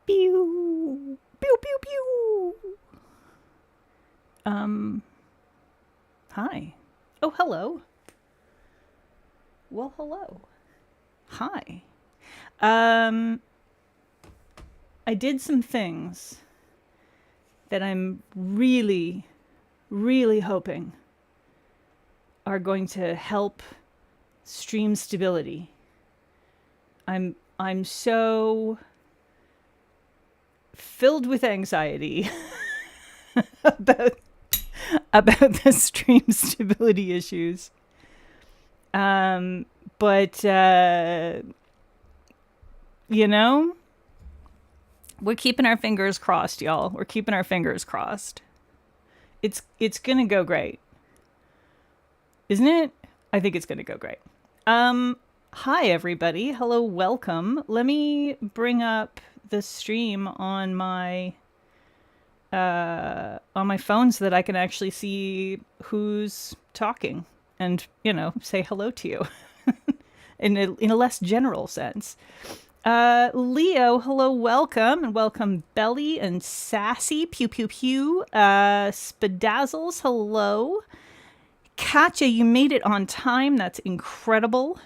Pew, pew, pew, pew. Hi. Oh, hello. Well, hello. Hi. Um, I did some things that I'm really, really hoping are going to help stream stability. I'm so filled with anxiety about the stream stability issues. But you know, we're keeping our fingers crossed, y'all. We're keeping our fingers crossed. It's gonna go great, isn't it? I think it's gonna go great. Hi everybody. Hello, welcome. Let me bring up the stream on my phone so that I can actually see who's talking and, say hello to you in a less general sense. Leo, hello, welcome, and welcome Belly and Sassy, pew pew pew. Spadazzles, hello. Katya, you made it on time. That's incredible.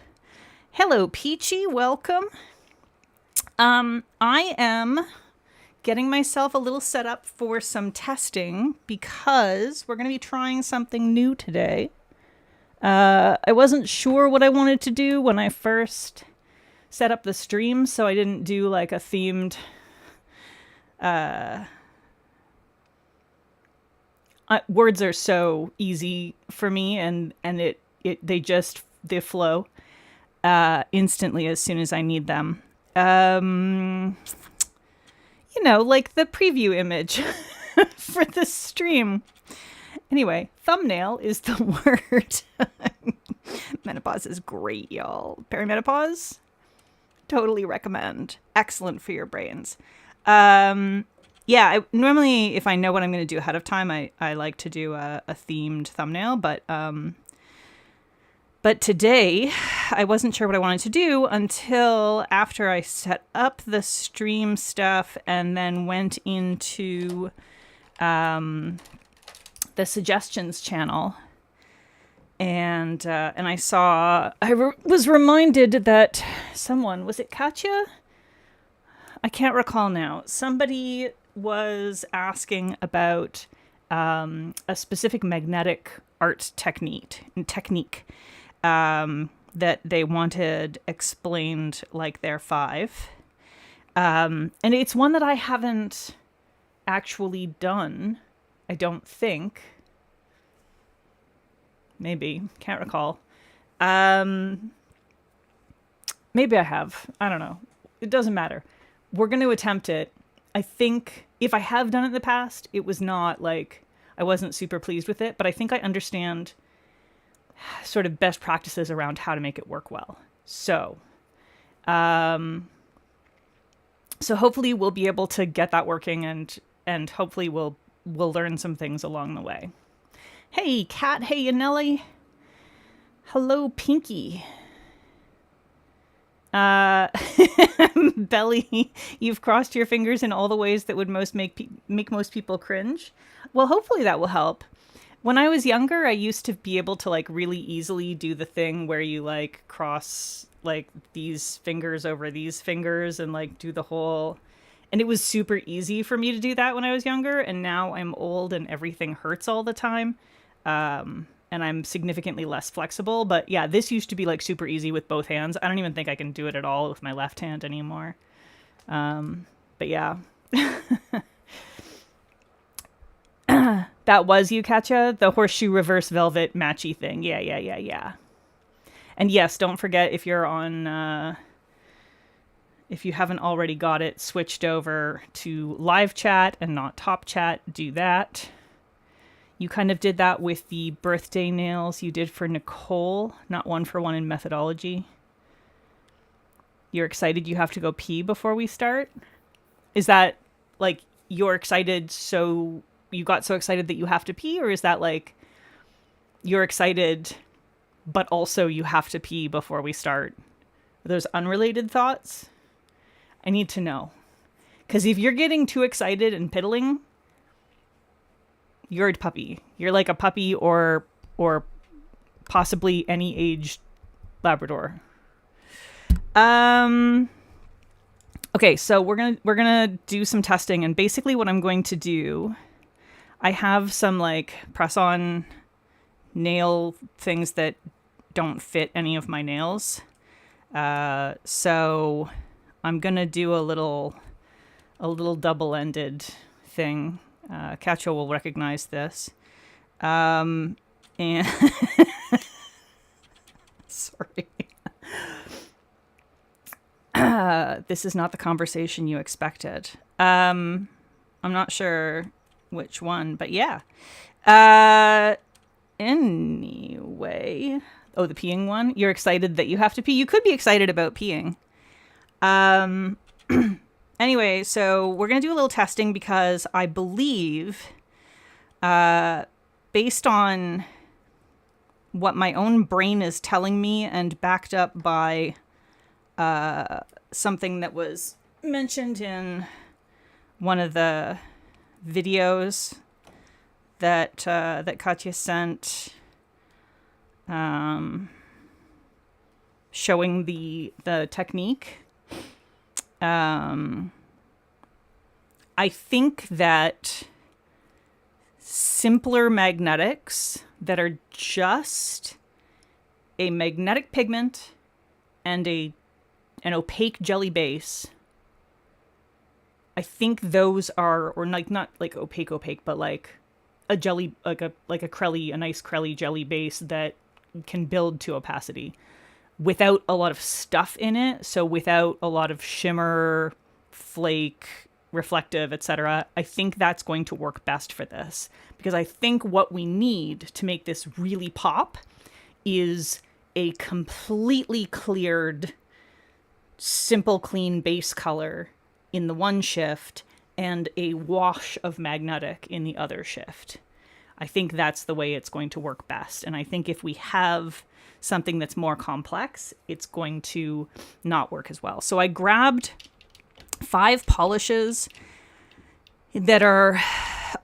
Hello, Peachy, welcome. I am getting myself a little set up for some testing because we're going to be trying something new today. I wasn't sure what I wanted to do when I first set up the stream, so I didn't do like a themed words are so easy for me, and they flow instantly as soon as I need them. Like the preview image for the stream. Anyway, thumbnail is the word. Menopause is great, y'all. Perimenopause, totally recommend. Excellent for your brains. Normally if I know what I'm going to do ahead of time, I like to do a themed thumbnail, but today I wasn't sure what I wanted to do until after I set up the stream stuff and then went into the suggestions channel. And I was reminded that someone, was it Katya? I can't recall now. Somebody was asking about a specific magnetic art technique that they wanted explained like their 5. And it's one that I haven't actually done, I don't think. Maybe. Can't recall. Maybe I have. I don't know. It doesn't matter. We're going to attempt it. I think if I have done it in the past, it was not like I wasn't super pleased with it, but I think I understand sort of best practices around how to make it work well. So hopefully we'll be able to get that working, and hopefully we'll learn some things along the way. Hey, Kat. Hey, Yanelli. Hello, Pinky. Belly, you've crossed your fingers in all the ways that would make most people cringe. Well, hopefully that will help. When I was younger, I used to be able to like really easily do the thing where you like cross like these fingers over these fingers and like do the whole... And it was super easy for me to do that when I was younger, and now I'm old and everything hurts all the time. And I'm significantly less flexible. But yeah, this used to be like super easy with both hands. I don't even think I can do it at all with my left hand anymore. But yeah. That was you, Katya? The horseshoe reverse velvet matchy thing. Yeah. And yes, don't forget, if you're on... if you haven't already got it switched over to live chat and not top chat, do that. You kind of did that with the birthday nails you did for Nicole, not 1-for-1 in methodology. You're excited you have to go pee before we start? Is that like you're excited so you got so excited that you have to pee, or is that like you're excited but also you have to pee before we start? Are those unrelated thoughts? I need to know. Because if you're getting too excited and piddling, you're a puppy. You're like a puppy or possibly any aged Labrador. Okay, so we're gonna do some testing, and basically what I'm going to do, I have some like press-on nail things that don't fit any of my nails. So I'm gonna do a little double-ended thing. Katya will recognize this. And sorry. This is not the conversation you expected. I'm not sure which one, but yeah. Anyway. Oh, the peeing one? You're excited that you have to pee? You could be excited about peeing. Anyway, so we're going to do a little testing because I believe, based on what my own brain is telling me and backed up by something that was mentioned in one of the videos that Katya sent, showing the technique. I think that simpler magnetics that are just a magnetic pigment and an opaque jelly base, I think those are, or like not like opaque, but like a jelly, like a nice Crelly jelly base that can build to opacity without a lot of stuff in it. So without a lot of shimmer, flake, reflective, etc. I think that's going to work best for this, because I think what we need to make this really pop is a completely cleared, simple, clean base color in the one shift and a wash of magnetic in the other shift. I think that's the way it's going to work best. And I think if we have something that's more complex, it's going to not work as well. So I grabbed 5 polishes that are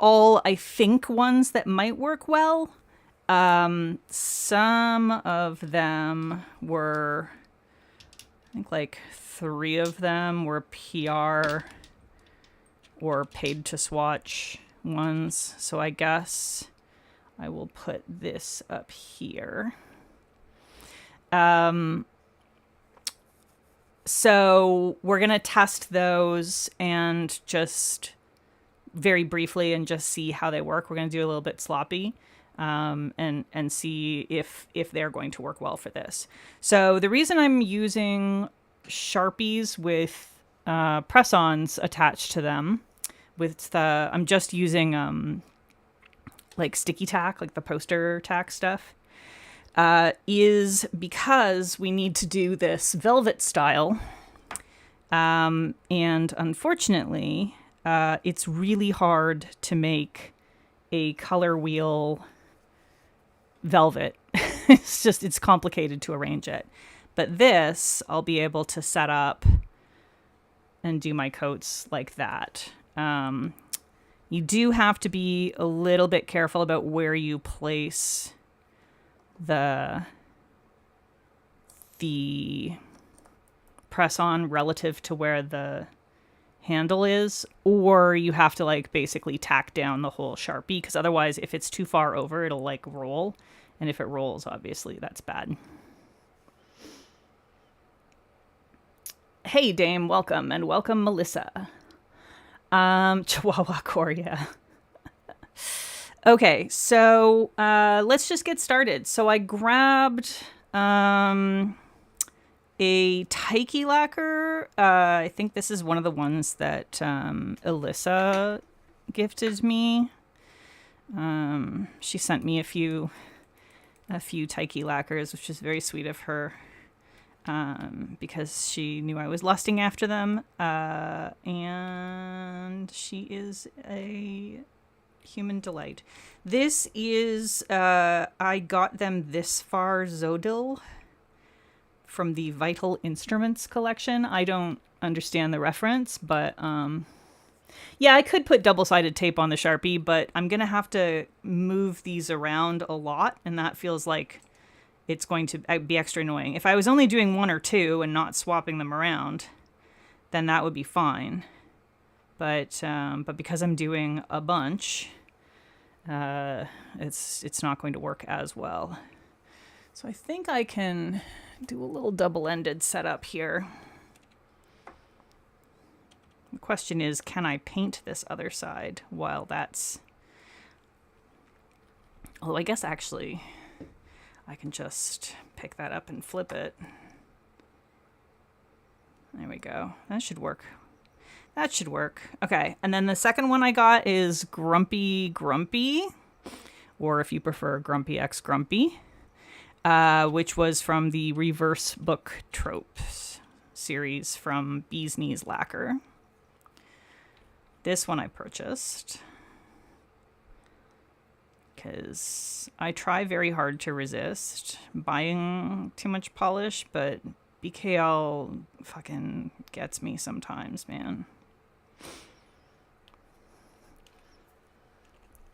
all, I think, ones that might work well. Some of them were, I think like 3 of them were PR or paid to swatch ones. So I guess I will put this up here. So we're going to test those and just very briefly and just see how they work. We're going to do a little bit sloppy, and see if they're going to work well for this. So the reason I'm using Sharpies with press-ons attached to them, I'm just using like sticky tack, like the poster tack stuff, is because we need to do this velvet style. And unfortunately, it's really hard to make a color wheel velvet. It's complicated to arrange it. But this, I'll be able to set up and do my coats like that. You do have to be a little bit careful about where you place the press on relative to where the handle is, or you have to like basically tack down the whole Sharpie, because otherwise if it's too far over it'll like roll, and if it rolls, obviously that's bad. Hey Dame, welcome, and welcome Melissa. Chihuahua Coria. Okay, so let's just get started. So I grabbed a Taiki lacquer. I think this is one of the ones that Alyssa gifted me. She sent me a few Taiki lacquers, which is very sweet of her, because she knew I was lusting after them. And she is a human delight. This is, I got them this far Zodil from the Vital Instruments collection. I don't understand the reference, but Yeah, I could put double-sided tape on the Sharpie, but I'm going to have to move these around a lot, and that feels like it's going to be extra annoying. If I was only doing one or two and not swapping them around, then that would be fine. But because I'm doing a bunch, it's not going to work as well. So I think I can do a little double-ended setup here. The question is, can I paint this other side while that's... Although I guess actually I can just pick that up and flip it. There we go. That should work. That should work. Okay, and then the second one I got is Grumpy Grumpy, or if you prefer, Grumpy X Grumpy, which was from the Reverse Book Tropes series from Bee's Knees Lacquer. This one I purchased because I try very hard to resist buying too much polish, but BKL fucking gets me sometimes, man.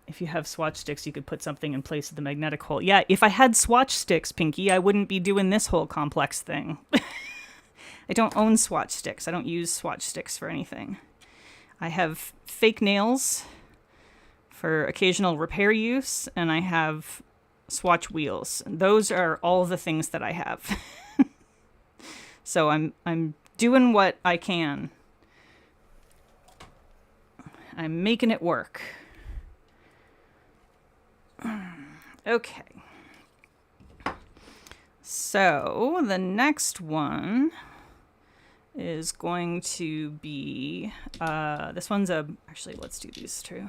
If you have swatch sticks, you could put something in place of the magnetic hole. Yeah, if I had swatch sticks, Pinky, I wouldn't be doing this whole complex thing. I don't own swatch sticks. I don't use swatch sticks for anything. I have fake nails for occasional repair use, and I have swatch wheels. Those are all the things that I have. So I'm doing what I can. I'm making it work. Okay. So the next one is going to be, this one's actually, let's do these two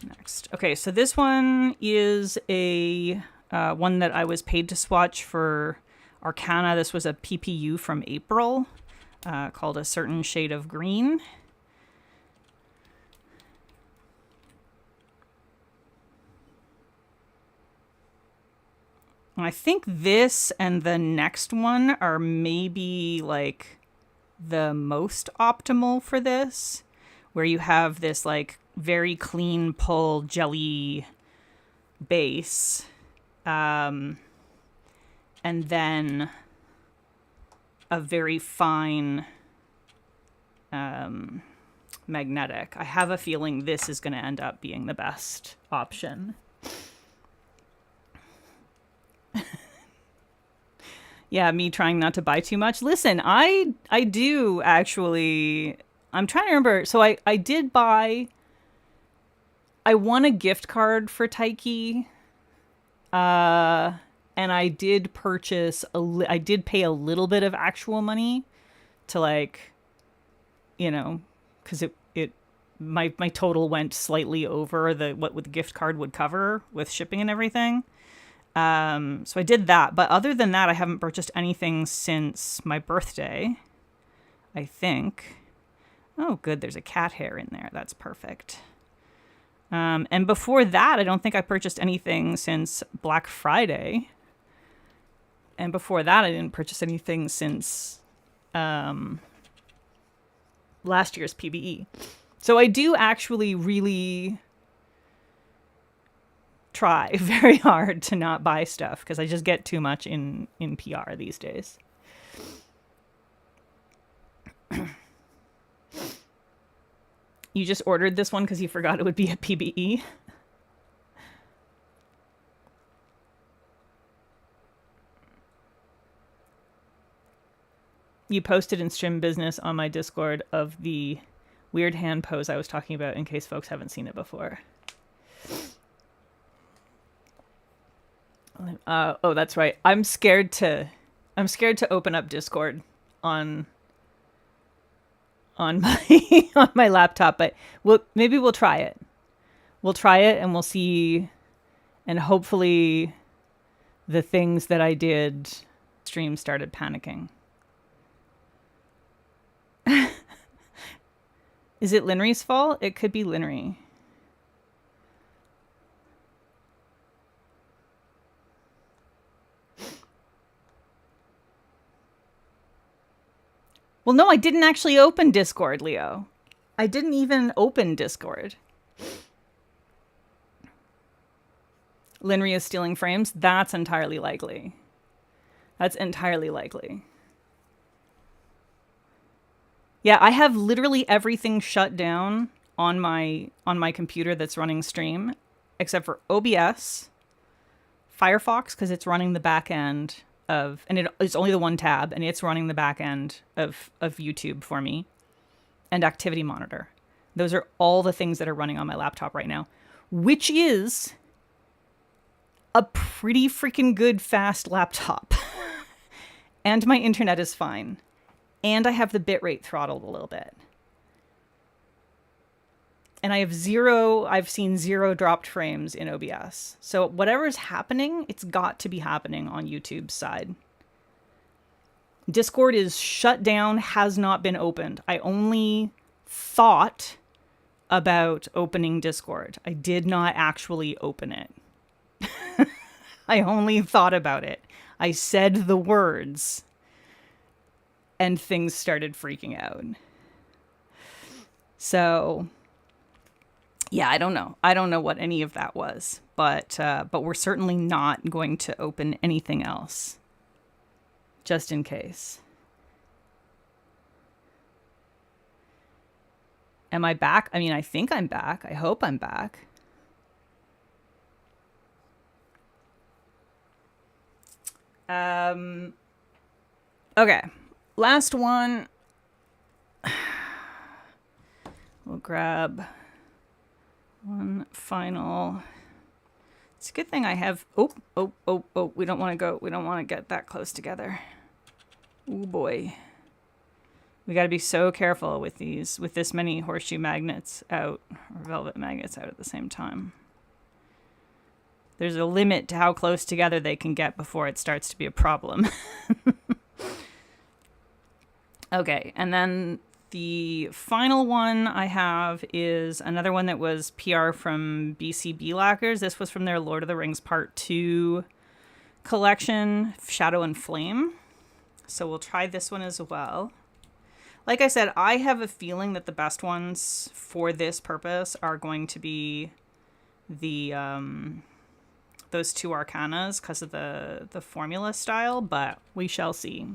next. Okay, so this one is a one that I was paid to swatch for Arcana. This was a PPU from April called A Certain Shade of Green. I think this and the next one are maybe like the most optimal for this, where you have this like very clean pull jelly base, and then a very fine magnetic. I have a feeling this is going to end up being the best option. Yeah, me trying not to buy too much. Listen, I do actually... I'm trying to remember. So I did buy... I won a gift card for Taiki. And I did purchase... I did pay a little bit of actual money to like... You know, because my total went slightly over what the gift card would cover with shipping and everything. So I did that, but other than that, I haven't purchased anything since my birthday, I think. Oh, good. There's a cat hair in there. That's perfect. And before that, I don't think I purchased anything since Black Friday. And before that, I didn't purchase anything since, last year's PBE. So I do actually really try very hard to not buy stuff because I just get too much in PR these days. You just ordered this one because you forgot it would be a PBE? You posted in Stream Business on my Discord of the weird hand pose I was talking about in case folks haven't seen it before. Oh, that's right. I'm scared to open up Discord on my on my laptop, but maybe we'll try it. We'll try it and we'll see, and hopefully the things that I did stream started panicking. Is it Linry's fault? It could be Linry. Well, no, I didn't actually open Discord, Leo. I didn't even open Discord. Linria is stealing frames. That's entirely likely. That's entirely likely. Yeah, I have literally everything shut down on my computer that's running stream, except for OBS, Firefox, because it's running the back end of, and it's only the one tab, and it's running the back end of YouTube for me, and Activity Monitor. Those are all the things that are running on my laptop right now, which is a pretty freaking good fast laptop. And my internet is fine. And I have the bitrate throttled a little bit. And I've seen 0 dropped frames in OBS. So whatever's happening, it's got to be happening on YouTube's side. Discord is shut down, has not been opened. I only thought about opening Discord. I did not actually open it. I only thought about it. I said the words and things started freaking out. So, yeah, I don't know. I don't know what any of that was, but we're certainly not going to open anything else, just in case. Am I back? I mean, I think I'm back. I hope I'm back. Okay. Last one. We'll grab one final. It's a good thing I have. Oh. We don't want to go. We don't want to get that close together. Oh boy. We got to be so careful with these, with this many horseshoe magnets out, or velvet magnets out at the same time. There's a limit to how close together they can get before it starts to be a problem. Okay, and then the final one I have is another one that was PR from BCB Lacquers. This was from their Lord of the Rings Part 2 collection, Shadow and Flame. So we'll try this one as well. Like I said, I have a feeling that the best ones for this purpose are going to be the those 2 Arcanas because of the formula style, but we shall see.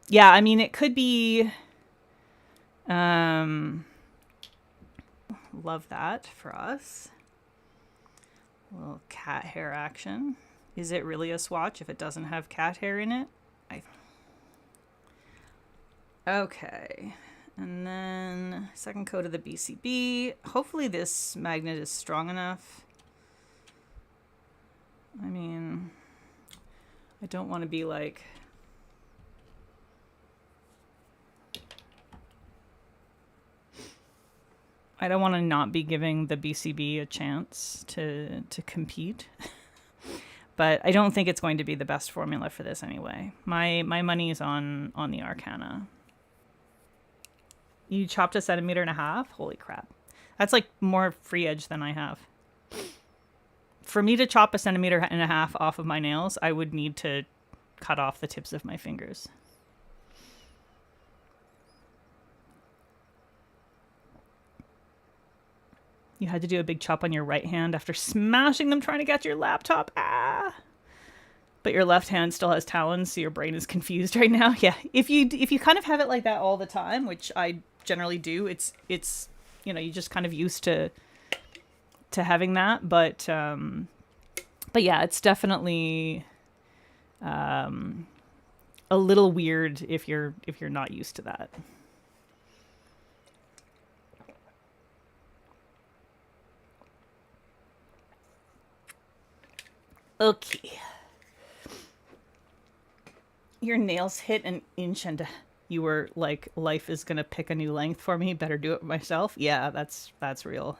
Yeah, I mean, it could be... love that for us. A little cat hair action. Is it really a swatch if it doesn't have cat hair in it? Okay. And then second coat of the BCB. Hopefully this magnet is strong enough. I mean, I don't want to be like... I don't want to not be giving the BCB a chance to compete. But I don't think it's going to be the best formula for this anyway. My money is on the Arcana. You chopped 1.5 centimeters? Holy crap. That's like more free edge than I have. For me to chop 1.5 centimeters off of my nails, I would need to cut off the tips of my fingers. You had to do a big chop on your right hand after smashing them trying to get your laptop. Ah! But your left hand still has talons, so your brain is confused right now. Yeah, if you kind of have it like that all the time, which I generally do, it's you know, you just kind of used to having that. But yeah, it's definitely a little weird if you're not used to that. Okay. Your nails hit an inch and you were like, life is gonna pick a new length for me. Better do it myself. Yeah, that's real.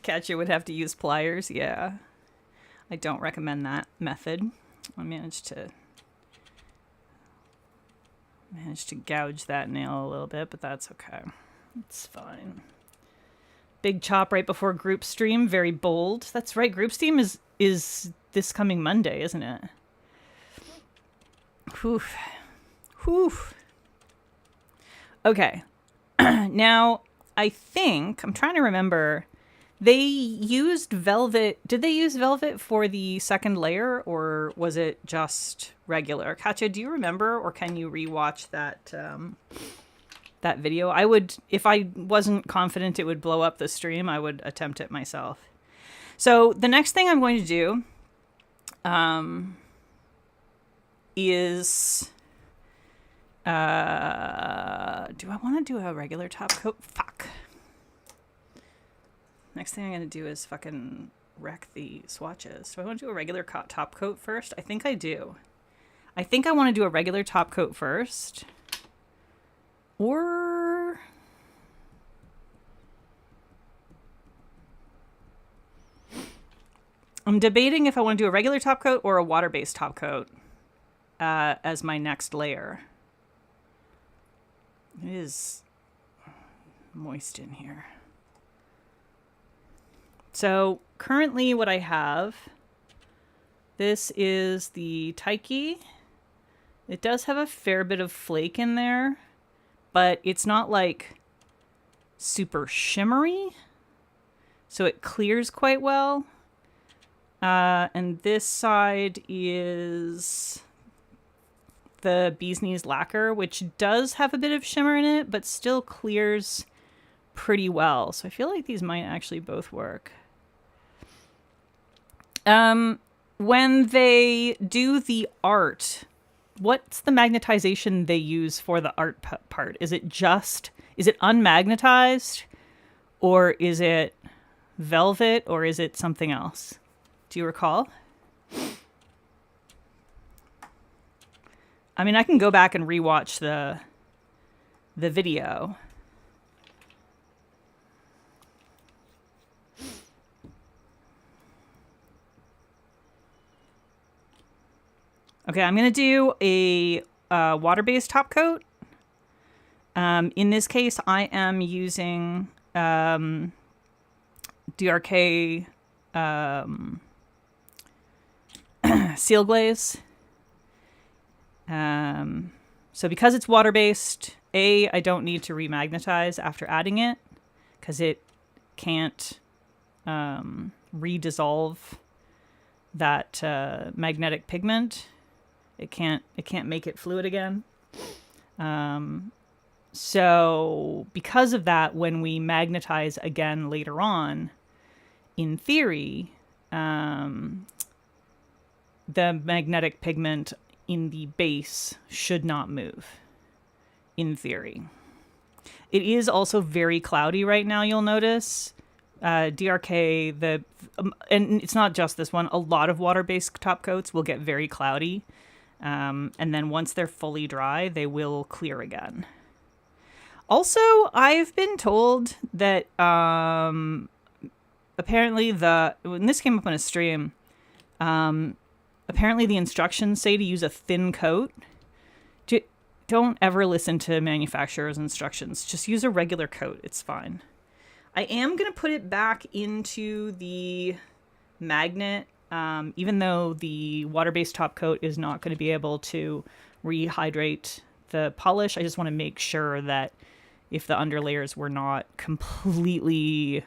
Catcher would have to use pliers. Yeah. I don't recommend that method. I managed to gouge that nail a little bit, but that's okay. It's fine. Big chop right before group stream. Very bold. That's right. Group stream is this coming Monday, isn't it? Whew. Whew. Okay. Now, I think, I'm trying to remember, they used velvet. Did they use velvet for the second layer, or was it just regular? Katya, do you remember, or can you rewatch that video? I would, if I wasn't confident it would blow up the stream, I would attempt it myself. So the next thing I'm going to do is... do I want to do a regular top coat? Fuck. Next thing I'm going to do is fucking wreck the swatches. Do I want to do a regular top coat first? I think I do. I think I want to do a regular top coat first. Or... I'm debating if I want to do a regular top coat or a water-based top coat as my next layer. It is moist in here. So currently what I have, this is the Taiki. It does have a fair bit of flake in there, but it's not like super shimmery. So it clears quite well. And this side is the Bee's Knees lacquer, which does have a bit of shimmer in it, but still clears pretty well. So I feel like these might actually both work. When they do the art, what's the magnetization they use for the art part? Is it unmagnetized, or is it velvet, or is it something else? Do you recall? I mean, I can go back and rewatch the video. Okay, I'm going to do a water-based top coat. In this case, I am using DRK Seal Glaze. So because it's water-based, I don't need to remagnetize after adding it, because it can't redissolve that magnetic pigment. It can't make it fluid again. So because of that, when we magnetize again later on, in theory, the magnetic pigment in the base should not move, in theory. It is also very cloudy right now, you'll notice. DRK, and it's not just this one, a lot of water-based top coats will get very cloudy. And then once they're fully dry, they will clear again. Also, I've been told that apparently when this came up on a stream, apparently the instructions say to use a thin coat. Don't ever listen to manufacturer's instructions. Just use a regular coat. It's fine. I am going to put it back into the magnet, even though the water-based top coat is not going to be able to rehydrate the polish. I just want to make sure that if the underlayers were not completely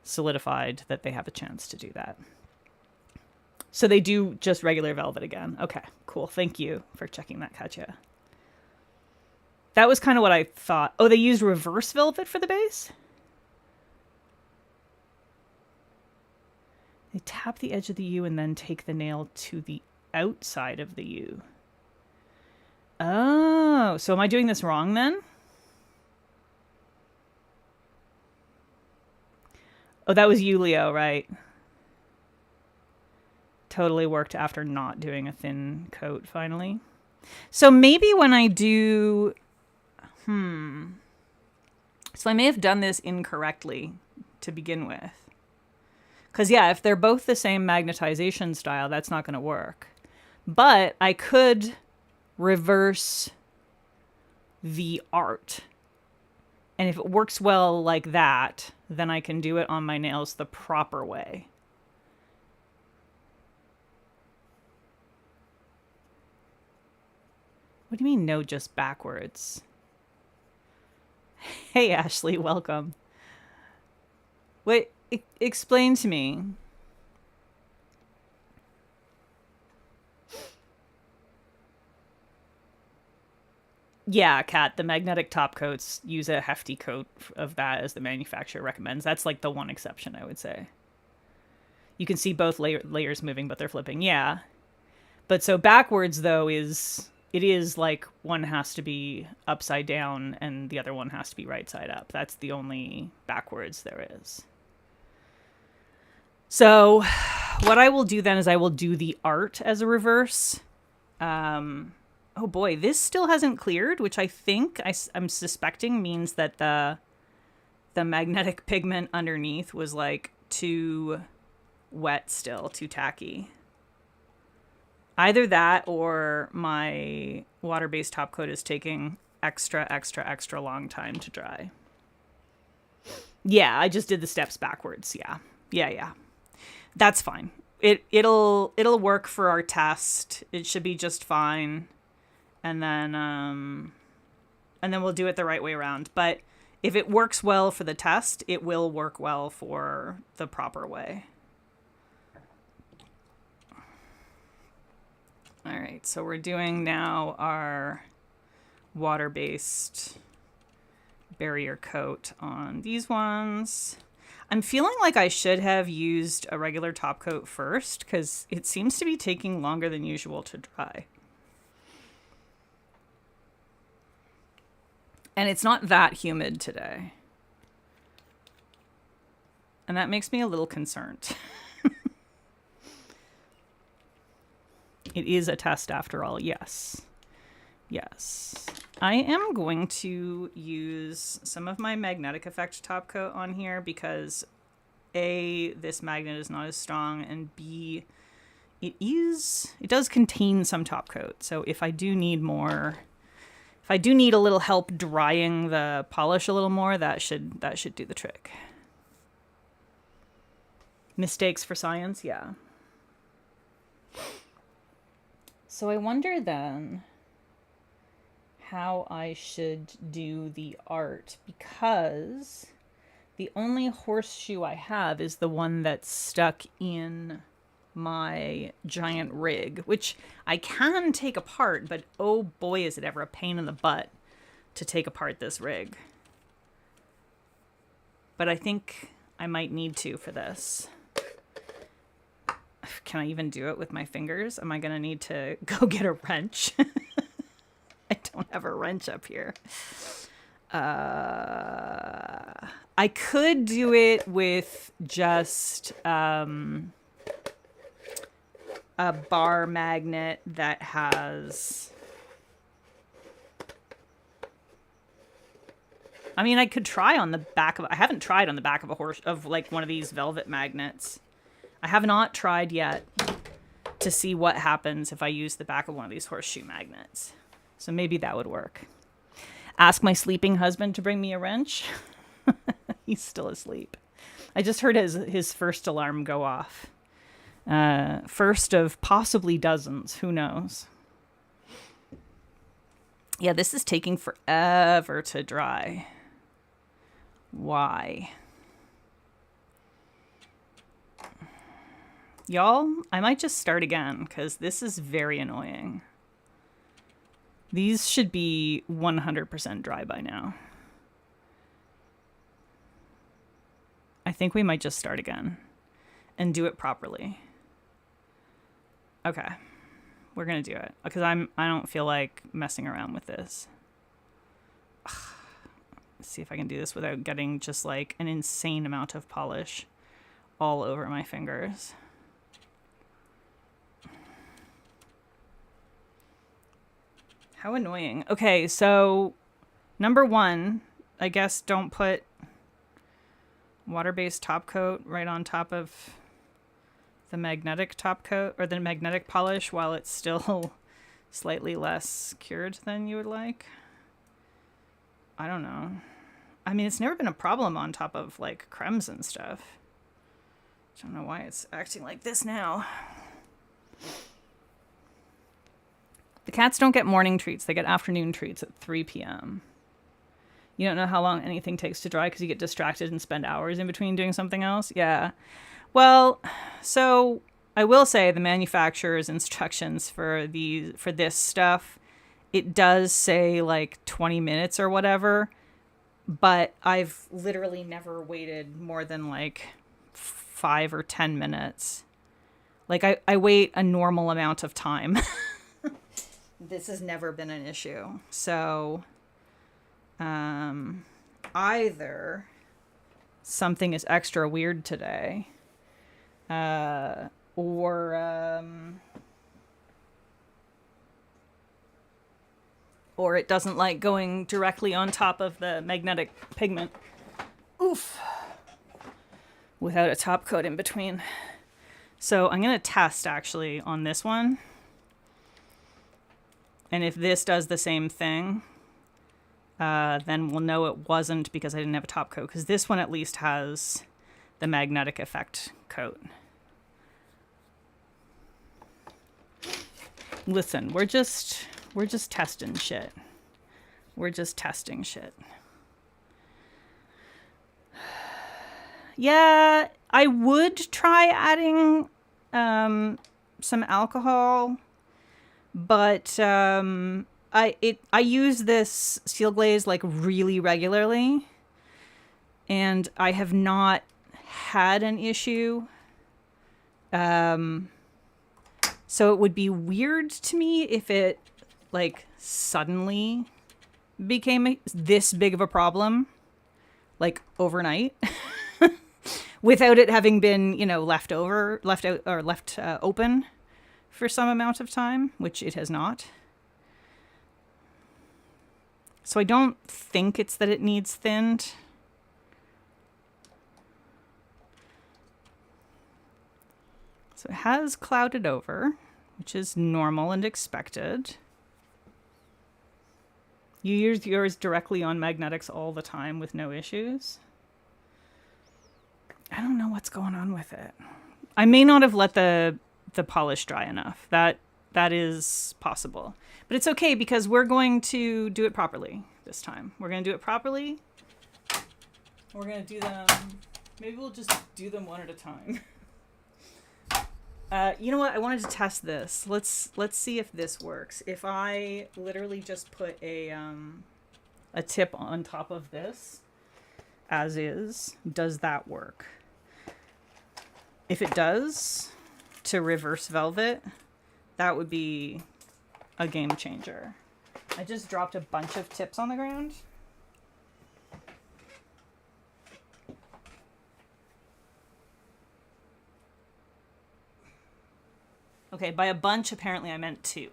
solidified, that they have a chance to do that. So they do just regular velvet again. Okay, cool. Thank you for checking that, Katya. That was kind of what I thought. Oh, they used reverse velvet for the base? They tap the edge of the U and then take the nail to the outside of the U. Oh, so am I doing this wrong then? Oh, that was Yulio, right? Totally worked after not doing a thin coat, finally. So maybe when I do... So I may have done this incorrectly to begin with. Because, yeah, if they're both the same magnetization style, that's not going to work. But I could reverse the art. And if it works well like that, then I can do it on my nails the proper way. What do you mean, no, just backwards? Hey, Ashley, welcome. Wait, explain to me. Yeah, Kat, the magnetic top coats use a hefty coat of that as the manufacturer recommends. That's like the one exception, I would say. You can see both layers moving, but they're flipping. Yeah. But so backwards, though, it is like one has to be upside down and the other one has to be right side up. That's the only backwards there is. So what I will do then is I will do the art as a reverse. Oh boy, this still hasn't cleared, which I think I'm suspecting means that the magnetic pigment underneath was like too wet still, too tacky. Either that or my water-based top coat is taking extra long time to dry. Yeah, I just did the steps backwards. Yeah. That's fine. It'll work for our test. It should be just fine. And then we'll do it the right way around. But if it works well for the test, it will work well for the proper way. All right, so we're doing now our water-based barrier coat on these ones. I'm feeling like I should have used a regular top coat first because it seems to be taking longer than usual to dry. And it's not that humid today. And that makes me a little concerned. It is a test after all, yes. Yes. I am going to use some of my magnetic effect top coat on here because A, this magnet is not as strong, and B, it does contain some top coat. So if I do need a little help drying the polish a little more, that should do the trick. Mistakes for science, yeah. So I wonder then how I should do the art, because the only horseshoe I have is the one that's stuck in my giant rig, which I can take apart, but oh boy, is it ever a pain in the butt to take apart this rig. But I think I might need to for this. Can I even do it with my fingers? Am I going to need to go get a wrench? I don't have a wrench up here. I could do it with just a bar magnet that has... I mean, I could try on the back of... I haven't tried on the back of like one of these velvet magnets. I have not tried yet to see what happens if I use the back of one of these horseshoe magnets. So maybe that would work. Ask my sleeping husband to bring me a wrench. He's still asleep. I just heard his first alarm go off. First of possibly dozens. Who knows? Yeah, this is taking forever to dry. Why? Y'all, I might just start again because this is very annoying. These should be 100% dry by now. I think we might just start again and do it properly. Okay. We're going to do it because I don't feel like messing around with this. Let's see if I can do this without getting just like an insane amount of polish all over my fingers. How annoying. Okay, so number one, I guess don't put water-based top coat right on top of the magnetic top coat or the magnetic polish while it's still slightly less cured than you would like. I don't know. I mean, it's never been a problem on top of like cremes and stuff. I don't know why it's acting like this now. The cats don't get morning treats. They get afternoon treats at 3 p.m. You don't know how long anything takes to dry because you get distracted and spend hours in between doing something else? Yeah. Well, so I will say the manufacturer's instructions for this stuff, it does say like 20 minutes or whatever, but I've literally never waited more than like 5 or 10 minutes. Like I wait a normal amount of time. This has never been an issue. So either something is extra weird today, or it doesn't like going directly on top of the magnetic pigment. Oof. Without a top coat in between. So I'm going to test actually on this one. And if this does the same thing, then we'll know it wasn't because I didn't have a top coat. Because this one at least has the magnetic effect coat. Listen, we're just testing shit. We're just testing shit. Yeah, I would try adding some alcohol, but I use this Steel Glaze like really regularly, and I have not had an issue. So it would be weird to me if it like suddenly became this big of a problem, like overnight, without it having been, left open for some amount of time, which it has not. So I don't think it's that it needs thinned. So it has clouded over, which is normal and expected. You use yours directly on magnetics all the time with no issues. I don't know what's going on with it. I may not have let the polish dry enough. That is possible. But it's okay because we're going to do it properly this time. We're going to do it properly. We're going to do them... Maybe we'll just do them one at a time. You know what? I wanted to test this. Let's see if this works. If I literally just put a tip on top of this, as is, does that work? If it does, to reverse velvet, that would be a game changer. I just dropped a bunch of tips on the ground. Okay, by a bunch, apparently I meant 2.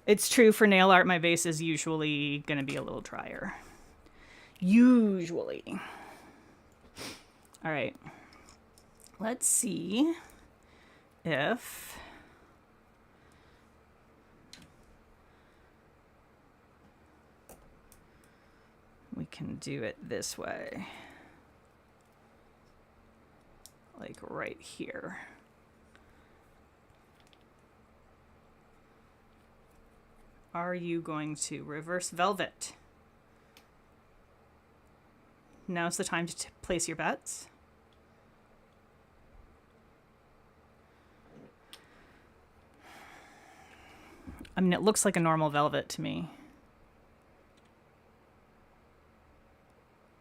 It's true, for nail art, my base is usually going to be a little drier. Usually. All right. Let's see if... we can do it this way. Like right here. Are you going to reverse velvet? Now's the time to place your bets. I mean, it looks like a normal velvet to me.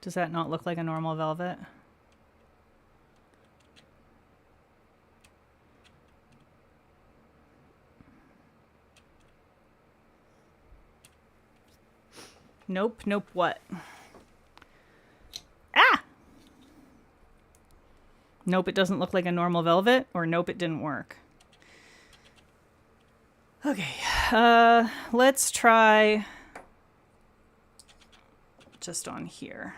Does that not look like a normal velvet? Nope, nope, what? Ah! Nope, it doesn't look like a normal velvet, or nope, it didn't work. Okay, let's try just on here.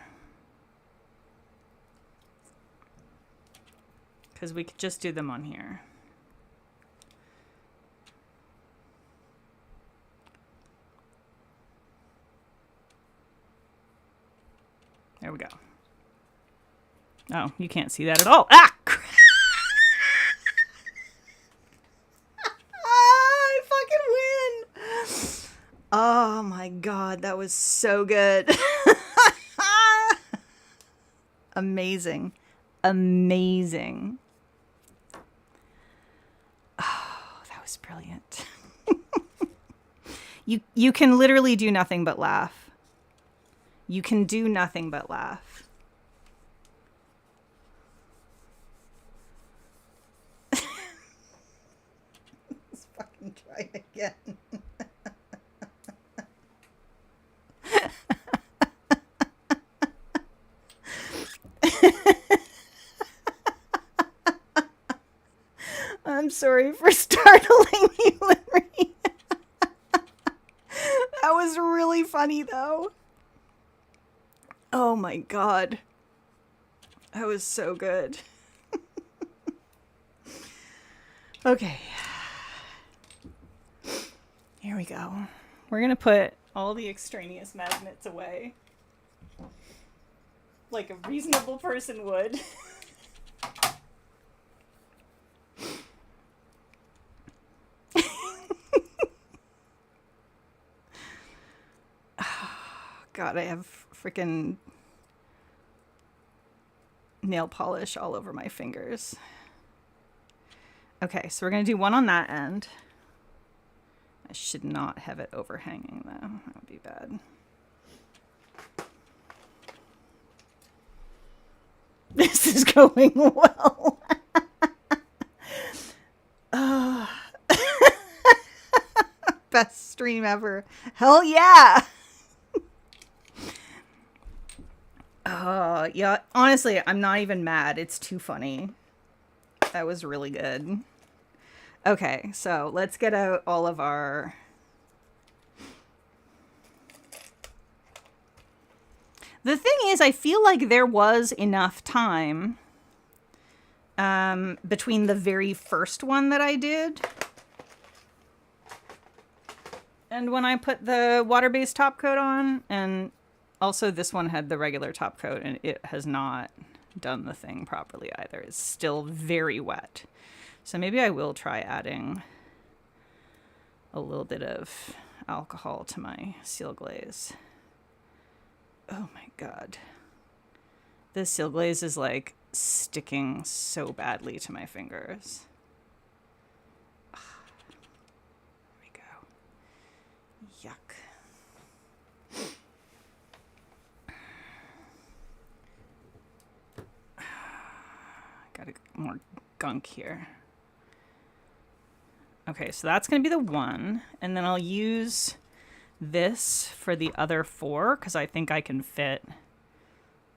Because we could just do them on here. There we go. Oh, you can't see that at all. Ah! I fucking win. Oh my god, that was so good. Amazing. Amazing. Oh, that was brilliant. You can literally do nothing but laugh. You can do nothing but laugh. Let's fucking try it again. I'm sorry for startling you, Larry. That was really funny, though. Oh my god. That was so good. Okay. Here we go. We're going to put all the extraneous magnets away. Like a reasonable person would. God, I have freaking nail polish all over my fingers. Okay, so we're going to do one on that end. I should not have it overhanging, though. That would be bad. This is going well. Best stream ever. Hell yeah! Yeah, honestly, I'm not even mad. It's too funny. That was really good. Okay, so let's get out all of our... The thing is, I feel like there was enough time between the very first one that I did and when I put the water-based top coat on, and also this one had the regular top coat, and it has not done the thing properly either. It's still very wet. So maybe I will try adding a little bit of alcohol to my seal glaze. Oh my god. This seal glaze is like sticking so badly to my fingers. There we go. Yuck. Got more gunk here. Okay, so that's going to be the one. And then I'll use this for the other 4 because I think I can fit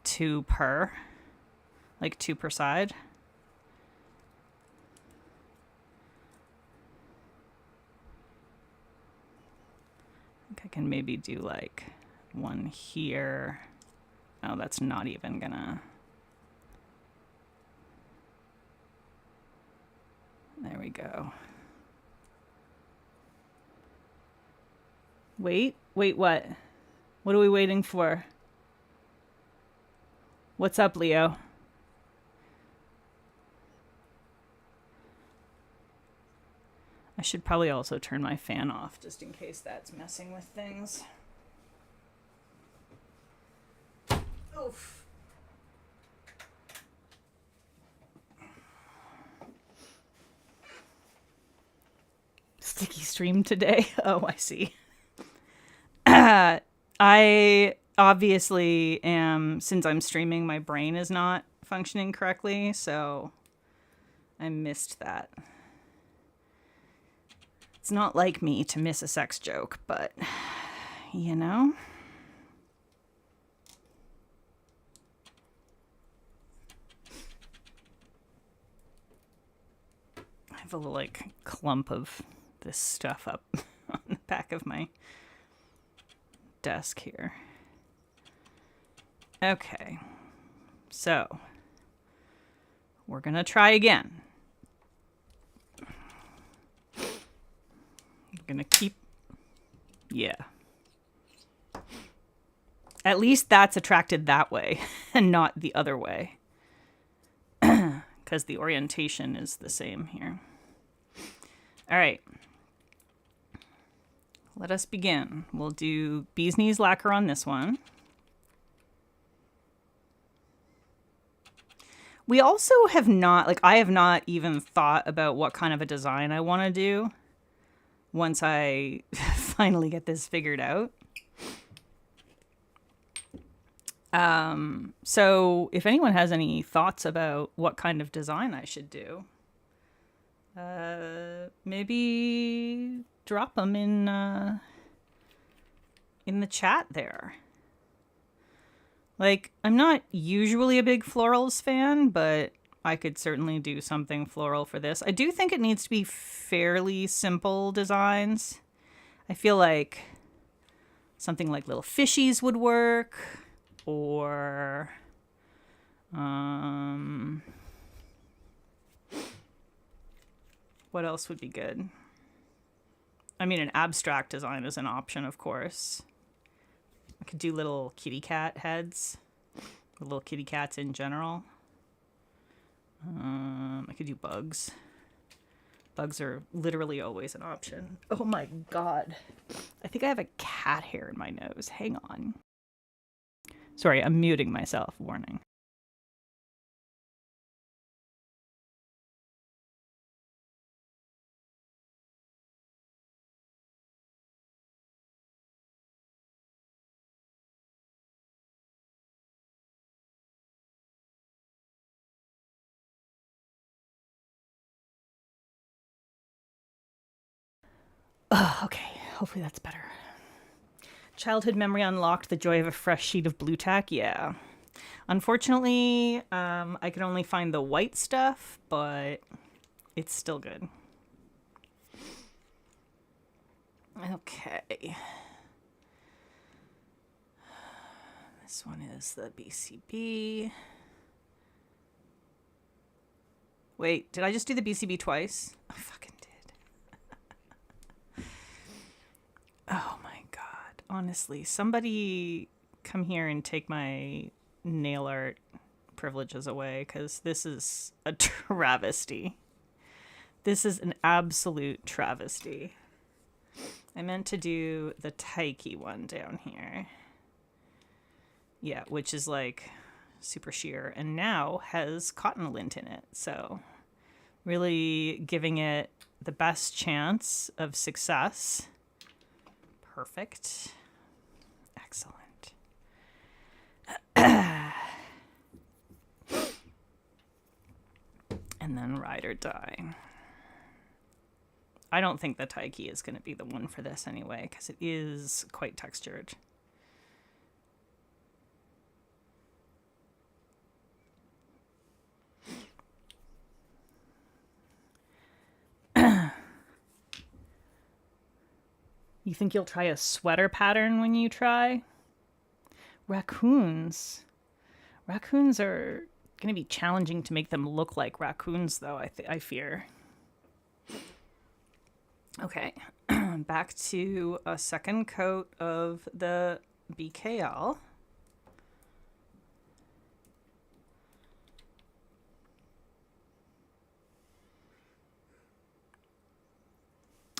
2 per. Like 2 per side. I think I can maybe do like 1 here. Oh, that's not even gonna... There we go. Wait, what? What are we waiting for? What's up, Leo? I should probably also turn my fan off just in case that's messing with things. Oof. Sticky stream today. Oh, I see. I obviously am, since I'm streaming, my brain is not functioning correctly, so I missed that. It's not like me to miss a sex joke, but, you know. I have a little, like, clump of this stuff up on the back of my desk here. Okay, so we're gonna try again. I'm gonna keep, yeah. At least that's attracted that way and not the other way. because the orientation is the same here. All right. Let us begin. We'll do bee's knees lacquer on this one. We also have not, like, I have not even thought about what kind of a design I want to do once I finally get this figured out. So if anyone has any thoughts about what kind of design I should do, maybe drop them in the chat there. Like, I'm not usually a big florals fan, but I could certainly do something floral for this. I do think it needs to be fairly simple designs. I feel like something like little fishies would work, or what else would be good? I mean, an abstract design is an option, of course. I could do little kitty cat heads, little kitty cats in general. I could do bugs. Bugs are literally always an option. Oh my god. I think I have a cat hair in my nose. Hang on. Sorry, I'm muting myself. Warning. Okay, hopefully that's better. Childhood memory unlocked, the joy of a fresh sheet of blue tack. Yeah. Unfortunately, I can only find the white stuff, but it's still good. Okay. This one is the BCB. Wait, did I just do the BCB twice? I fucking did. Oh my god. Honestly, somebody come here and take my nail art privileges away, because this is a travesty. This is an absolute travesty. I meant to do the Taiki one down here. Yeah, which is like super sheer and now has cotton lint in it. So really giving it the best chance of success. Perfect. Excellent. And then ride or die. I don't think the Taiki is going to be the one for this anyway, because it is quite textured. You think you'll try a sweater pattern when you try? Raccoons. Raccoons are going to be challenging to make them look like raccoons, though, I fear. Okay, back to a second coat of the BKL.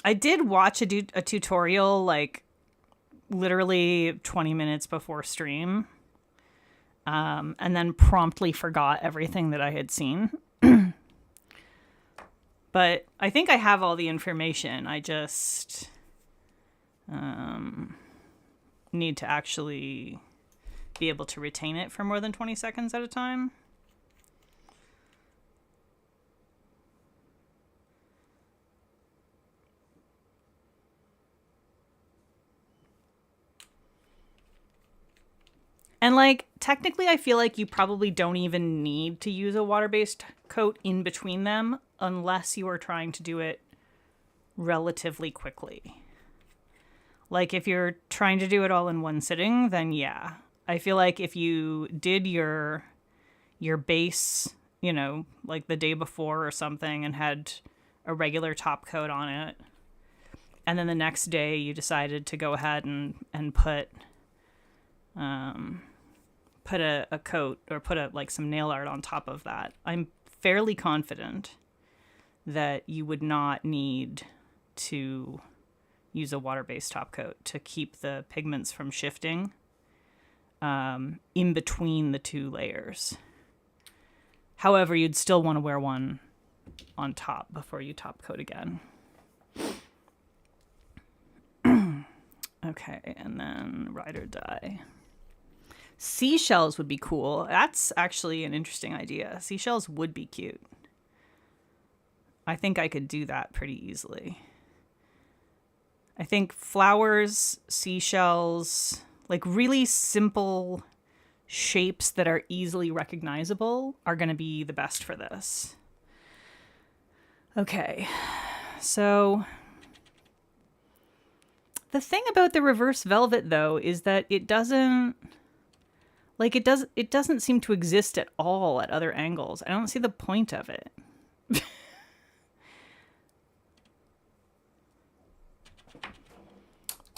I did watch a tutorial, like, literally 20 minutes before stream, and then promptly forgot everything that I had seen. But I think I have all the information. I just need to actually be able to retain it for more than 20 seconds at a time. And, like, technically I feel like you probably don't even need to use a water-based coat in between them unless you are trying to do it relatively quickly. Like, if you're trying to do it all in one sitting, then yeah. I feel like if you did your base, you know, like the day before or something and had a regular top coat on it, and then the next day you decided to go ahead and put a coat or put like some nail art on top of that, I'm fairly confident that you would not need to use a water-based top coat to keep the pigments from shifting in between the two layers. However, you'd still want to wear one on top before you top coat again. Okay, and then ride or die. Seashells would be cool. That's actually an interesting idea. Seashells would be cute. I think I could do that pretty easily. I think flowers, seashells, like really simple shapes that are easily recognizable are going to be the best for this. Okay, so the thing about the reverse velvet, though, is that it doesn't seem to exist at all at other angles. I don't see the point of it.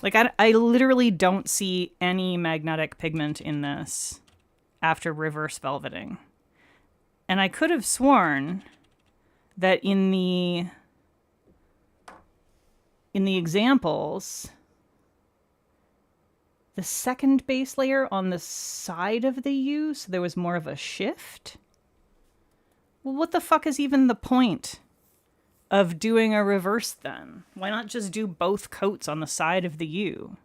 Like, I literally don't see any magnetic pigment in this after reverse velveting. And I could have sworn that in the examples, the second base layer on the side of the U, so there was more of a shift. Well, what the fuck is even the point of doing a reverse then? Why not just do both coats on the side of the U?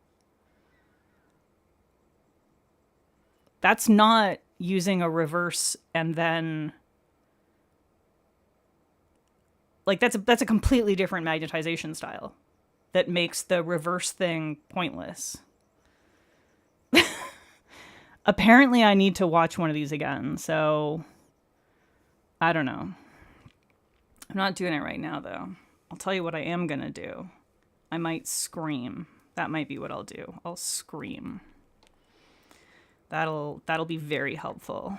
That's not using a reverse and then... Like, that's a completely different magnetization style that makes the reverse thing pointless. Apparently I need to watch one of these again, so I don't know. I'm not doing it right now, though. I'll tell you what I am going to do. I might scream. That might be what I'll do. I'll scream. That'll be very helpful.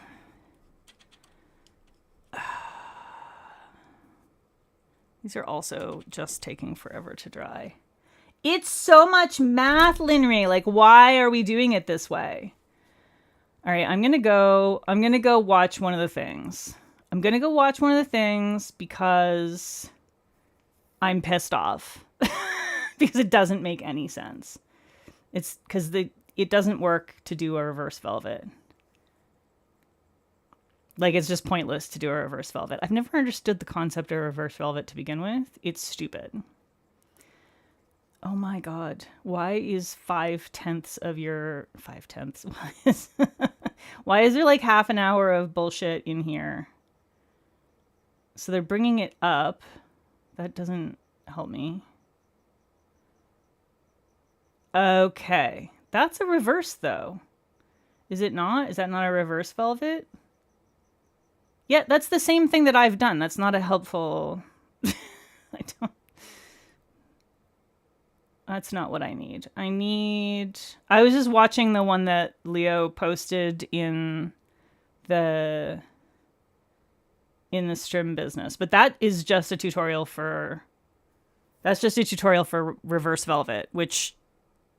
These are also just taking forever to dry. It's so much math, Linry. Like, why are we doing it this way? All right, I'm gonna go watch one of the things. I'm gonna go watch one of the things because I'm pissed off. Because it doesn't make any sense. It's because it doesn't work to do a reverse velvet. Like, it's just pointless to do a reverse velvet. I've never understood the concept of reverse velvet to begin with. It's stupid. Oh my god. Why is 5/10 of your... 5/10? Why is there like half an hour of bullshit in here? So they're bringing it up. That doesn't help me. Okay. That's a reverse, though. Is it not? Is that not a reverse velvet? Yeah, that's the same thing that I've done. That's not a helpful... That's not what I need. I was just watching the one that Leo posted in the Strim business, but that is just a tutorial for... That's just a tutorial for reverse velvet, which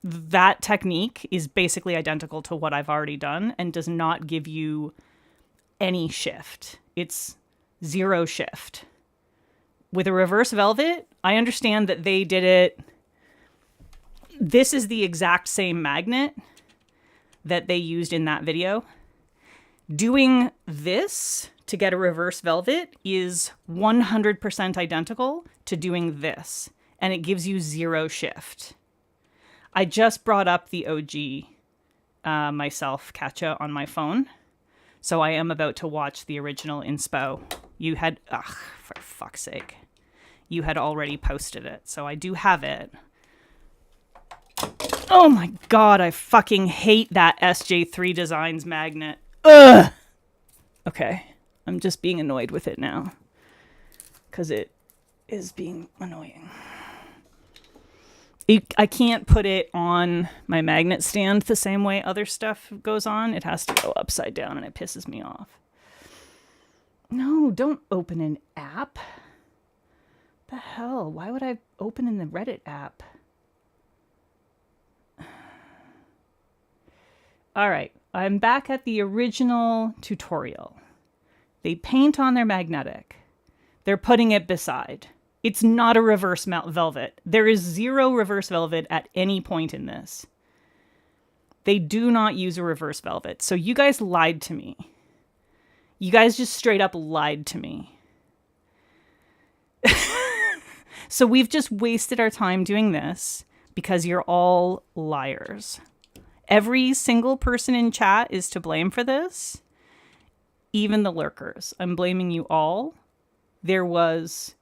that technique is basically identical to what I've already done and does not give you any shift. It's zero shift. With a reverse velvet, I understand that they did it... This is the exact same magnet that they used in that video. Doing this to get a reverse velvet is 100% identical to doing this, and it gives you zero shift. I just brought up the OG myself, Katja, on my phone, so I am about to watch the original inspo. You had... Ugh, for fuck's sake. You had already posted it, so I do have it. Oh my god, I fucking hate that SJ3 Designs magnet. Ugh! Okay, I'm just being annoyed with it now. Because it is being annoying. I can't put it on my magnet stand the same way other stuff goes on. It has to go upside down and it pisses me off. No, don't open an app. The hell? Why would I open in the Reddit app? All right, I'm back at the original tutorial. They paint on their magnetic. They're putting it beside. It's not a reverse velvet. There is zero reverse velvet at any point in this. They do not use a reverse velvet. So you guys lied to me. You guys just straight up lied to me. So we've just wasted our time doing this because you're all liars. Every single person in chat is to blame for this. Even the lurkers. I'm blaming you all. There was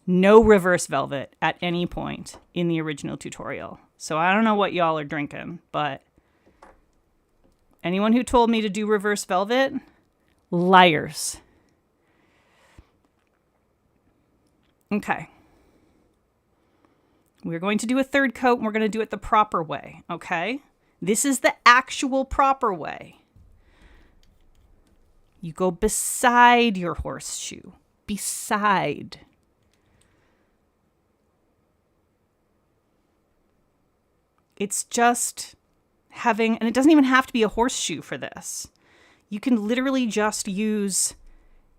no reverse velvet at any point in the original tutorial. So I don't know what y'all are drinking, but anyone who told me to do reverse velvet, liars. Okay. We're going to do a third coat and we're going to do it the proper way, okay? This is the actual proper way. You go beside your horseshoe. Beside. It's just having, and it doesn't even have to be a horseshoe for this. You can literally just use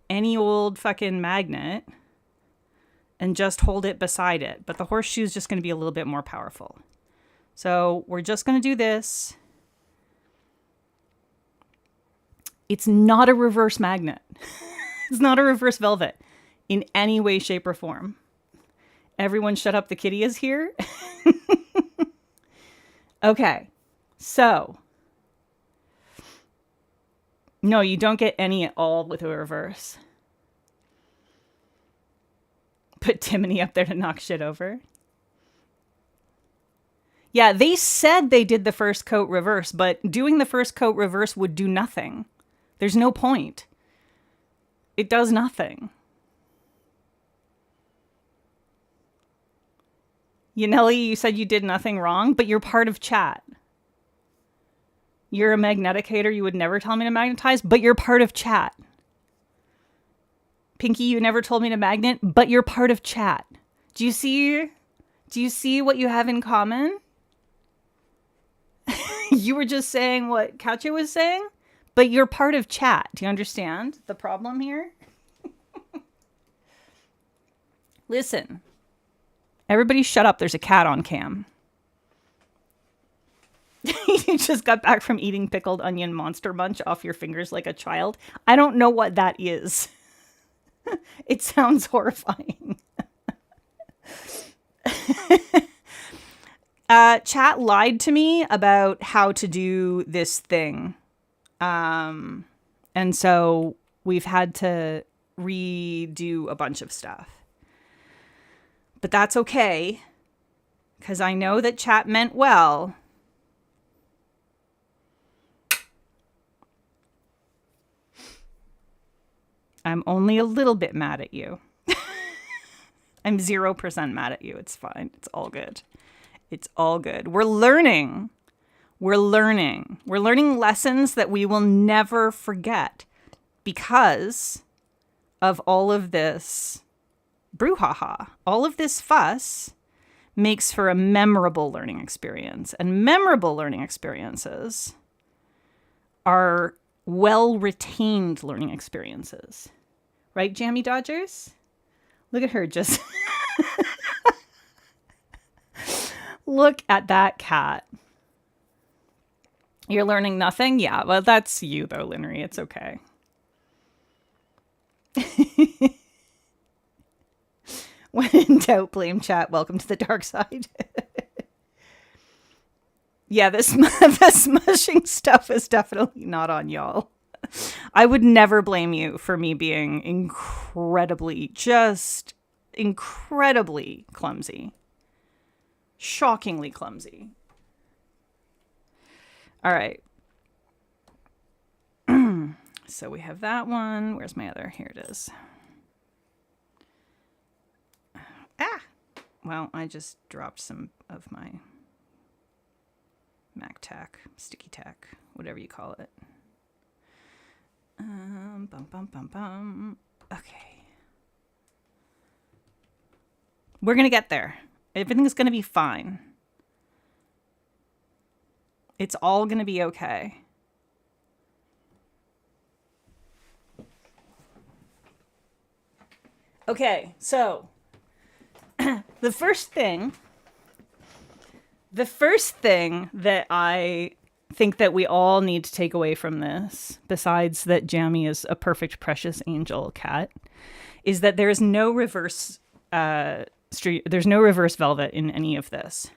any old fucking magnet and just hold it beside it. But the horseshoe is just going to be a little bit more powerful. So we're just going to do this. It's not a reverse magnet. It's not a reverse velvet in any way, shape, or form. Everyone shut up. The kitty is here. Okay. So. No, you don't get any at all with a reverse. Put Timony up there to knock shit over. Yeah, they said they did the first coat reverse, but doing the first coat reverse would do nothing. There's no point. It does nothing. Yanelli, you said you did nothing wrong, but you're part of chat. You're a magnetic hater. You would never tell me to magnetize, but you're part of chat. Pinky, you never told me to magnet, but you're part of chat. Do you see what you have in common? You were just saying what Katya was saying, but you're part of chat. Do you understand the problem here? Listen. Everybody shut up. There's a cat on cam. You just got back from eating pickled onion Monster Munch off your fingers like a child. I don't know what that is. It sounds horrifying. Chat lied to me about how to do this thing. And so we've had to redo a bunch of stuff. But that's okay, because I know that chat meant well. I'm only a little bit mad at you. I'm 0% mad at you. It's fine. It's all good. It's all good. We're learning. We're learning. We're learning lessons that we will never forget because of all of this brouhaha. All of this fuss makes for a memorable learning experience. And memorable learning experiences are well-retained learning experiences. Right, Jammy Dodgers? Look at her just... Look at that cat. You're learning nothing? Yeah, well, that's you, though, Linnery. It's okay. When in doubt, blame chat. Welcome to the dark side. Yeah, the smushing stuff is definitely not on y'all. I would never blame you for me being incredibly clumsy. Shockingly clumsy. All right. So we have that one. Where's my other? Here it is. Ah! Well, I just dropped some of my Mac tack, sticky tack, whatever you call it. Okay. We're going to get there. Everything's going to be fine. It's all going to be okay. Okay, so the first thing that I think that we all need to take away from this, besides that Jammy is a perfect precious angel cat, is that there is no reverse there's no reverse velvet in any of this.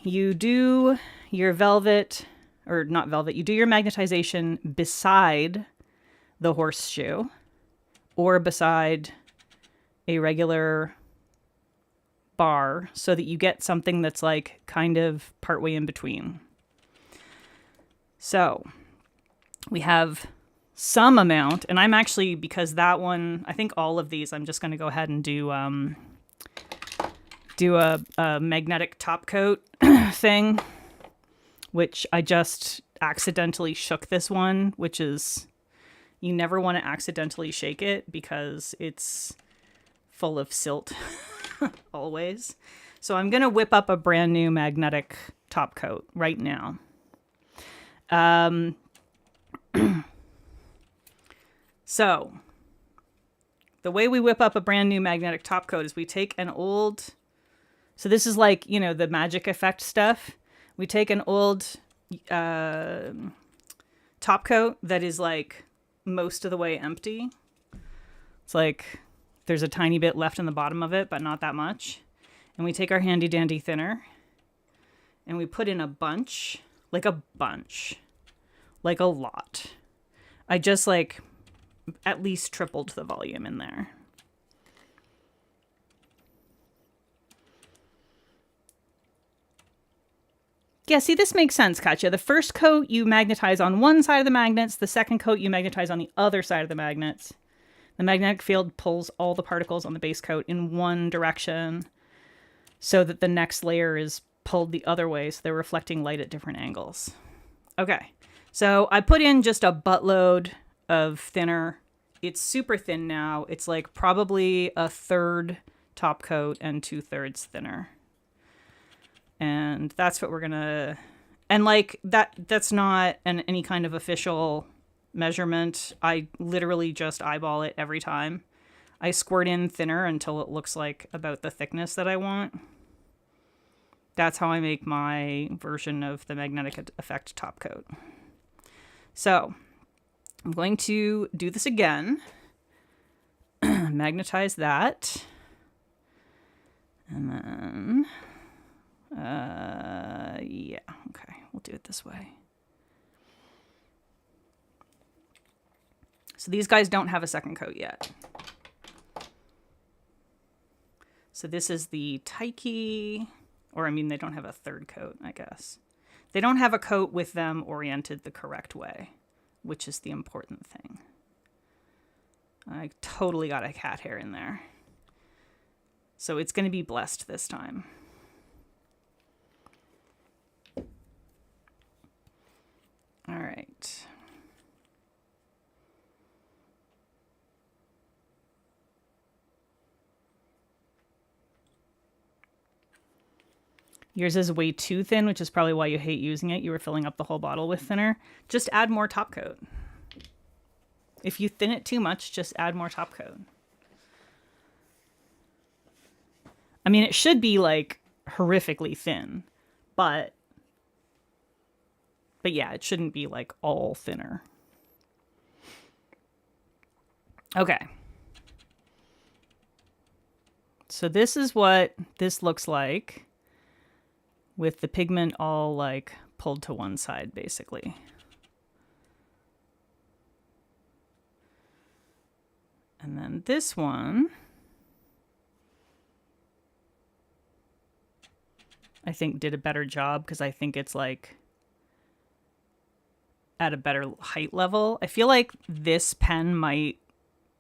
You do your velvet, or not velvet, you do your magnetization beside the horseshoe or beside a regular bar so that you get something that's like kind of partway in between. So we have some amount, and I'm actually, because that one, I think all of these, I'm just going to go ahead and do a magnetic top coat thing, which I just accidentally shook this one, which is, you never want to accidentally shake it because it's full of silt always. So I'm going to whip up a brand new magnetic top coat right now. So the way we whip up a brand new magnetic top coat is we take an old, so this is like, you know, the magic effect stuff. We take an old top coat that is like most of the way empty. It's like there's a tiny bit left in the bottom of it, but not that much. And we take our handy dandy thinner and we put in a bunch, like a lot. I just like at least tripled the volume in there. Yeah, see, this makes sense, Katya. The first coat you magnetize on one side of the magnets. The second coat you magnetize on the other side of the magnets. The magnetic field pulls all the particles on the base coat in one direction so that the next layer is pulled the other way, so they're reflecting light at different angles. Okay, so I put in just a buttload of thinner. It's super thin now. It's like probably a third top coat and 2/3 thinner. And that's what we're gonna, and like that's not any kind of official measurement. I literally just eyeball it every time. I squirt in thinner until it looks like about the thickness that I want. That's how I make my version of the magnetic effect top coat. So I'm going to do this again. Magnetize that. And then, yeah, okay, we'll do it this way. So these guys don't have a second coat yet. So this is the Taiki, or I mean, they don't have a third coat, I guess. They don't have a coat with them oriented the correct way, which is the important thing. I totally got a cat hair in there. So it's going to be blessed this time. All right. Yours is way too thin, which is probably why you hate using it. You were filling up the whole bottle with thinner. Just add more top coat. If you thin it too much, just add more top coat. I mean, it should be like horrifically thin, but yeah, it shouldn't be like all thinner. Okay. So this is what this looks like with the pigment all like pulled to one side, basically. And then this one, I think did a better job because I think it's like at a better height level. I feel like this pen might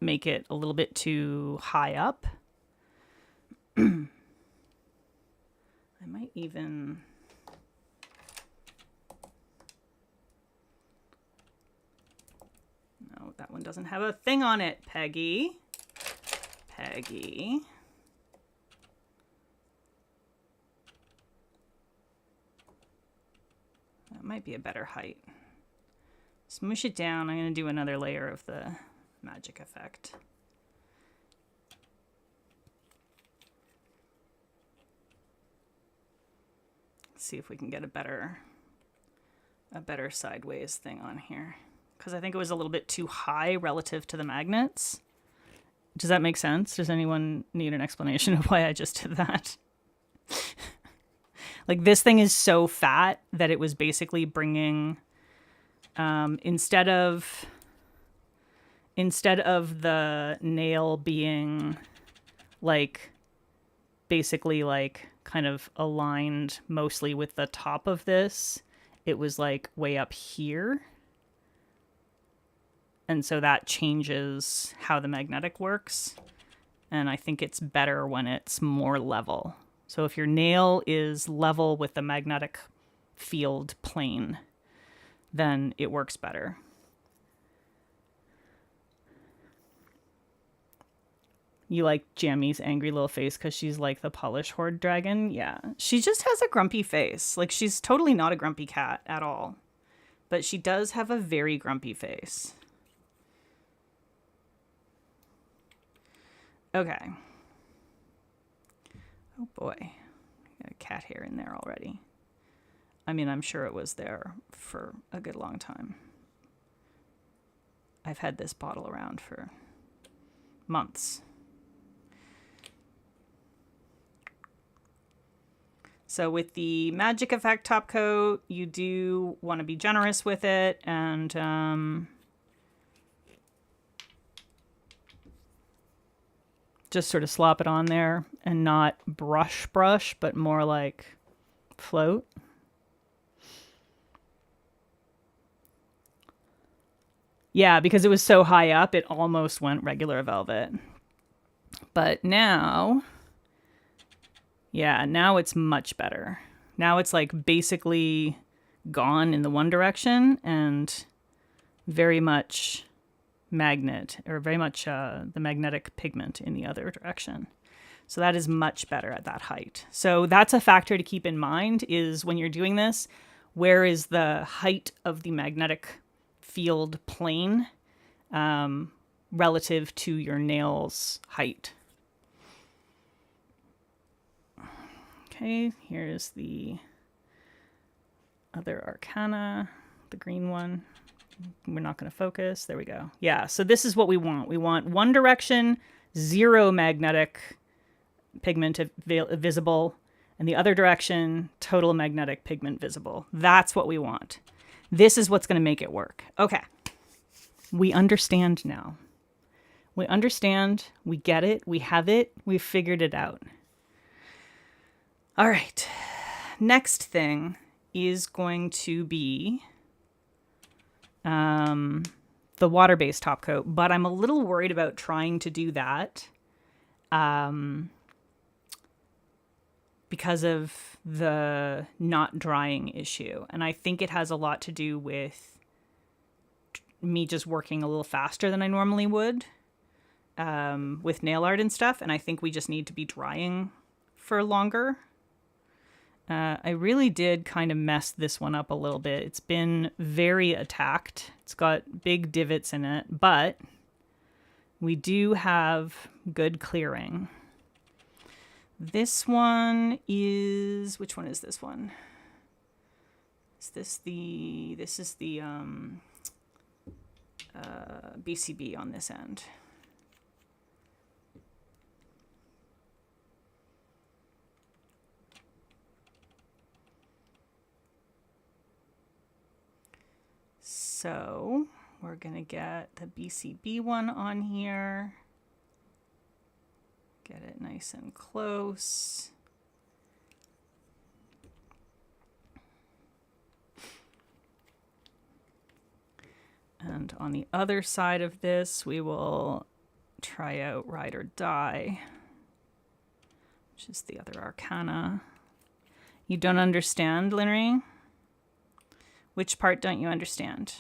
make it a little bit too high up. I might even... No, that one doesn't have a thing on it, Peggy. Peggy. That might be a better height. Smoosh it down. I'm going to do another layer of the magic effect. see if we can get a better sideways thing on here, because I think it was a little bit too high relative to the magnets. Does that make sense? Does anyone need an explanation of why I just did that? Like, this thing is so fat that it was basically bringing, instead of the nail being like basically like kind of aligned mostly with the top of this, it was like way up here. And so that changes how the magnetic works. And I think it's better when it's more level. So if your nail is level with the magnetic field plane, then it works better. You like Jammy's angry little face because she's like the Polish Horde dragon? Yeah. She just has a grumpy face. Like, she's totally not a grumpy cat at all. But she does have a very grumpy face. Okay. Oh boy. Got a cat hair in there already. I mean, I'm sure it was there for a good long time. I've had this bottle around for months. So with the Magic Effect top coat, you do want to be generous with it and just sort of slop it on there and not brush, but more like float. Yeah, because it was so high up, it almost went regular velvet. But now, yeah, now it's much better. Now it's like basically gone in the one direction and very much magnet, or very much the magnetic pigment in the other direction. So that is much better at that height. So that's a factor to keep in mind, is when you're doing this, where is the height of the magnetic field plane relative to your nail's height. Okay, here's the other arcana, the green one. We're not going to focus. There we go. Yeah, so this is what we want. We want one direction, zero magnetic pigment visible, and the other direction, total magnetic pigment visible. That's what we want. This is what's going to make it work. Okay. We understand now. We understand. We get it. We have it. We've figured it out. All right. Next thing is going to be the water-based top coat, but I'm a little worried about trying to do that because of the not drying issue. And I think it has a lot to do with me just working a little faster than I normally would with nail art and stuff. And I think we just need to be drying for longer. I really did kind of mess this one up a little bit. It's been very attacked. It's got big divots in it, but we do have good clearing. This one is, which one is this one? Is this the, this is the BCB on this end. So we're going to get the BCB one on here. Get it nice and close. And on the other side of this, we will try out Ride or Die, which is the other arcana. You don't understand, Linnery? Which part don't you understand?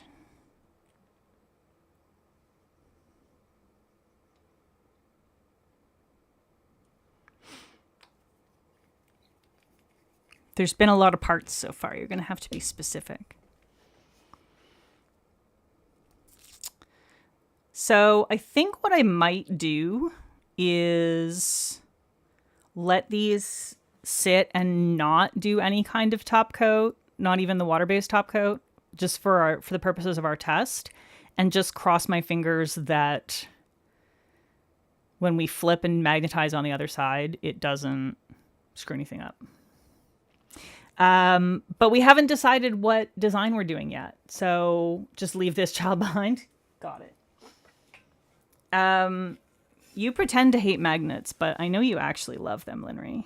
There's been a lot of parts so far. You're going to have to be specific. So I think what I might do is let these sit and not do any kind of top coat, not even the water-based top coat, just for the purposes of our test, and just cross my fingers that when we flip and magnetize on the other side, it doesn't screw anything up. But we haven't decided what design we're doing yet, so just leave this child behind. Got it. You pretend to hate magnets, but I know you actually love them, Linry.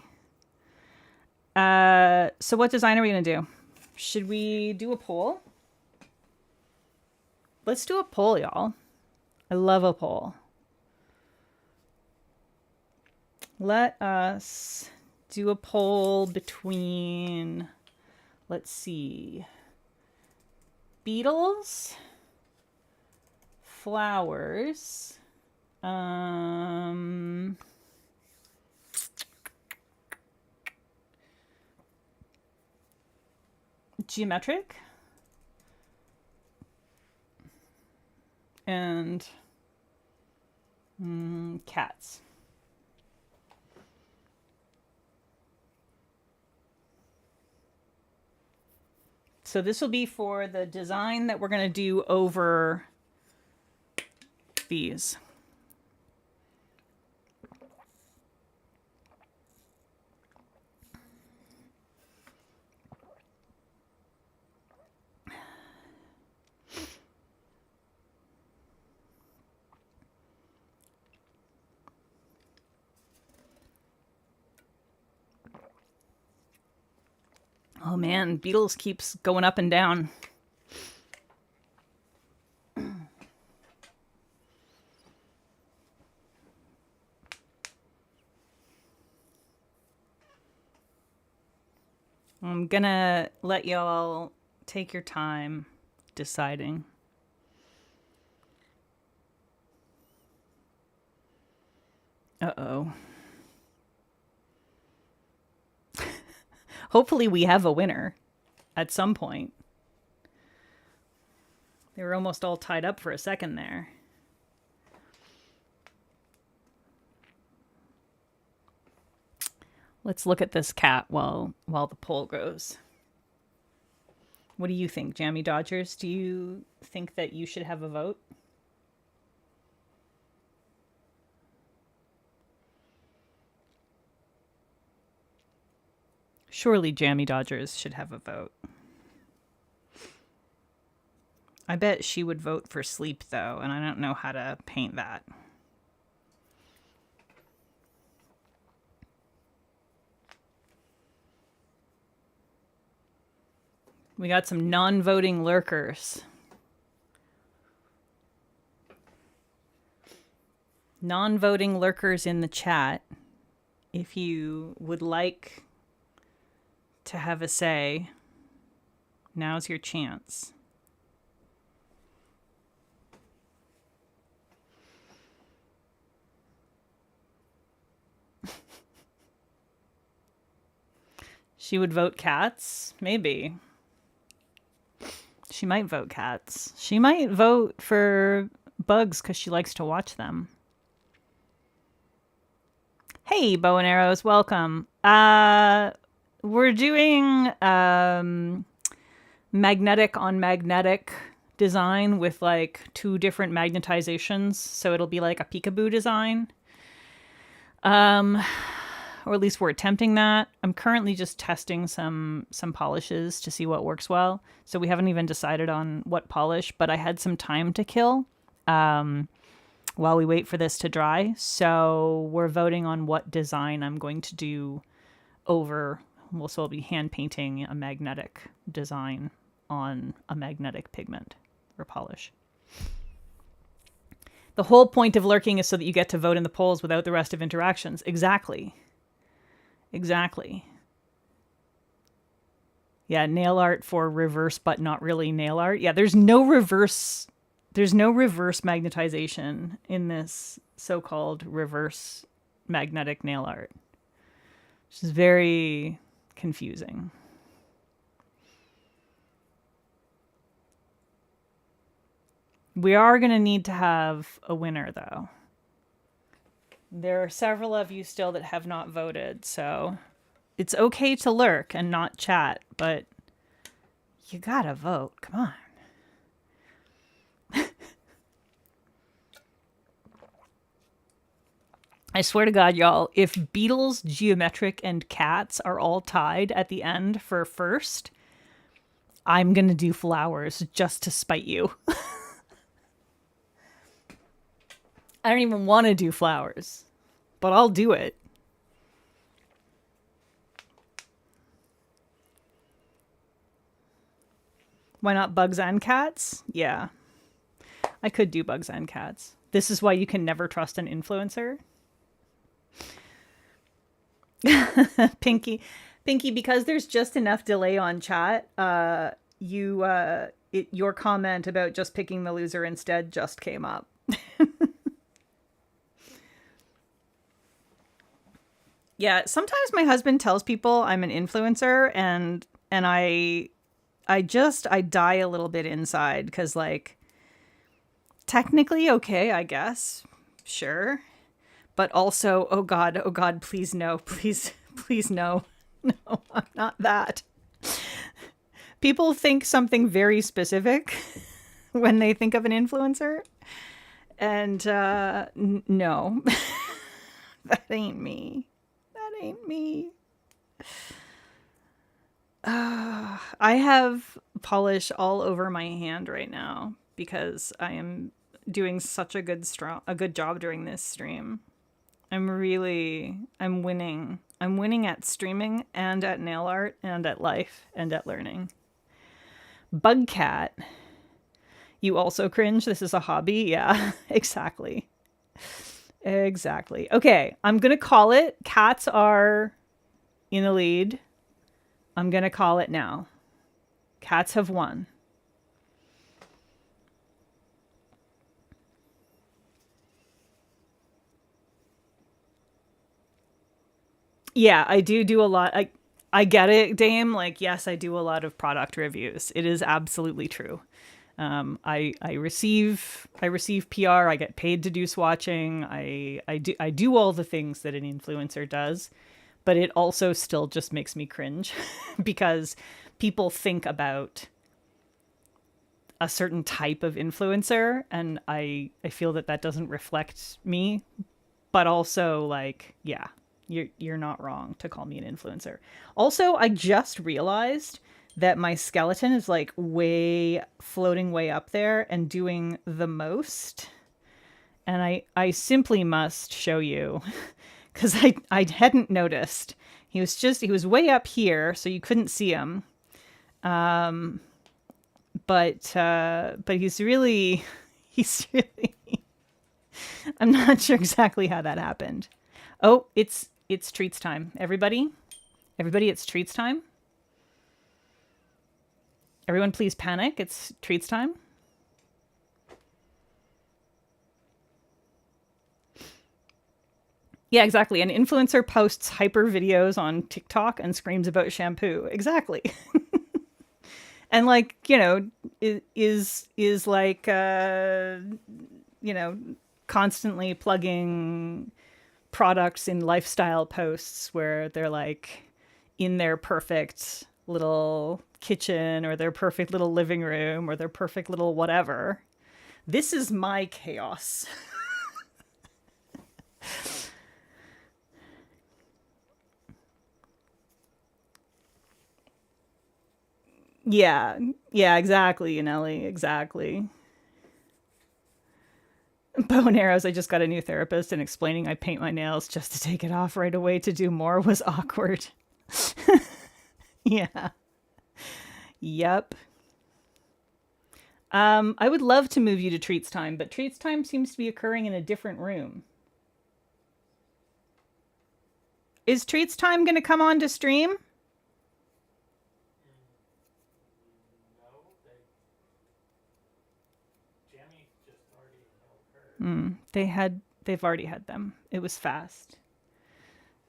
So what design are we going to do? Should we do a poll? Let's do a poll, y'all. I love a poll. Let us do a poll between, let's see, beetles, flowers, geometric, and cats. So this will be for the design that we're going to do over these. Oh man, Beatles keeps going up and down. I'm gonna let y'all take your time deciding. Uh-oh. Hopefully we have a winner at some point. They were almost all tied up for a second there. Let's look at this cat while the poll goes. What do you think, Jammy Dodgers? Do you think that you should have a vote? Surely Jammy Dodgers should have a vote. I bet she would vote for sleep, though, and I don't know how to paint that. We got some non-voting lurkers. Non-voting lurkers in the chat. If you would like to have a say, now's your chance. She would vote cats? Maybe. She might vote cats. She might vote for bugs because she likes to watch them. Hey, bow and arrows, welcome. We're doing magnetic on magnetic design with like 2 different magnetizations. So it'll be like a peekaboo design. Or at least we're attempting that. I'm currently just testing some polishes to see what works well. So we haven't even decided on what polish, but I had some time to kill while we wait for this to dry. So we're voting on what design I'm going to do over. Well, so I'll be hand painting a magnetic design on a magnetic pigment or polish. The whole point of lurking is so that you get to vote in the polls without the rest of interactions. Exactly. Exactly. Yeah, nail art for reverse, but not really nail art. Yeah, there's no reverse magnetization in this so-called reverse magnetic nail art. Which is very confusing. We are going to need to have a winner, though. There are several of you still that have not voted, so It's okay to lurk and not chat, but you gotta vote. Come on. I swear to God, y'all, if beetles, geometric, and cats are all tied at the end for first, I'm gonna do flowers just to spite you. I don't even want to do flowers, but I'll do it. Why not bugs and cats? Yeah, I could do bugs and cats. This is why you can never trust an influencer. Pinky, Pinky, because there's just enough delay on chat. Your comment about just picking the loser instead just came up. Yeah, sometimes my husband tells people I'm an influencer, and I die a little bit inside because, like, technically okay, I guess, sure, but also, oh God, please no, please no, no, I'm not that. People think something very specific when they think of an influencer, and no, that ain't me. That ain't me. I have polish all over my hand right now because I am doing such a good job during this stream. I'm winning. I'm winning at streaming and at nail art and at life and at learning. Bugcat. You also cringe? This is a hobby? Yeah, exactly. Exactly. Okay, I'm going to call it. Cats are in the lead. I'm going to call it now. Cats have won. Yeah, I do a lot. I get it, Dame. Like, yes, I do a lot of product reviews. It is absolutely true. I receive PR. I get paid to do swatching. I do all the things that an influencer does, but it also still just makes me cringe because people think about a certain type of influencer, and I feel that doesn't reflect me. But also, like, yeah, you're not wrong to call me an influencer. Also, I just realized that my skeleton is like floating way up there and doing the most. And I simply must show you because I hadn't noticed. He was way up here, so you couldn't see him. But he's really I'm not sure exactly how that happened. Oh, it's treats time. Everybody, it's treats time. Everyone, please panic. It's treats time. Yeah, exactly. An influencer posts hyper videos on TikTok and screams about shampoo. Exactly. And, like, is like constantly plugging products in lifestyle posts where they're like in their perfect little kitchen or their perfect little living room or their perfect little whatever. This is my chaos. Yeah, yeah, exactly, Nelly, exactly. Bow and arrows. I just got a new therapist, and explaining I paint my nails just to take it off right away to do more was awkward. Yeah. Yep. I would love to move you to Treats Time, but Treats Time seems to be occurring in a different room. Is Treats Time going to come on to stream? They've already had them. It was fast.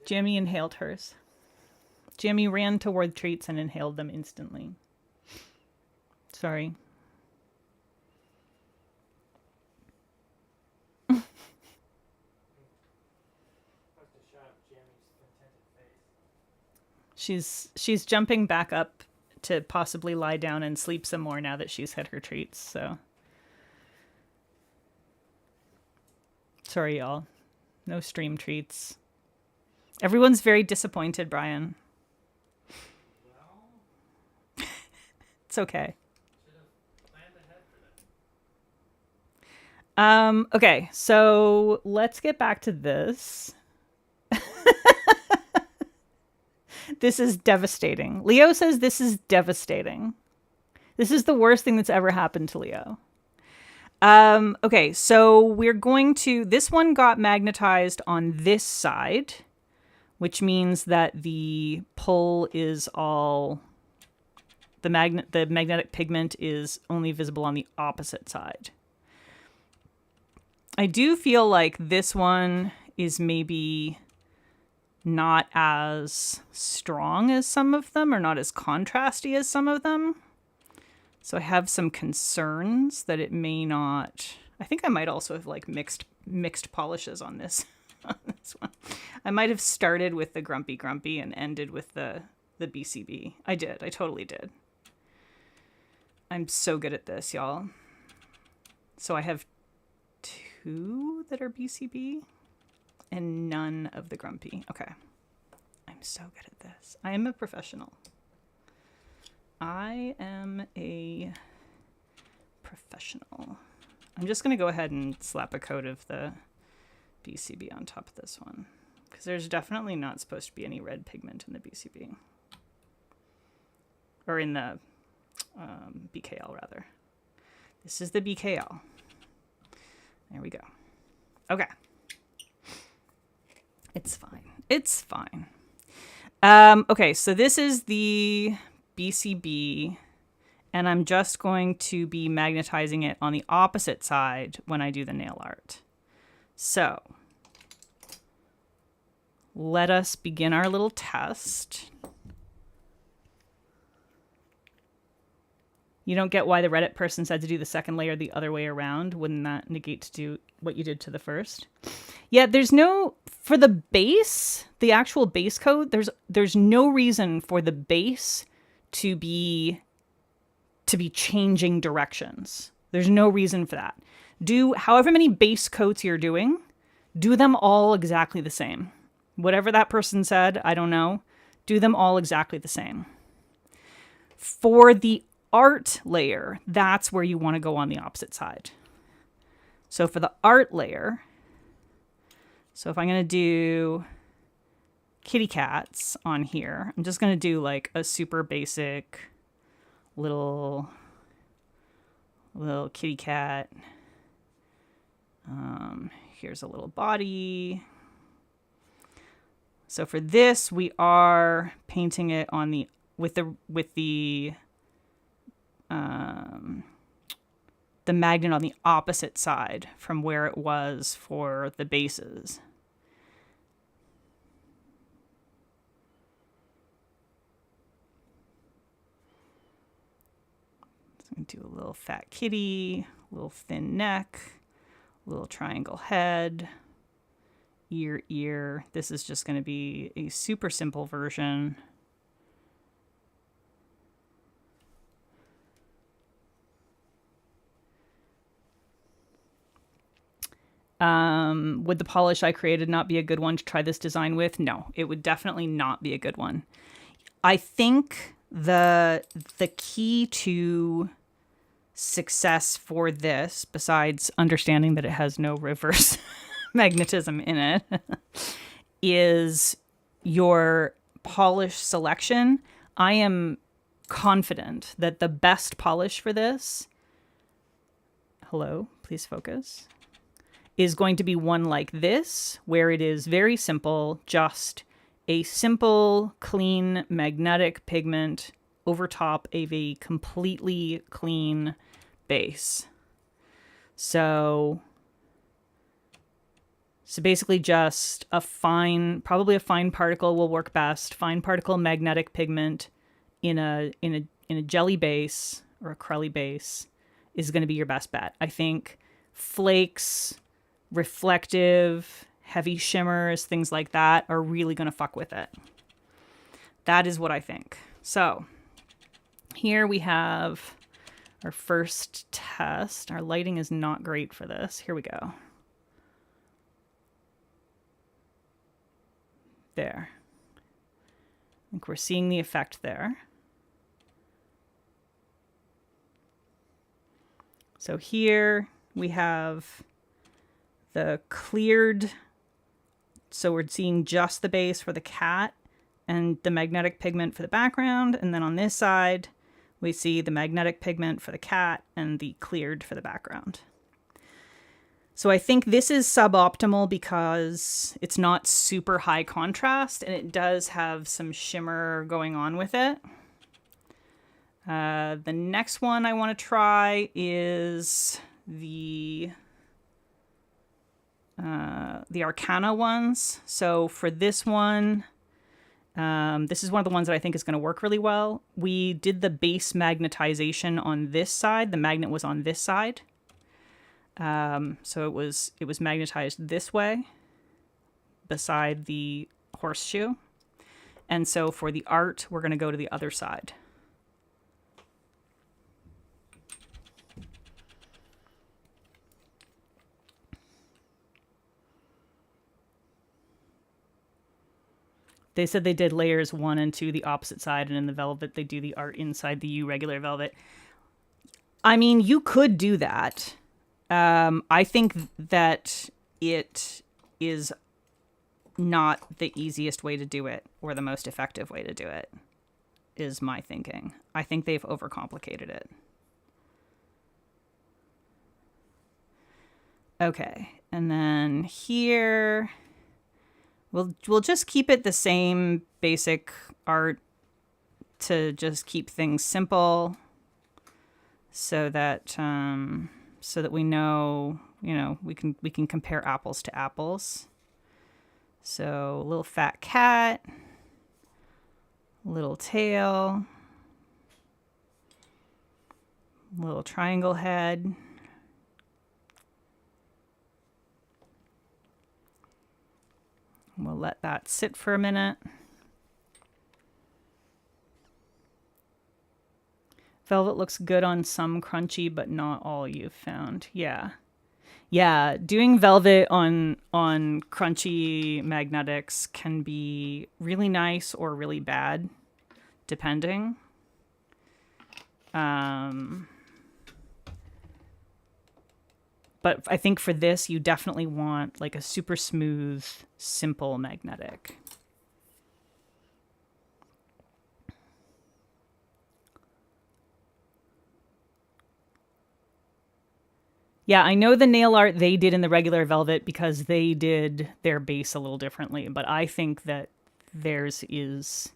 Jamie inhaled hers. Jamie ran toward treats and inhaled them instantly. Sorry. She's jumping back up to possibly lie down and sleep some more now that she's had her treats, so. Sorry, y'all. No stream treats. Everyone's very disappointed, Brian. Well, it's okay. Okay, so let's get back to this. This is devastating. Leo says this is devastating. This is the worst thing that's ever happened to Leo. Okay, so we're going to... This one got magnetized on this side, which means that the pull is all... The magnetic pigment is only visible on the opposite side. I do feel like this one is maybe not as strong as some of them, or not as contrasty as some of them. So I have some concerns that it may not... I think I might also have like mixed polishes on this, on this one. I might have started with the Grumpy Grumpy and ended with the BCB. I did. I totally did. I'm so good at this, y'all. So I have 2 that are BCB and none of the Grumpy. Okay. I'm so good at this. I am a professional. I am a professional. I'm just going to go ahead and slap a coat of the BCB on top of this one, because there's definitely not supposed to be any red pigment in the BCB. Or in the BKL, rather. This is the BKL. There we go. Okay. It's fine. It's fine. Okay, so this is the BCB, and I'm just going to be magnetizing it on the opposite side when I do the nail art. So, let us begin our little test. You don't get why the Reddit person said to do the second layer the other way around. Wouldn't that negate to do what you did to the first? Yeah, there's no... For the base, the actual base coat, there's no reason for the base to be changing directions. There's no reason for that. Do however many base coats you're doing, do them all exactly the same. Whatever that person said, I don't know. Do them all exactly the same. For the art layer, that's where you want to go on the opposite side. So for the art layer, so if I'm going to do kitty cats on here, I'm just going to do like a super basic little kitty cat. Here's a little body. So for this, we are painting it on the with the magnet on the opposite side from where it was for the bases. So I'm going to do a little fat kitty, a little thin neck, a little triangle head, ear. This is just going to be a super simple version. Would the polish I created not be a good one to try this design with? No, it would definitely not be a good one. I think the key to success for this, besides understanding that it has no reverse magnetism in it, is your polish selection. I am confident that the best polish for this, hello, please focus, is going to be one like this, where it is very simple, just a simple, clean, magnetic pigment over top of a completely clean base. So basically just a fine, probably a fine particle will work best. Fine particle magnetic pigment in a jelly base or a crelly base is going to be your best bet. I think flakes, reflective, heavy shimmers, things like that are really going to fuck with it. That is what I think. So here we have our first test. Our lighting is not great for this. Here we go. There. I think we're seeing the effect there. So here we have the cleared, so we're seeing just the base for the cat and the magnetic pigment for the background. And then on this side, we see the magnetic pigment for the cat and the cleared for the background. So I think this is suboptimal because it's not super high contrast and it does have some shimmer going on with it. The next one I want to try is the Arcana ones. So for this one, this is one of the ones that I think is going to work really well. We did the base magnetization on this side. The magnet was on this side. So it was magnetized this way beside the horseshoe. And so for the art, we're going to go to the other side. They said they did layers 1 and 2 the opposite side, and in the velvet they do the art inside the U regular velvet. I mean, you could do that. I think that it is not the easiest way to do it or the most effective way to do it, is my thinking. I think they've overcomplicated it. Okay, and then here we'll just keep it the same basic art to just keep things simple, so that we know, we can compare apples to apples. So a little fat cat, little tail, little triangle head. We'll let that sit for a minute. Velvet looks good on some crunchy, but not all you've found. Yeah. Yeah, doing velvet on crunchy magnetics can be really nice or really bad, depending. But I think for this, you definitely want like a super smooth, simple magnetic. Yeah, I know the nail art they did in the regular velvet because they did their base a little differently, but I think that theirs is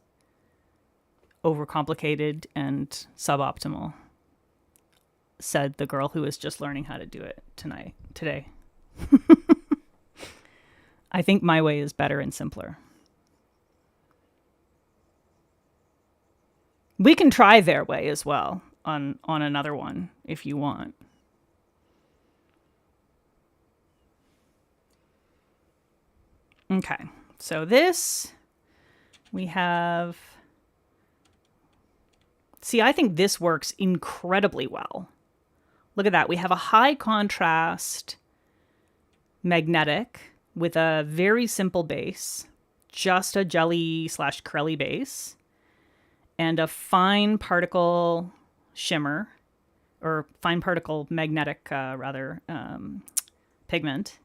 overcomplicated and suboptimal, said the girl who is just learning how to do it today. I think my way is better and simpler. We can try their way as well on another one if you want. Okay, so this we have. See, I think this works incredibly well. Look at that. We have a high contrast magnetic with a very simple base, just a jelly / Crelly base, and a fine particle shimmer, or fine particle magnetic, pigment.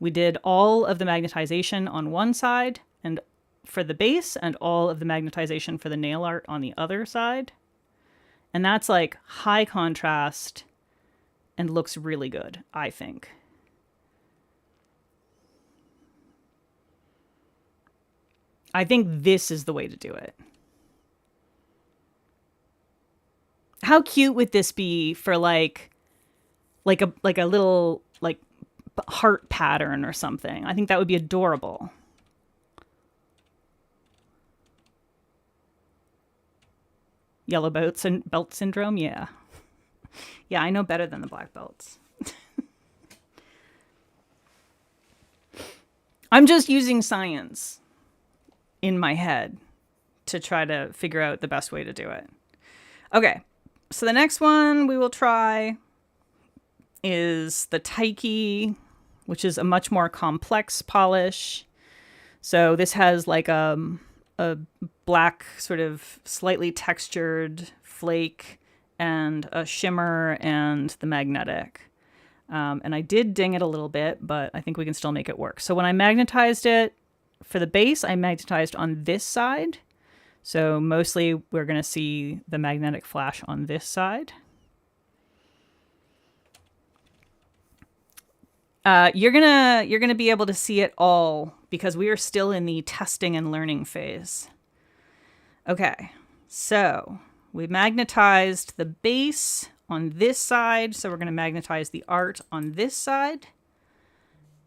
We did all of the magnetization on one side and for the base, and all of the magnetization for the nail art on the other side. And that's like high contrast and looks really good, I think. I think this is the way to do it. How cute would this be for like a little like heart pattern or something? I think that would be adorable. Yellow belt syndrome, yeah. Yeah, I know better than the black belts. I'm just using science in my head to try to figure out the best way to do it. Okay, so the next one we will try is the Taiki, which is a much more complex polish. So this has like a black sort of slightly textured flake and a shimmer and the magnetic. And I did ding it a little bit, but I think we can still make it work. So when I magnetized it for the base, I magnetized on this side. So mostly we're going to see the magnetic flash on this side. You're gonna be able to see it all because we are still in the testing and learning phase. Okay, so we magnetized the base on this side, so we're going to magnetize the art on this side.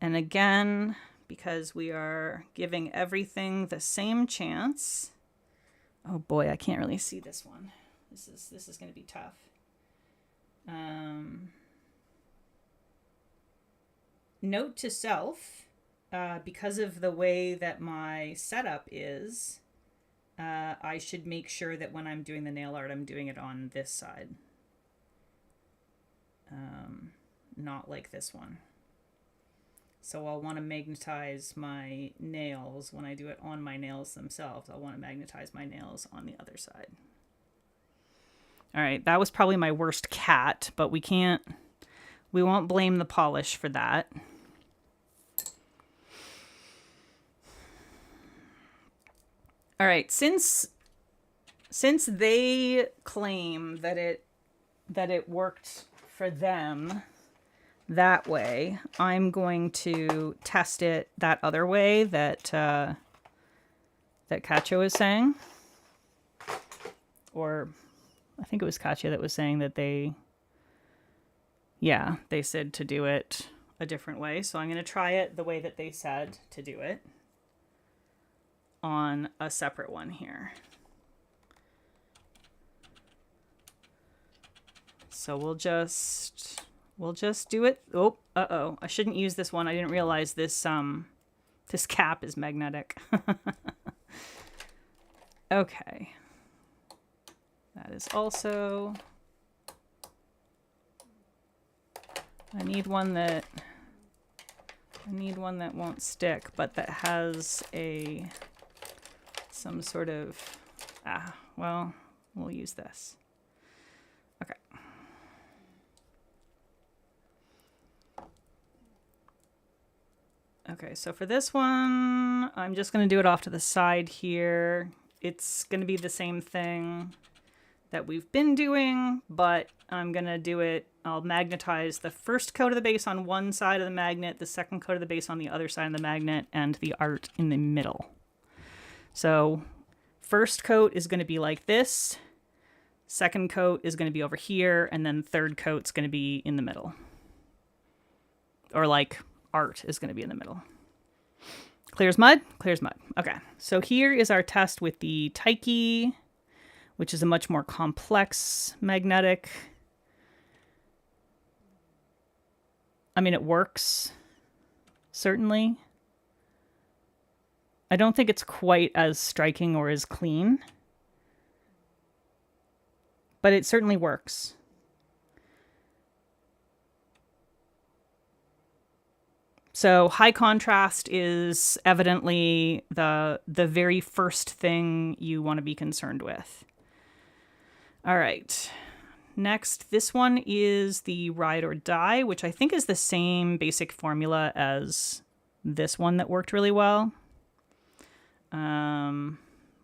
And again, because we are giving everything the same chance. Oh boy, I can't really see this one. This is going to be tough. Note to self, because of the way that my setup is, I should make sure that when I'm doing the nail art, I'm doing it on this side. Not like this one. So I'll want to magnetize my nails when I do it on my nails themselves. I'll want to magnetize my nails on the other side. All right, that was probably my worst cat, but we won't blame the polish for that. All right, since they claim that it worked for them that way, I'm going to test it that other way that Katya was saying. Or I think it was Katya that was saying that they said to do it a different way. So I'm going to try it the way that they said to do it on a separate one here. So we'll just do it. Oh, uh-oh. I shouldn't use this one. I didn't realize this cap is magnetic. Okay. That is also... I need one that won't stick, but that has some sort of... well, we'll use this. Okay. Okay, so for this one, I'm just going to do it off to the side here. It's going to be the same thing that we've been doing, but I'm going to do it. I'll magnetize the first coat of the base on one side of the magnet, the second coat of the base on the other side of the magnet, and the art in the middle. So first coat is going to be like this. Second coat is going to be over here, and then third coat's going to be in the middle. Or like art is going to be in the middle. Clear as mud? Clear as mud. Okay, so here is our test with the Taiki, which is a much more complex magnetic. I mean, it works, certainly. I don't think it's quite as striking or as clean, but it certainly works. So high contrast is evidently the very first thing you want to be concerned with. All right. Next, this one is the Ride or Die, which I think is the same basic formula as this one that worked really well.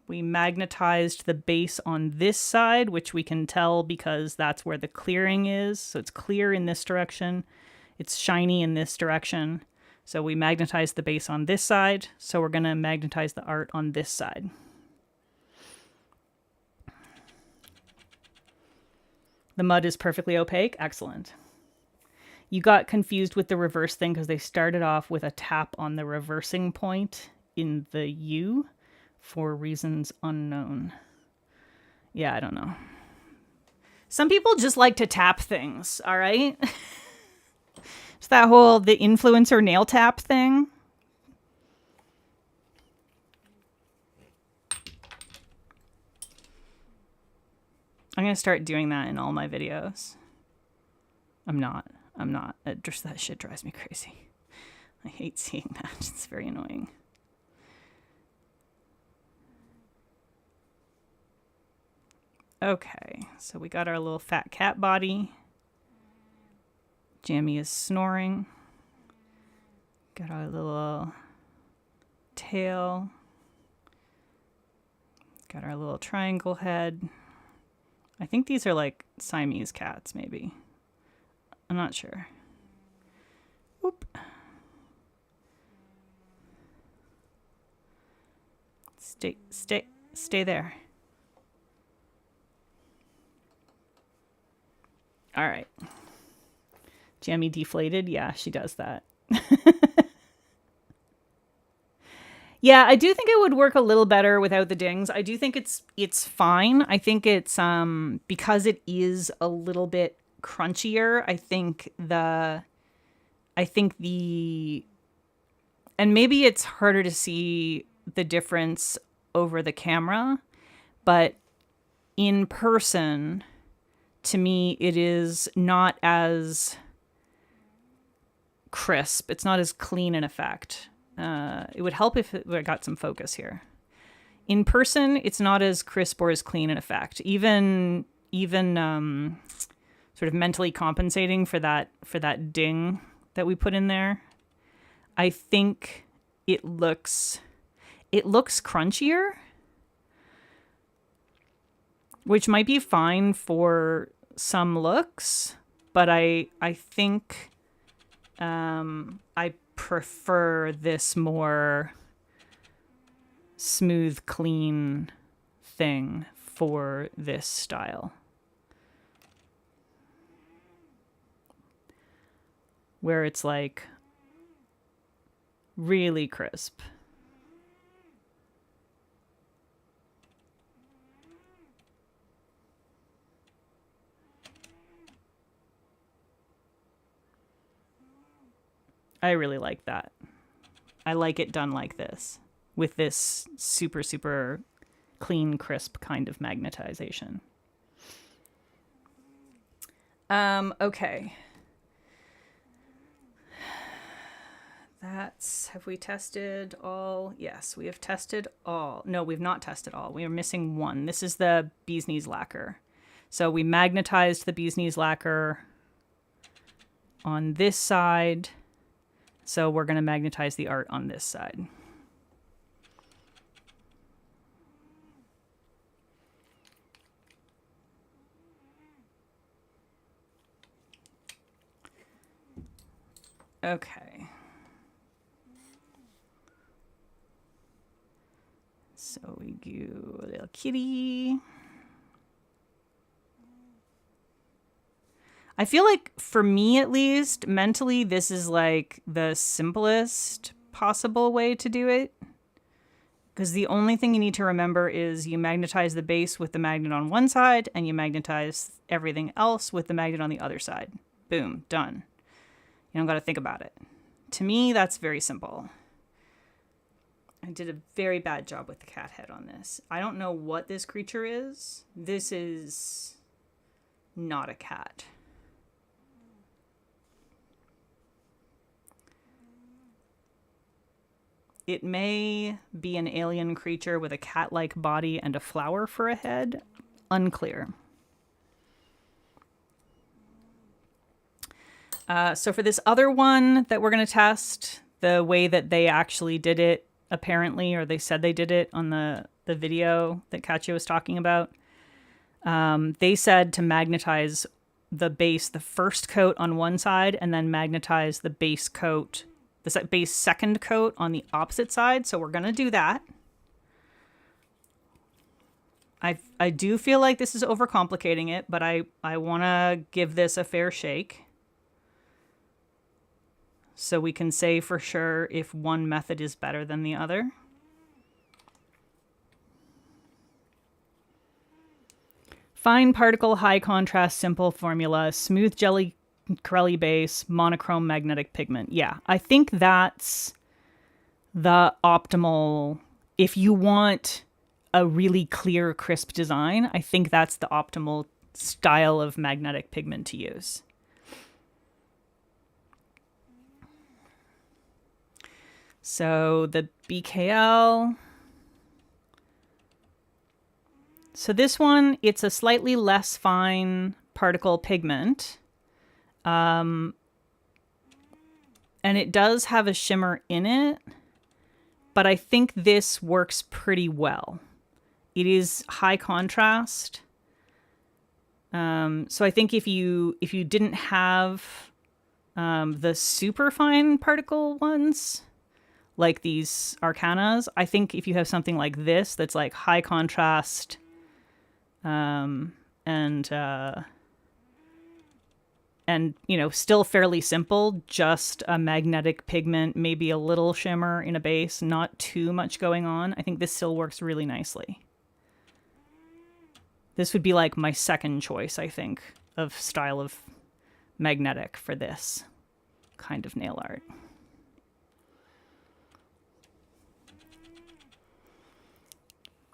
We magnetized the base on this side, which we can tell because that's where the clearing is. So it's clear in this direction. It's shiny in this direction. So we magnetized the base on this side. So we're going to magnetize the art on this side. The mud is perfectly opaque. Excellent. You got confused with the reverse thing because they started off with a tap on the reversing point in the U for reasons unknown. Yeah, I don't know. Some people just like to tap things, all right? It's that whole the influencer nail tap thing. I'm going to start doing that in all my videos. I'm not. Just that shit drives me crazy. I hate seeing that. It's very annoying. Okay, so we got our little fat cat body. Jammy is snoring. Got our little tail. Got our little triangle head. I think these are like Siamese cats, maybe. I'm not sure. Oop. Stay there. All right. Jammy deflated. Yeah, she does that. Yeah, I do think it would work a little better without the dings. I do think it's fine. I think it's because it is a little bit crunchier. I think the and maybe it's harder to see the difference over the camera, but in person, to me, it is not as crisp. It's not as clean in effect. It would help if I got some focus here. In person, it's not as crisp or as clean in effect. Even sort of mentally compensating for that ding that we put in there, I think it looks crunchier, which might be fine for some looks, but I think I prefer this more smooth, clean thing for this style, where it's like really crisp. I really like that. I like it done like this, with this super, super clean, crisp kind of magnetization. Okay. Have we tested all? Yes, we have tested all. No, we've not tested all. We are missing one. This is the bee's knees lacquer. So we magnetized the bee's knees lacquer on this side. So we're going to magnetize the art on this side. Okay. So we do a little kitty. I feel like, for me at least, mentally, this is like the simplest possible way to do it. Because the only thing you need to remember is you magnetize the base with the magnet on one side, and you magnetize everything else with the magnet on the other side. Boom, done. You don't got to think about it. To me, that's very simple. I did a very bad job with the cat head on this. I don't know what this creature is. This is not a cat. It may be an alien creature with a cat-like body and a flower for a head. Unclear. So for this other one that we're going to test, the way that they actually did it, apparently, or they said they did it on the video that Katya was talking about, they said to magnetize the base, the first coat on one side, and then magnetize the base coat, the base second coat on the opposite side. So we're going to do that. I do feel like this is overcomplicating it, but I want to give this a fair shake, so we can say for sure if one method is better than the other. Fine particle, high contrast, simple formula, smooth jelly Corelli base, monochrome magnetic pigment. Yeah, I think that's the optimal. If you want a really clear, crisp design, I think that's the optimal style of magnetic pigment to use. So the BKL. So this one, it's a slightly less fine particle pigment. And it does have a shimmer in it, but I think this works pretty well. It is high contrast. So I think if you didn't have the super fine particle ones, like these Arcanas, I think if you have something like this that's like high contrast, and you know, still fairly simple, just a magnetic pigment, maybe a little shimmer in a base, not too much going on, I think this still works really nicely. This would be like my second choice, I think, of style of magnetic for this kind of nail art.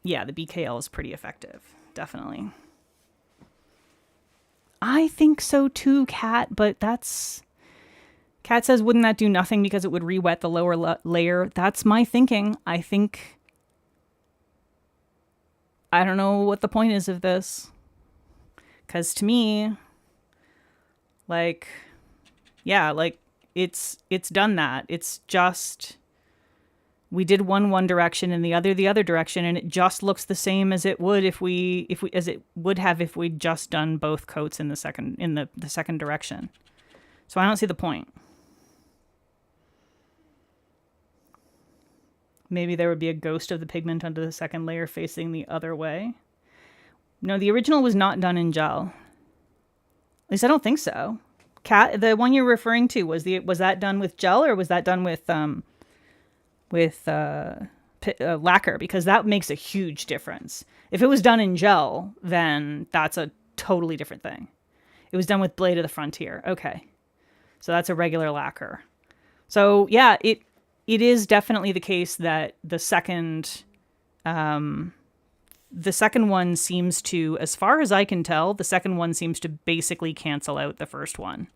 Yeah, the BKL is pretty effective, definitely. I think so too, Kat, but that's... Kat says, wouldn't that do nothing because it would re-wet the lower layer? That's my thinking. I think... I don't know what the point is of this. Because to me, like, yeah, like, it's done that. It's just... We did one direction and the other direction, and it just looks the same as it would if we'd just done both coats in the second direction. So I don't see the point. Maybe there would be a ghost of the pigment under the second layer facing the other way. No, the original was not done in gel. At least I don't think so. Kat, the one you're referring to, was that done with gel or was that done with lacquer? Because that makes a huge difference. If it was done in gel, then that's a totally different thing. It was done with Blade of the Frontier. Okay. So that's a regular lacquer. So yeah, it is definitely the case that the second one seems to, as far as I can tell, the second one seems to basically cancel out the first one.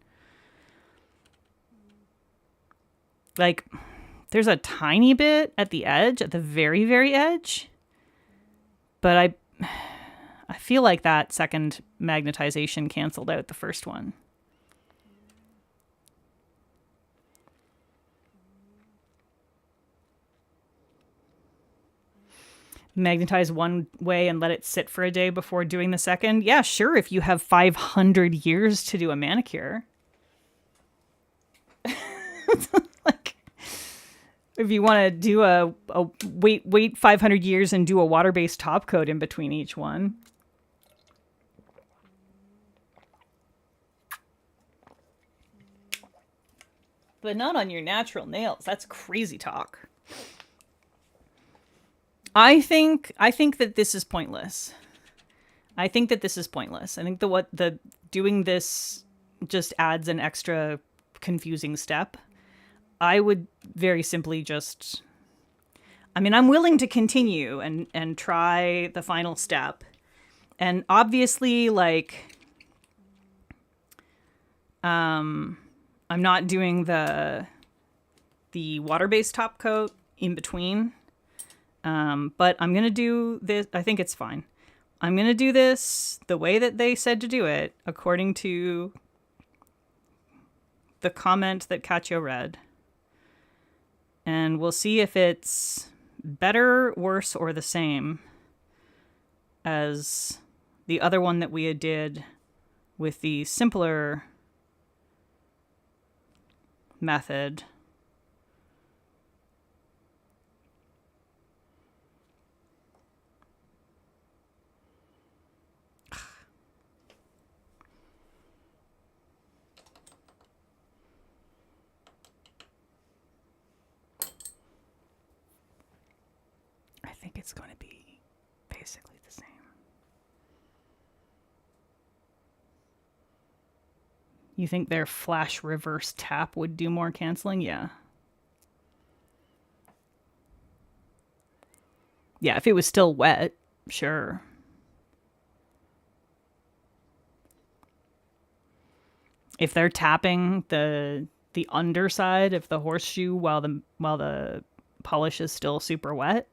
Like, there's a tiny bit at the edge, at the very, very edge. But I feel like that second magnetization canceled out the first one. Magnetize one way and let it sit for a day before doing the second? Yeah, sure, if you have 500 years to do a manicure. Like, if you want to do a wait 500 years and do a water-based top coat in between each one. But not on your natural nails. That's crazy talk. I think that this is pointless. I think that doing this just adds an extra confusing step. I would very simply just... I mean, I'm willing to continue and try the final step. And obviously, like... I'm not doing the water-based top coat in between. But I'm going to do this. I think it's fine. I'm going to do this the way that they said to do it, according to the comment that Katya read. And we'll see if it's better, worse, or the same as the other one that we did with the simpler method. I think it's going to be basically the same. You think their flash reverse tap would do more canceling? Yeah. Yeah, if it was still wet, sure. If they're tapping the underside of the horseshoe while the polish is still super wet,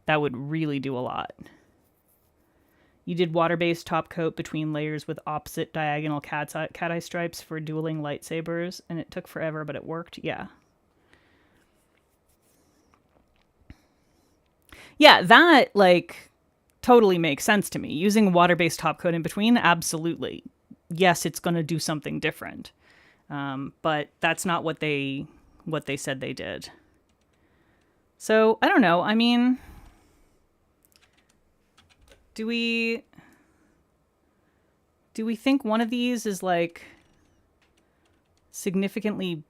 that would really do a lot. You did water-based top coat between layers with opposite diagonal cat eye stripes for dueling lightsabers, and it took forever, but it worked. Yeah. Yeah, that, like, totally makes sense to me. Using water-based top coat in between, absolutely. Yes, it's going to do something different. But that's not what they said they did. So, I don't know. I mean, do we think one of these is like significantly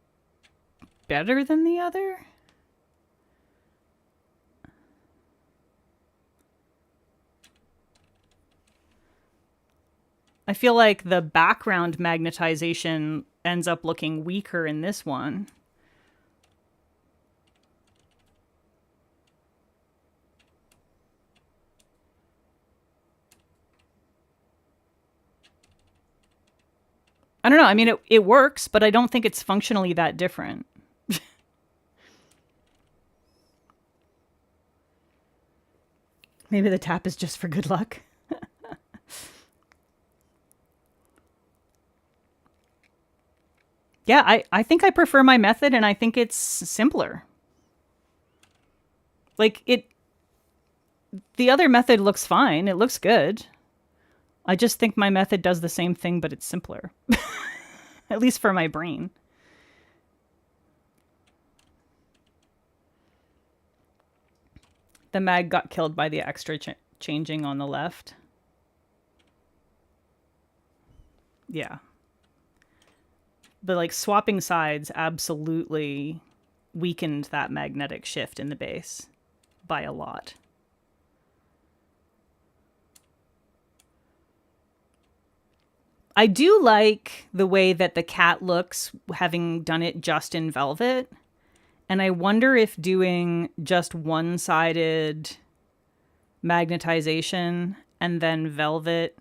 better than the other? I feel like the background magnetization ends up looking weaker in this one. I don't know. I mean, it works, but I don't think it's functionally that different. Maybe the tap is just for good luck. Yeah, I think I prefer my method, and I think it's simpler. Like, the other method looks fine. It looks good. I just think my method does the same thing, but it's simpler. At least for my brain. The mag got killed by the extra changing on the left. Yeah. But like swapping sides absolutely weakened that magnetic shift in the base by a lot. I do like the way that the cat looks having done it just in velvet. And I wonder if doing just one-sided magnetization and then velvet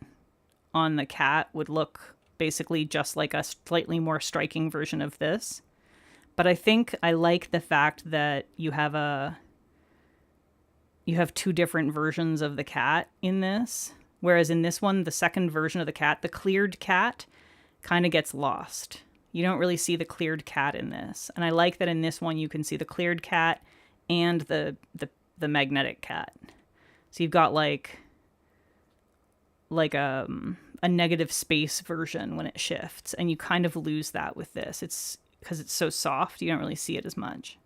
on the cat would look basically just like a slightly more striking version of this. But I think I like the fact that you have two different versions of the cat in this. Whereas in this one, the second version of the cat, the cleared cat, kind of gets lost. You don't really see the cleared cat in this. And I like that in this one you can see the cleared cat and the magnetic cat. So you've got like a negative space version when it shifts, and you kind of lose that with this. It's because it's so soft, you don't really see it as much.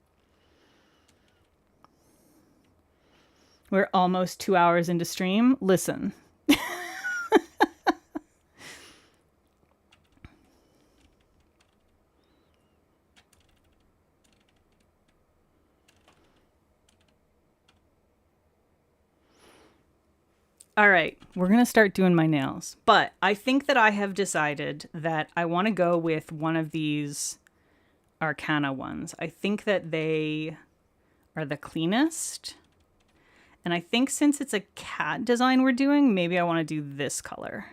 We're almost 2 hours into stream. Listen. All right, we're going to start doing my nails. But I think that I have decided that I want to go with one of these Arcana ones. I think that they are the cleanest. And I think since it's a cat design we're doing, maybe I want to do this color.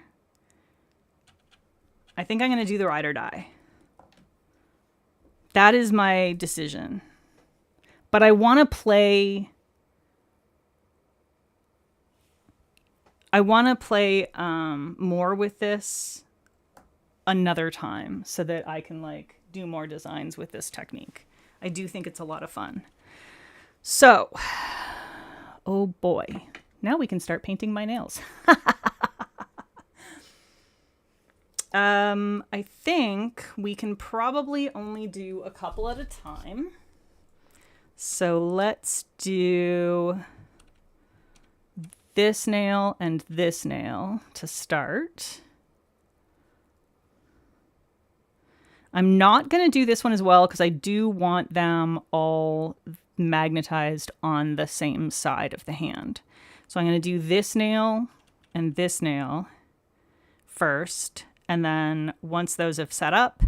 I think I'm going to do the Ride or Die. That is my decision. But I want to play... more with this another time so that I can like do more designs with this technique. I do think it's a lot of fun. So, oh boy, now we can start painting my nails. I think we can probably only do a couple at a time. So let's do this nail and this nail to start. I'm not going to do this one as well because I do want them all magnetized on the same side of the hand. So I'm going to do this nail and this nail first. And then once those have set up,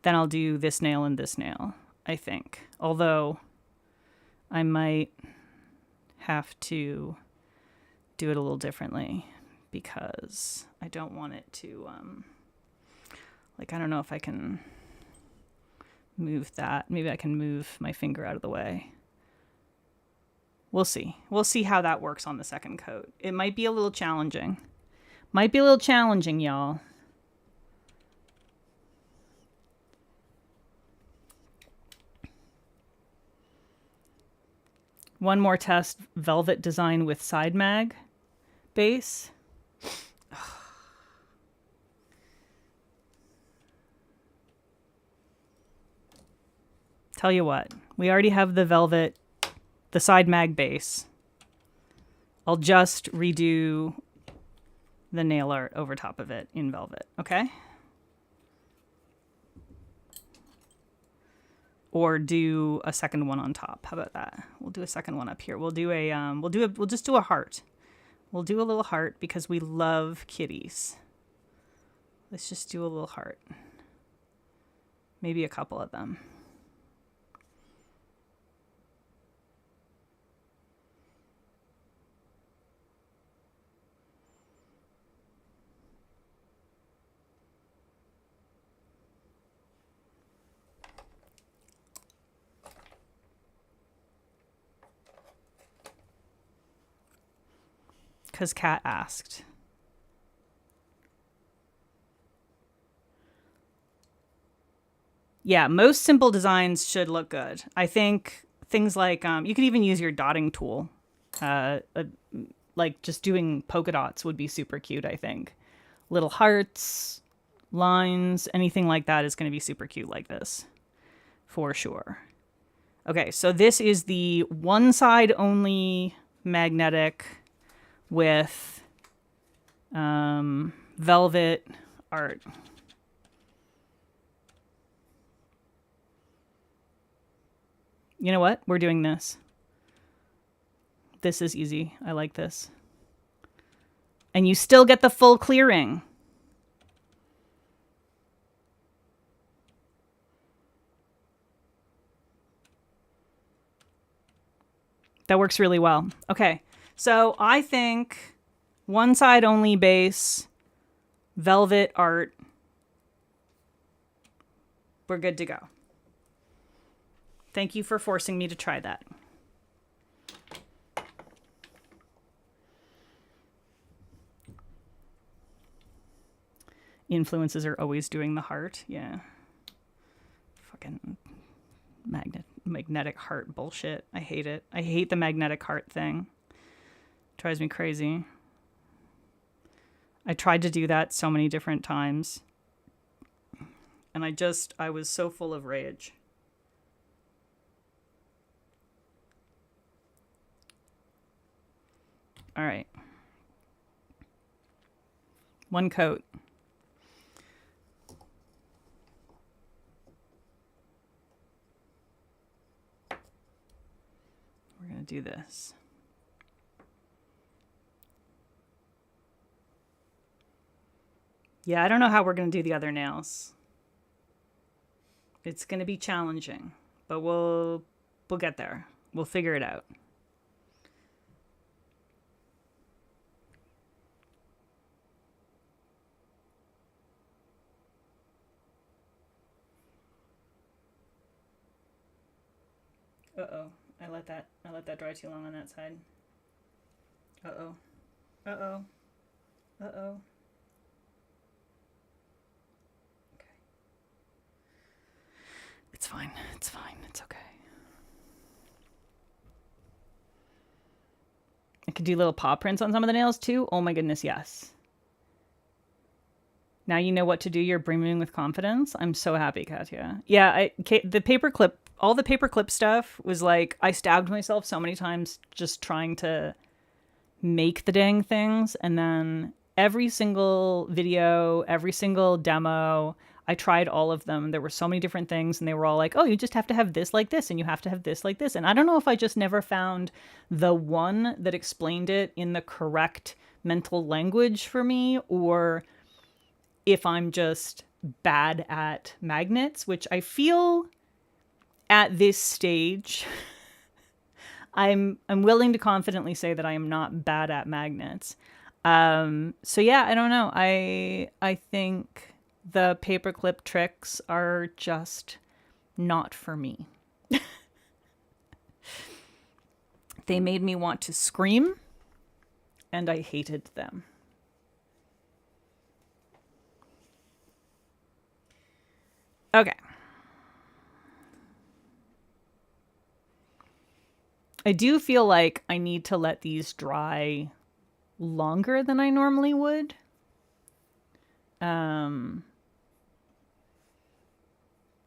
then I'll do this nail and this nail, I think. Although I might have to do it a little differently because I don't want it to, like, I don't know if I can move that. Maybe I can move my finger out of the way. We'll see. We'll see how that works on the second coat. It might be a little challenging. Might be a little challenging, y'all. One more test, velvet design with side mag base. Tell you what, we already have the velvet, the side mag base. I'll just redo the nail art over top of it in velvet, okay? Or do a second one on top. How about that? We'll do a second one up here. We'll do a we'll just do a heart. We'll do a little heart because we love kitties. Let's just do a little heart. Maybe a couple of them. Because Kat asked. Yeah, most simple designs should look good. I think things like, you could even use your dotting tool. Like just doing polka dots would be super cute, I think. Little hearts, lines, anything like that is going to be super cute like this. For sure. Okay, so this is the one side only magnetic with velvet art. You know what? We're doing this. This is easy. I like this. And you still get the full clearing. That works really well. Okay. So I think one side only base, velvet art. We're good to go. Thank you for forcing me to try that. Influences are always doing the heart. Yeah. Fucking magnetic heart bullshit. I hate it. I hate the magnetic heart thing. Drives me crazy. I tried to do that so many different times. And I was so full of rage. All right. One coat. We're going to do this. Yeah, I don't know how we're going to do the other nails. It's going to be challenging, but we'll get there. We'll figure it out. Uh-oh. I let that dry too long on that side. Uh-oh. Uh-oh. Uh-oh. Okay. It's fine. It's fine. It's okay. I could do little paw prints on some of the nails too. Oh my goodness, yes. Now you know what to do. You're brimming with confidence. I'm so happy, Katya. Yeah, the paperclip, all the paperclip stuff was like, I stabbed myself so many times just trying to make the dang things. And then every single video, every single demo, I tried all of them. There were so many different things and they were all like, oh, you just have to have this like this and you have to have this like this. And I don't know if I just never found the one that explained it in the correct mental language for me, or if I'm just bad at magnets, which I feel at this stage, I'm willing to confidently say that I am not bad at magnets. So yeah, I don't know. I think the paperclip tricks are just not for me. They made me want to scream, and I hated them. Okay. I do feel like I need to let these dry longer than I normally would.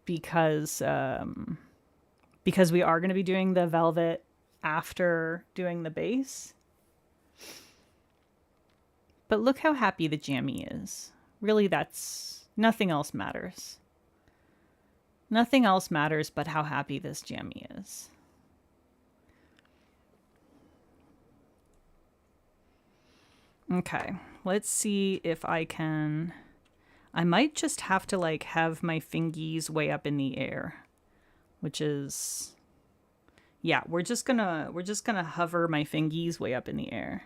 Because because we are going to be doing the velvet after doing the base. But look how happy the jammy is. Really, that's nothing else matters. Nothing else matters but how happy this jammy is. Okay, let's see if I can... I might just have to like have my fingies way up in the air, which is... Yeah, we're just gonna hover my fingies way up in the air.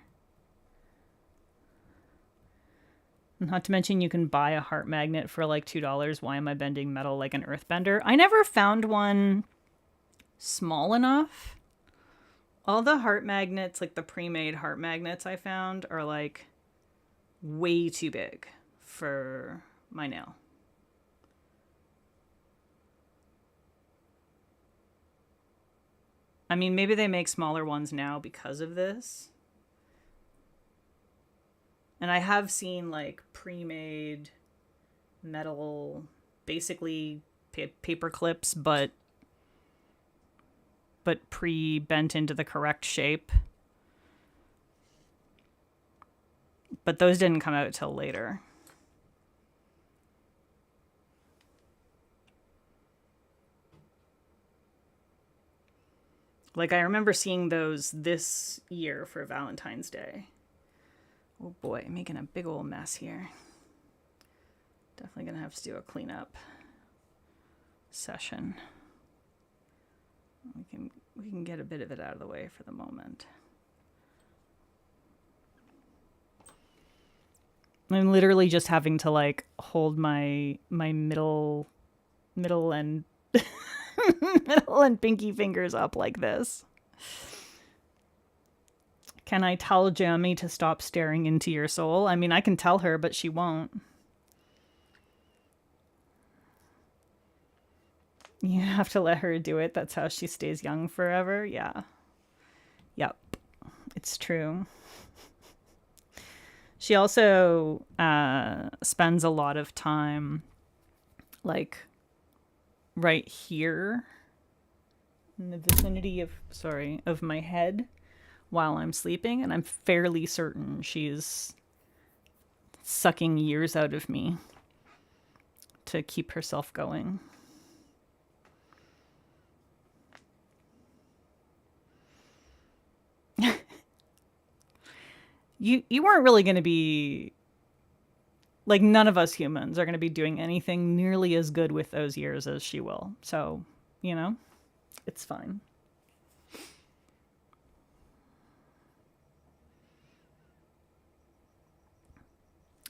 Not to mention you can buy a heart magnet for like $2. Why am I bending metal like an earthbender? I never found one small enough. All the heart magnets, like the pre-made heart magnets I found, are like way too big for my nail. I mean, maybe they make smaller ones now because of this. And I have seen like pre-made metal, basically paper clips, but pre-bent into the correct shape. But those didn't come out till later. Like, I remember seeing those this year for Valentine's Day. Oh boy, making a big old mess here. Definitely gonna have to do a cleanup session. We can get a bit of it out of the way for the moment. I'm literally just having to like hold my middle and middle and pinky fingers up like this. Can I tell Jamie to stop staring into your soul? I mean, I can tell her, but she won't. You have to let her do it. That's how she stays young forever. Yeah. Yep. It's true. She also spends a lot of time like right here in the vicinity of my head while I'm sleeping, and I'm fairly certain she's sucking years out of me to keep herself going. You weren't really going to be... Like, none of us humans are going to be doing anything nearly as good with those years as she will. So, you know, it's fine.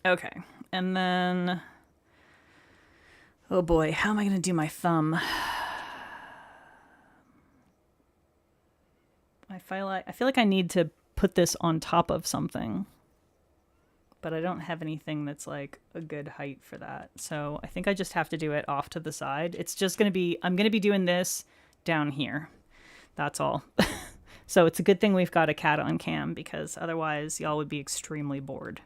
Okay, and then... Oh boy, how am I going to do my thumb? I feel like I need to put this on top of something, but I don't have anything that's like a good height for that. So I think I just have to do it off to the side. It's just going to be, I'm going to be doing this down here. That's all. So it's a good thing we've got a cat on cam, because otherwise y'all would be extremely bored.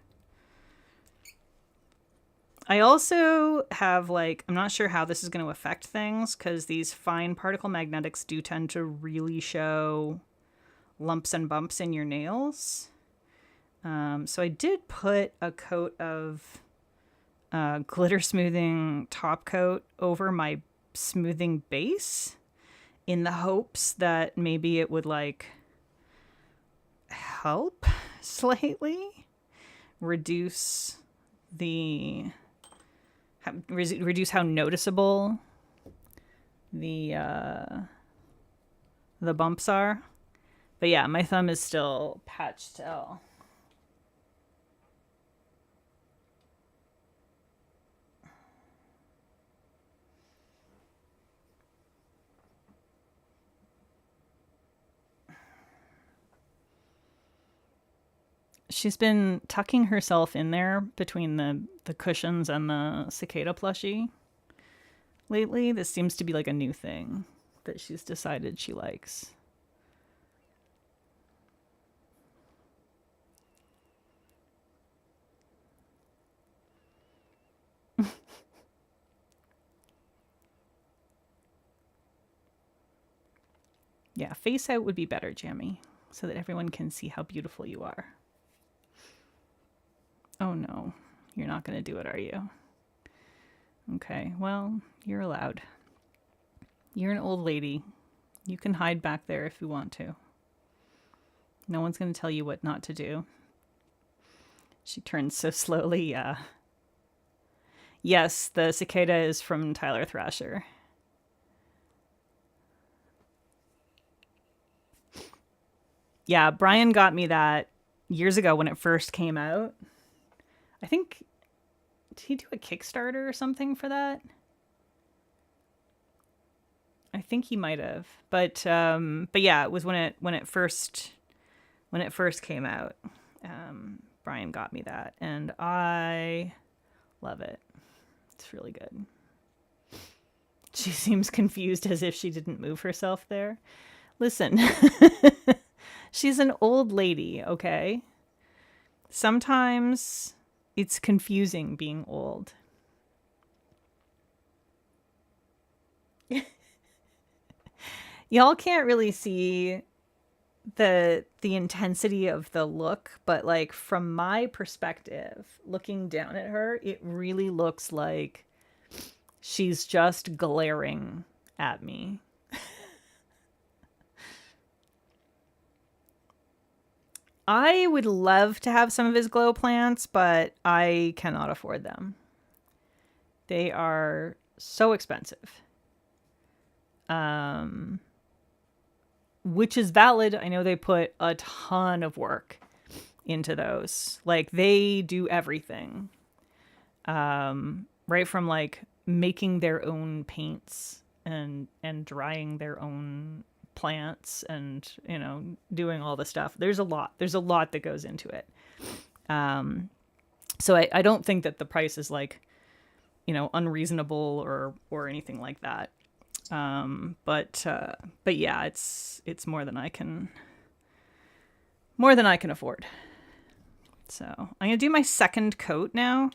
I also have like, I'm not sure how this is going to affect things, because these fine particle magnetics do tend to really show lumps and bumps in your nails. So I did put a coat of glitter smoothing top coat over my smoothing base in the hopes that maybe it would like help slightly reduce how noticeable the bumps are. But yeah, my thumb is still patched still. She's been tucking herself in there between the cushions and the cicada plushie lately. This seems to be like a new thing that she's decided she likes. Yeah, face out would be better, Jamie, so that everyone can see how beautiful you are. Oh no, you're not going to do it, are you? Okay, well, you're allowed. You're an old lady. You can hide back there if you want to. No one's going to tell you what not to do. She turns so slowly, yeah. Yes, the cicada is from Tyler Thrasher. Yeah, Brian got me that years ago when it first came out. I think, did he do a Kickstarter or something for that? I think he might have, but yeah, it was when it first came out. Brian got me that, and I love it. It's really good. She seems confused as if she didn't move herself there. Listen, she's an old lady, okay? Sometimes it's confusing being old. Y'all can't really see the intensity of the look, but like from my perspective, looking down at her, it really looks like she's just glaring at me. I would love to have some of his glow plants, but I cannot afford them. They are so expensive. Which is valid. I know they put a ton of work into those. Like they do everything. Right from like making their own paints and drying their own plants and, you know, doing all the stuff. There's a lot that goes into it. So I don't think that the price is like, you know, unreasonable or anything like that. But yeah, it's more than I can afford. So I'm gonna do my second coat now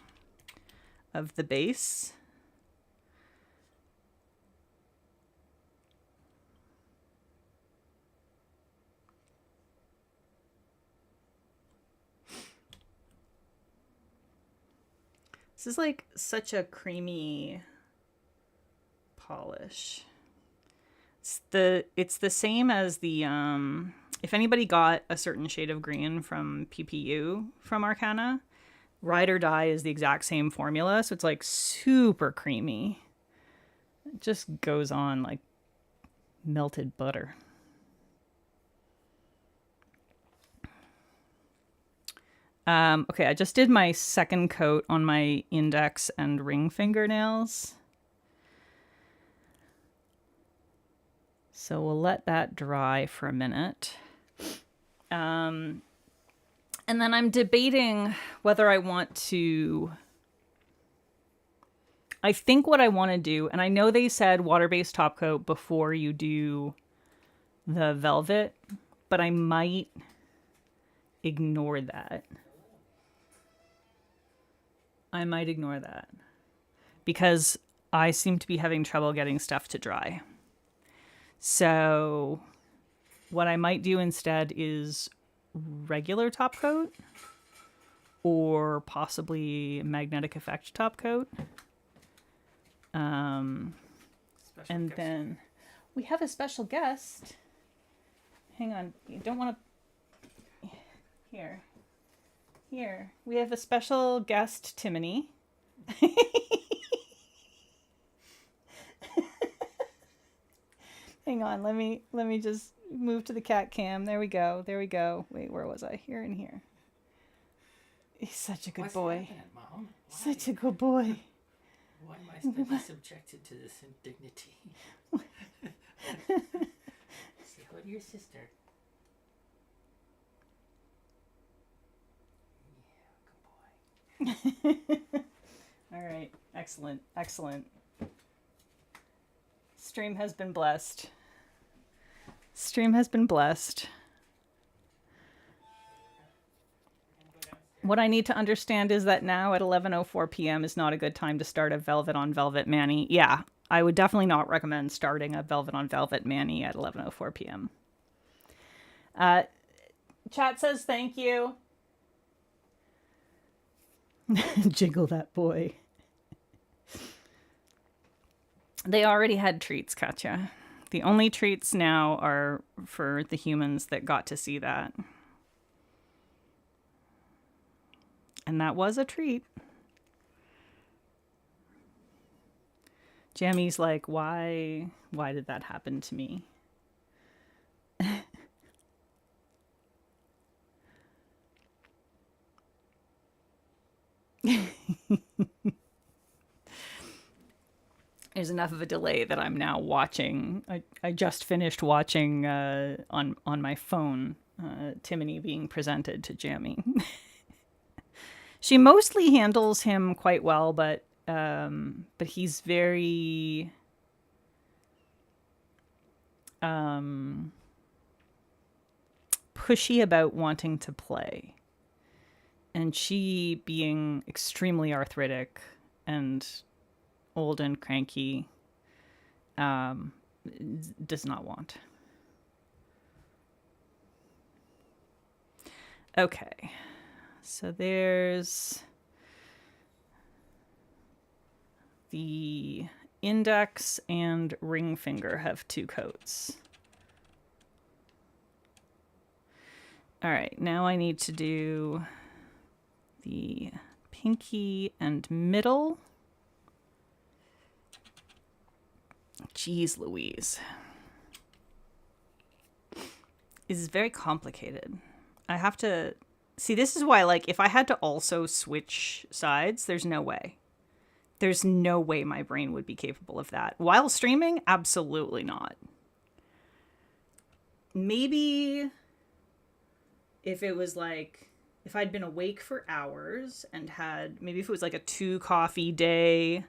of the base. This is like such a creamy polish. It's the same as the if anybody got a certain shade of green from PPU from Arcana, Ride or Die is the exact same formula, so it's like super creamy. It just goes on like melted butter. Okay, I just did my second coat on my index and ring fingernails. So we'll let that dry for a minute. And then I'm debating whether I want to... I think what I want to do, and I know they said water-based top coat before you do the velvet, but I might ignore that. Because I seem to be having trouble getting stuff to dry. So what I might do instead is regular top coat or possibly magnetic effect top coat. And then we have a special guest. Hang on. You don't want to... Here. We have a special guest, Timony. Hang on, let me just Move to the cat cam. There we go. There we go. Wait, where was I? Here and here. He's such a good boy. Happening, Mom? Such a good boy. Why am I suddenly subjected to this indignity? Say hello to your sister. Yeah, good boy. All right. Excellent. Excellent. Stream has been blessed. Stream has been blessed. What I need to understand is that now at 11:04 p.m. is not a good time to start a Velvet on Velvet Manny. Yeah, I would definitely not recommend starting a Velvet on Velvet Manny at 11:04 p.m. Chat says thank you. Jiggle that boy. They already had treats, Katya. The only treats now are for the humans that got to see that. And that was a treat. Jammy's like, why did that happen to me? There's enough of a delay that I'm now watching. I just finished watching on my phone Timony being presented to Jammy. She mostly handles him quite well, but he's very pushy about wanting to play. And she, being extremely arthritic and old and cranky, does not want. Okay. So there's the index and ring finger have 2 coats. All right, now I need to do the pinky and middle. Jeez Louise. This is very complicated. I have to... See, this is why, like, if I had to also switch sides, there's no way. There's no way my brain would be capable of that. While streaming, absolutely not. Maybe if it was like, if I'd been awake for hours and had, maybe if it was like a 2 coffee day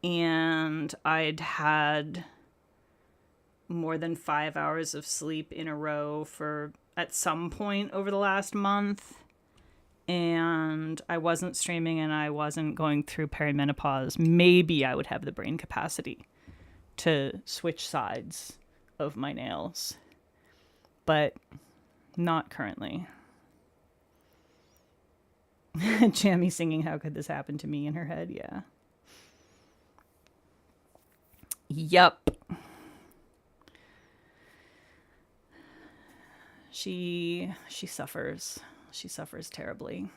and I'd had more than 5 hours of sleep in a row for at some point over the last month, and I wasn't streaming and I wasn't going through perimenopause, maybe I would have the brain capacity to switch sides of my nails. But not currently. Jamie singing "How Could This Happen to Me" in her head, yeah. Yup. She suffers. She suffers terribly.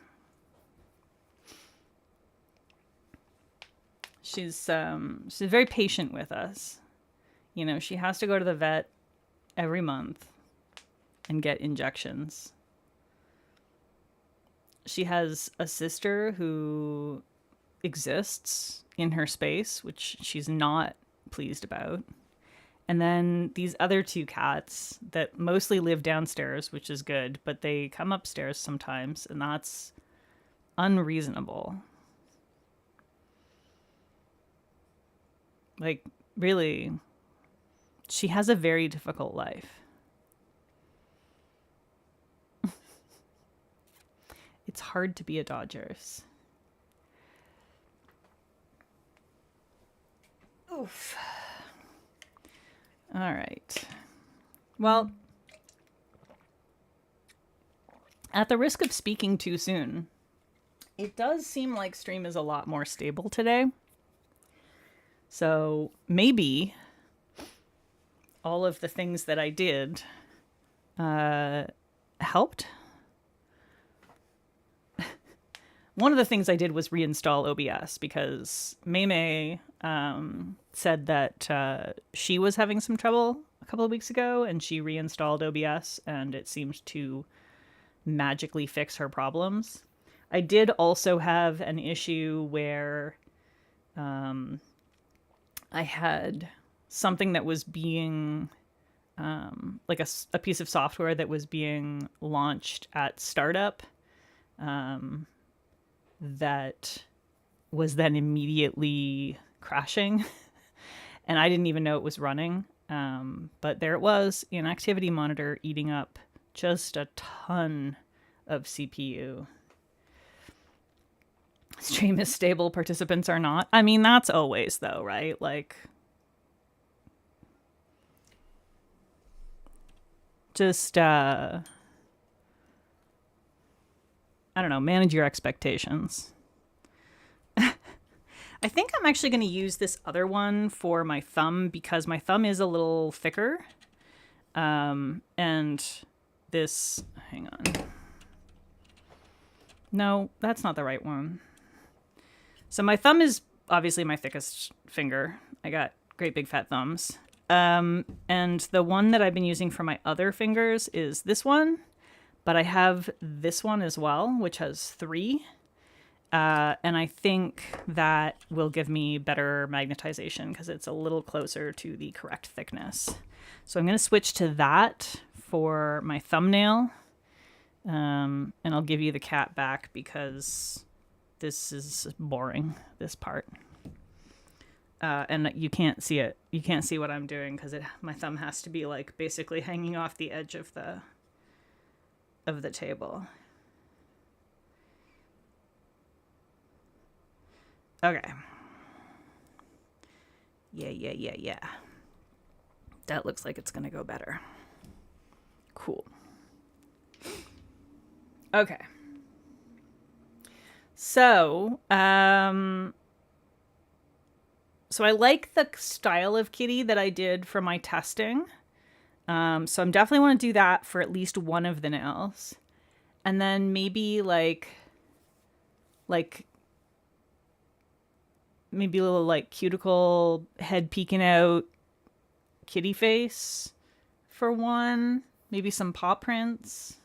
She's very patient with us. You know, she has to go to the vet every month and get injections. She has a sister who exists in her space, which she's not pleased about. And then these other 2 cats that mostly live downstairs, which is good, but they come upstairs sometimes, and that's unreasonable. Like, really, she has a very difficult life. It's hard to be a Dodgers. Oof. All right. Well, at the risk of speaking too soon, it does seem like stream is a lot more stable today. So maybe all of the things that I did helped. One of the things I did was reinstall OBS because May said that she was having some trouble couple of weeks ago, and she reinstalled OBS, and it seemed to magically fix her problems. I did also have an issue where I had something that was being like a piece of software that was being launched at startup that was then immediately crashing. And I didn't even know it was running. But there it was, in Activity Monitor, eating up just a ton of CPU. Stream is stable, participants are not. I mean, that's always, though, right? Like, just, I don't know, manage your expectations. I think I'm actually going to use this other one for my thumb because my thumb is a little thicker. And this, hang on. No, that's not the right one. So my thumb is obviously my thickest finger. I got great big fat thumbs. And the one that I've been using for my other fingers is this one. But I have this one as well, which has 3. And I think that will give me better magnetization because it's a little closer to the correct thickness. So I'm going to switch to that for my thumbnail. And I'll give you the cat back because this is boring, this part. And you can't see it. You can't see what I'm doing because my thumb has to be like basically hanging off the edge of the table. Okay. Yeah. That looks like it's gonna go better. Cool. Okay. So, so I like the style of kitty that I did for my testing. So I'm definitely want to do that for at least one of the nails. And then maybe like maybe a little like cuticle head peeking out kitty face for one. Maybe some paw prints.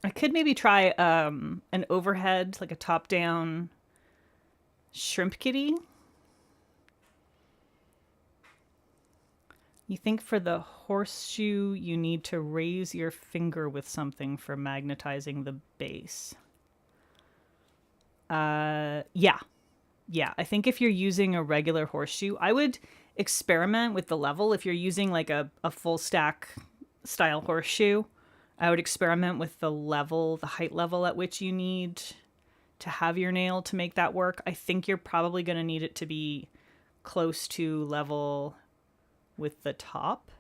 I could maybe try an overhead, like a top-down shrimp kitty. You think for the horseshoe, you need to raise your finger with something for magnetizing the base. Yeah. I think if you're using a regular horseshoe, I would experiment with the level. If you're using like a full stack style horseshoe, I would experiment with the level, the height level at which you need to have your nail to make that work. I think you're probably going to need it to be close to level with the top.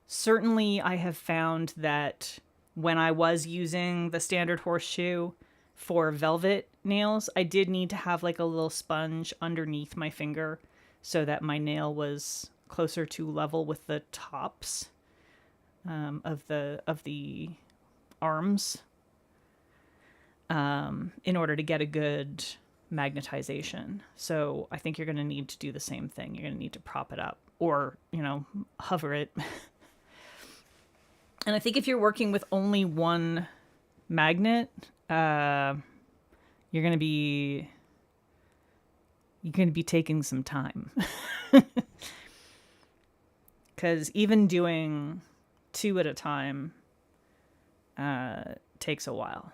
Certainly I have found that when I was using the standard horseshoe for velvet nails, I did need to have like a little sponge underneath my finger so that my nail was closer to level with the tops of the arms in order to get a good magnetization. So I think you're going to need to do the same thing. You're going to need to prop it up or, hover it. And I think if you're working with only one magnet, you're going to be taking some time. Because even doing 2 at a time takes a while.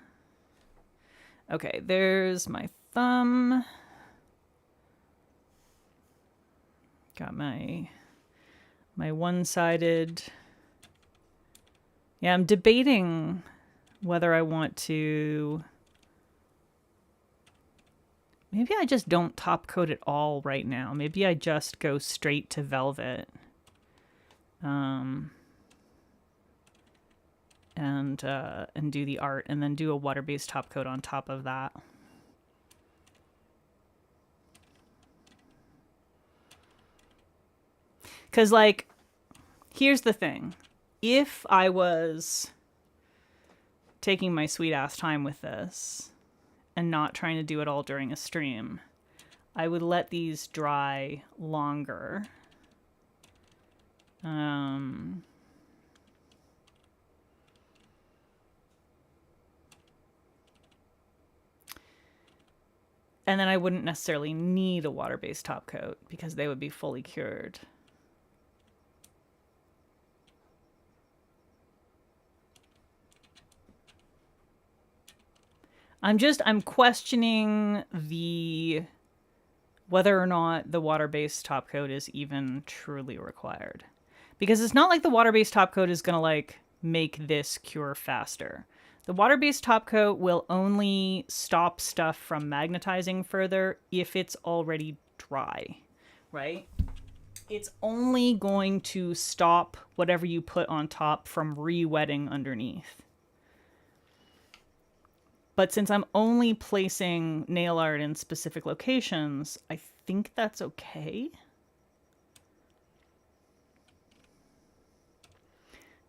Okay, there's my thumb. Got my one-sided. Yeah, I'm debating whether I want to. Maybe I just don't top coat it all right now. Maybe I just go straight to velvet. And do the art and then do a water-based top coat on top of that. Because, like, here's the thing. If I was taking my sweet ass time with this and not trying to do it all during a stream, I would let these dry longer. And then I wouldn't necessarily need a water-based top coat because they would be fully cured. I'm questioning whether or not the water-based top coat is even truly required. Because it's not like the water-based top coat is going to like make this cure faster. The water-based top coat will only stop stuff from magnetizing further if it's already dry, right? It's only going to stop whatever you put on top from re-wetting underneath. But since I'm only placing nail art in specific locations, I think that's okay.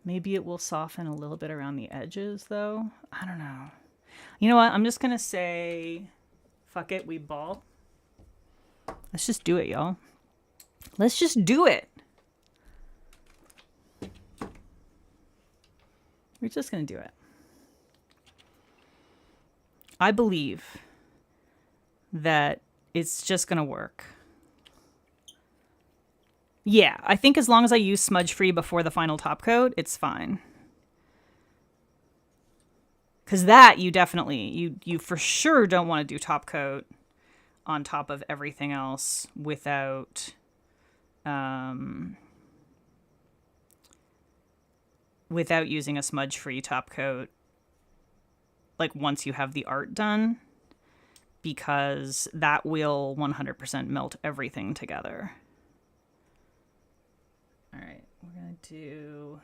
Maybe it will soften a little bit around the edges, though. I don't know. You know what? I'm just going to say, fuck it, we ball. Let's just do it, y'all. Let's just do it. We're just going to do it. I believe that it's just going to work. Yeah, I think as long as I use smudge free before the final top coat, it's fine. Because that you definitely, you for sure don't want to do top coat on top of everything else without, without using a smudge free top coat. Like once you have the art done, because that will 100% melt everything together. All right, we're gonna do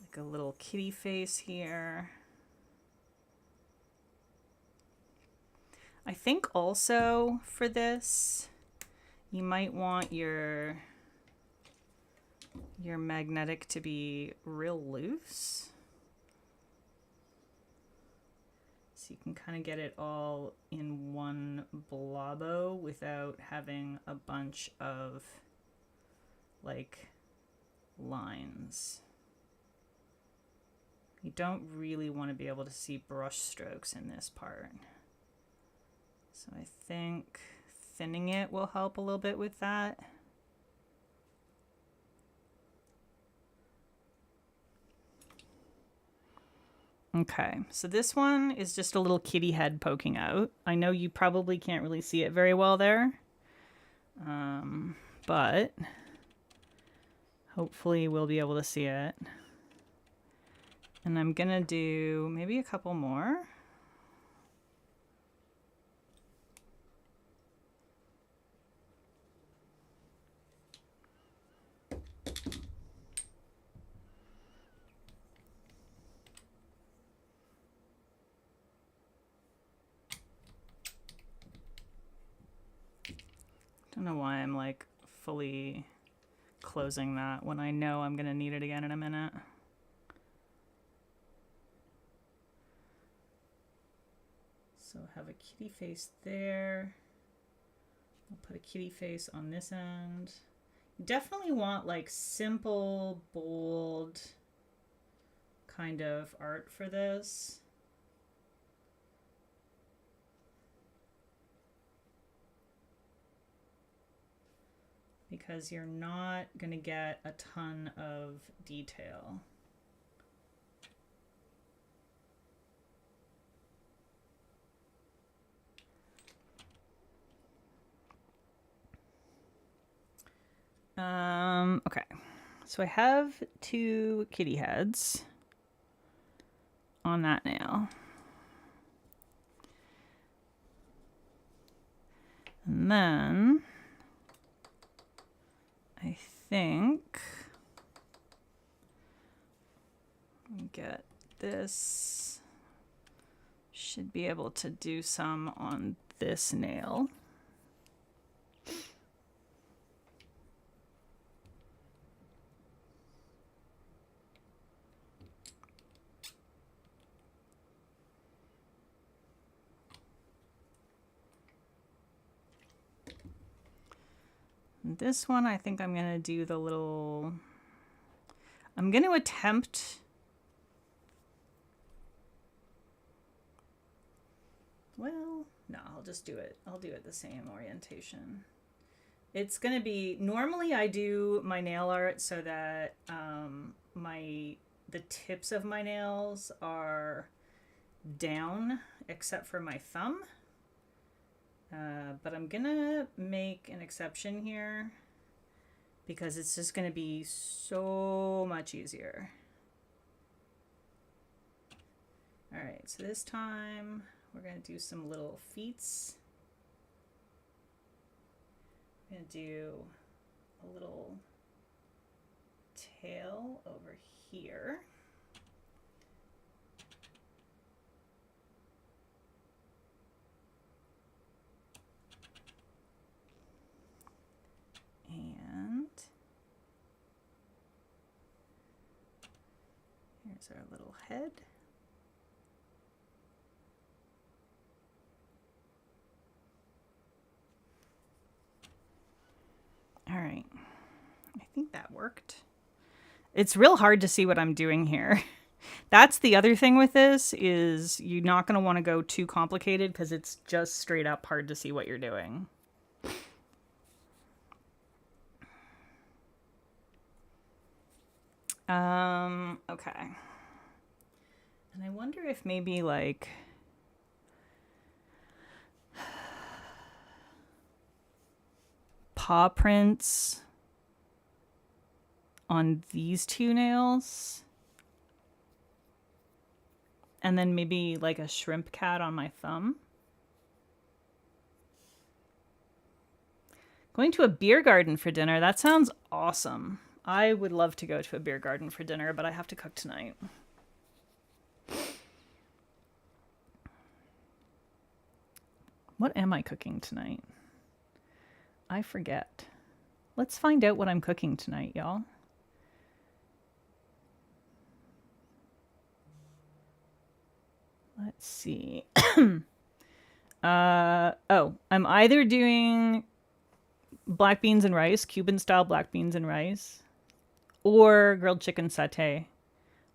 like a little kitty face here. I think also for this, you might want your magnetic to be real loose. So you can kind of get it all in one blobbo without having a bunch of like lines. You don't really want to be able to see brush strokes in this part. So I think thinning it will help a little bit with that. Okay, so this one is just a little kitty head poking out. I know you probably can't really see it very well there, but hopefully we'll be able to see it. And I'm gonna do maybe a couple more. Don't know why I'm like fully closing that when I know I'm gonna need it again in a minute. So I have a kitty face there. I'll put a kitty face on this end. You definitely want like simple, bold kind of art for this. Because you're not going to get a ton of detail. Okay. So I have 2 kitty heads on that nail. And then I think get this, should be able to do some on this nail. This one, I think I'm going to do the little... I'm going to attempt... Well, no, I'll just do it. I'll do it the same orientation. It's going to be... Normally, I do my nail art so that the tips of my nails are down, except for my thumb. But I'm gonna make an exception here because it's just gonna be so much easier. All right, so this time we're gonna do some little feets. I'm gonna do a little tail over here. And here's our little head. All right, I think that worked. It's real hard to see what I'm doing here. That's the other thing with this is you're not going to want to go too complicated because it's just straight up hard to see what you're doing. Okay. And I wonder if maybe like paw prints on these two nails. And then maybe like a shrimp cat on my thumb. Going to a beer garden for dinner. That sounds awesome. I would love to go to a beer garden for dinner, but I have to cook tonight. What am I cooking tonight? I forget. Let's find out what I'm cooking tonight, y'all. Let's see. Oh, I'm either doing black beans and rice, Cuban style black beans and rice, or grilled chicken satay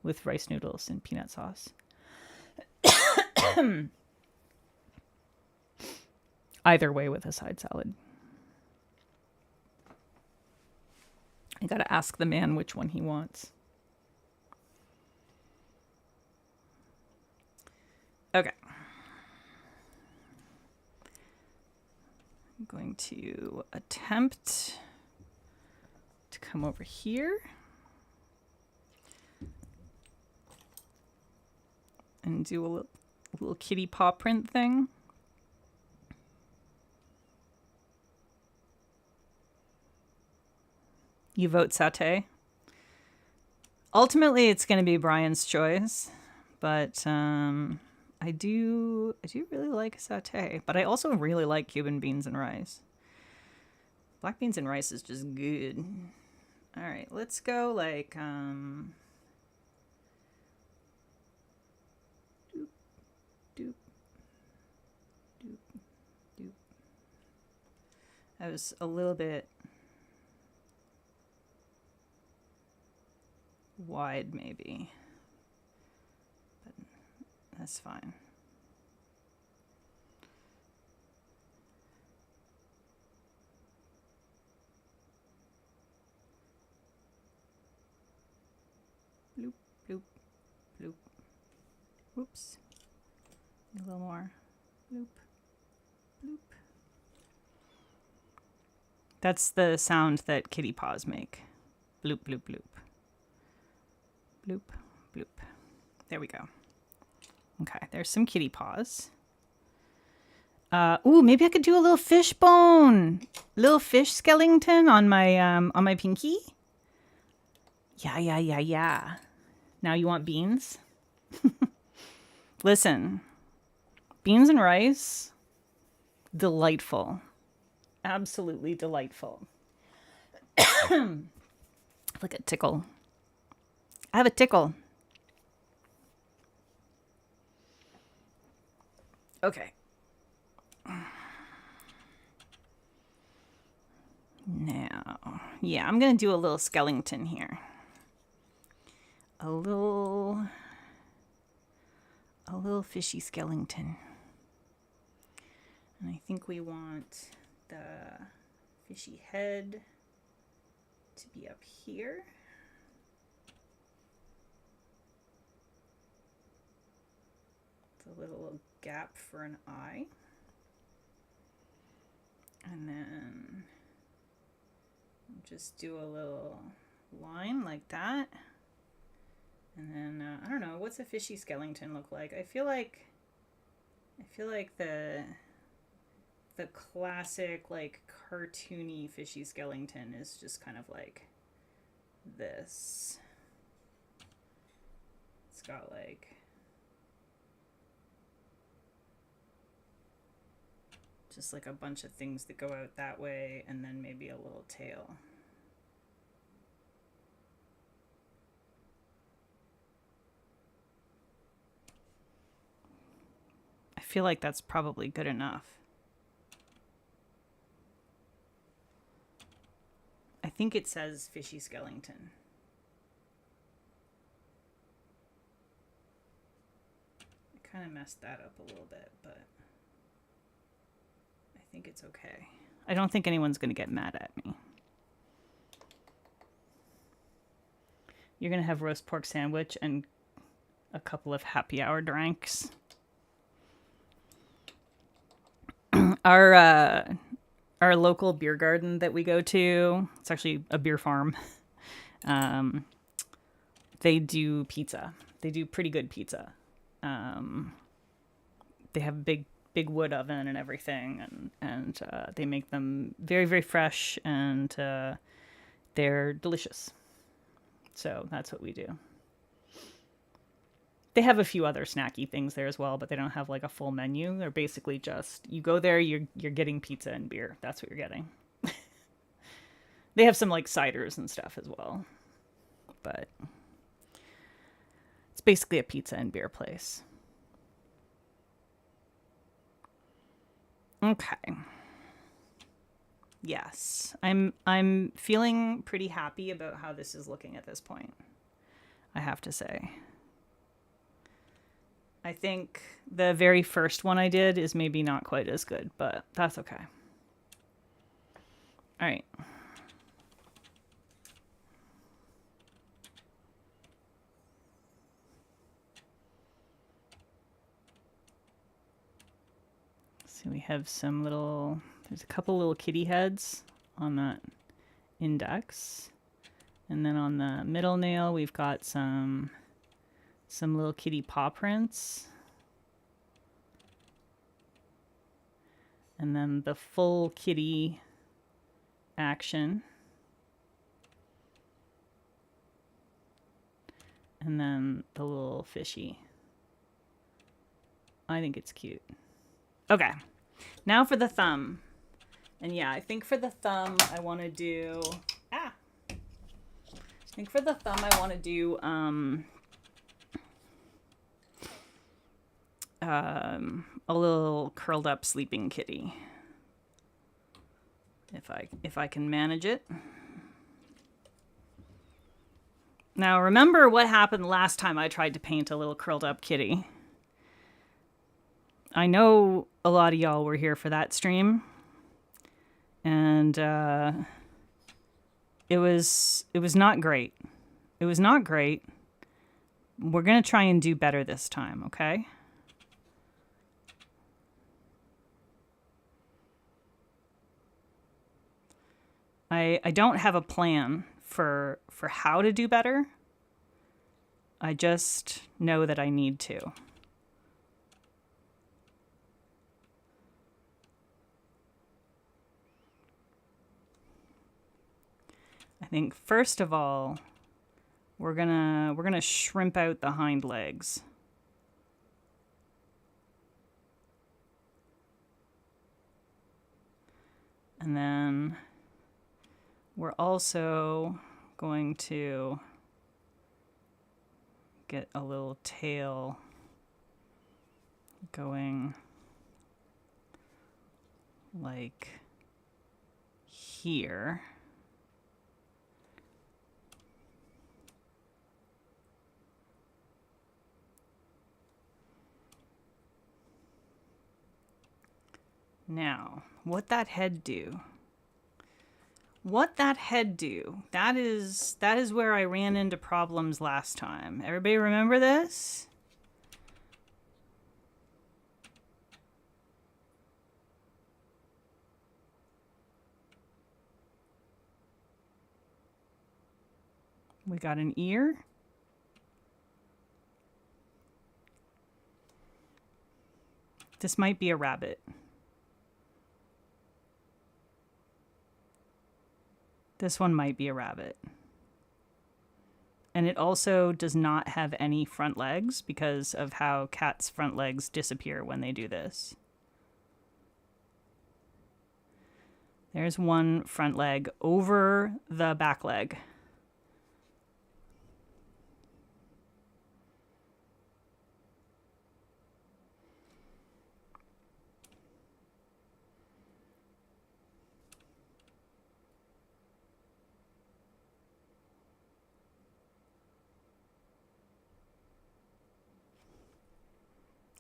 with rice noodles and peanut sauce. Either way with a side salad. I gotta ask the man which one he wants. Okay. I'm going to attempt to come over here and do a little kitty paw print thing. You vote satay. Ultimately, it's going to be Brian's choice, but I do really like satay, but I also really like Cuban beans and rice. Black beans and rice is just good. All right, let's go like doop, doop, doop, doop. That was a little bit wide maybe, but that's fine. Bloop, bloop, bloop. Whoops. A little more. Bloop, bloop. That's the sound that kitty paws make. Bloop, bloop, bloop. Bloop, bloop. There we go. Okay, there's some kitty paws. Ooh, maybe I could do a little fish bone. Little fish skeleton on my pinky. Yeah. Now you want beans? Listen. Beans and rice. Delightful. Absolutely delightful. Look at tickle. I have a tickle. Okay. Now, yeah, I'm going to do a little skeleton here. A little fishy skeleton. And I think we want the fishy head to be up here. It's a little gap for an eye. And then just do a little line like that. And then, I don't know, what's a fishy skeleton look like? I feel like the classic, like, cartoony fishy skeleton is just kind of like this. It's got like just like a bunch of things that go out that way, and then maybe a little tail. I feel like that's probably good enough. I think it says fishy skeleton. I kind of messed that up a little bit, but I think it's okay. I don't think anyone's going to get mad at me. You're going to have roast pork sandwich and a couple of happy hour drinks. Our local beer garden that we go to, it's actually a beer farm. They do pizza. They do pretty good pizza. They have a big wood oven and everything, and they make them very, very fresh, and they're delicious. So that's what we do. They have a few other snacky things there as well, but they don't have like a full menu. They're basically just, you go there, you're getting pizza and beer. That's what you're getting. They have some like ciders and stuff as well, but it's basically a pizza and beer place. Okay. Yes, I'm feeling pretty happy about how this is looking at this point, I have to say. I think the very first one I did is maybe not quite as good, but that's okay. All right. So we have some little, there's a couple little kitty heads on that index. And then on the middle nail, we've got some little kitty paw prints. And then the full kitty action. And then the little fishy. I think it's cute. Okay, now for the thumb. And yeah, I think for the thumb I want to do... I think for the thumb I want to do... a little curled up sleeping kitty, if I can manage it. Now remember what happened last time I tried to paint a little curled up kitty. I know a lot of y'all were here for that stream, and it was not great. It was not great. We're gonna try and do better this time, okay? I don't have a plan for how to do better. I just know that I need to. I think first of all, we're gonna shrimp out the hind legs. And then we're also going to get a little tail going like here. Now, what that head do? What that head do? That is where I ran into problems last time. Everybody remember this? We got an ear. This might be a rabbit. This one might be a rabbit. And it also does not have any front legs because of how cats' front legs disappear when they do this. There's one front leg over the back leg.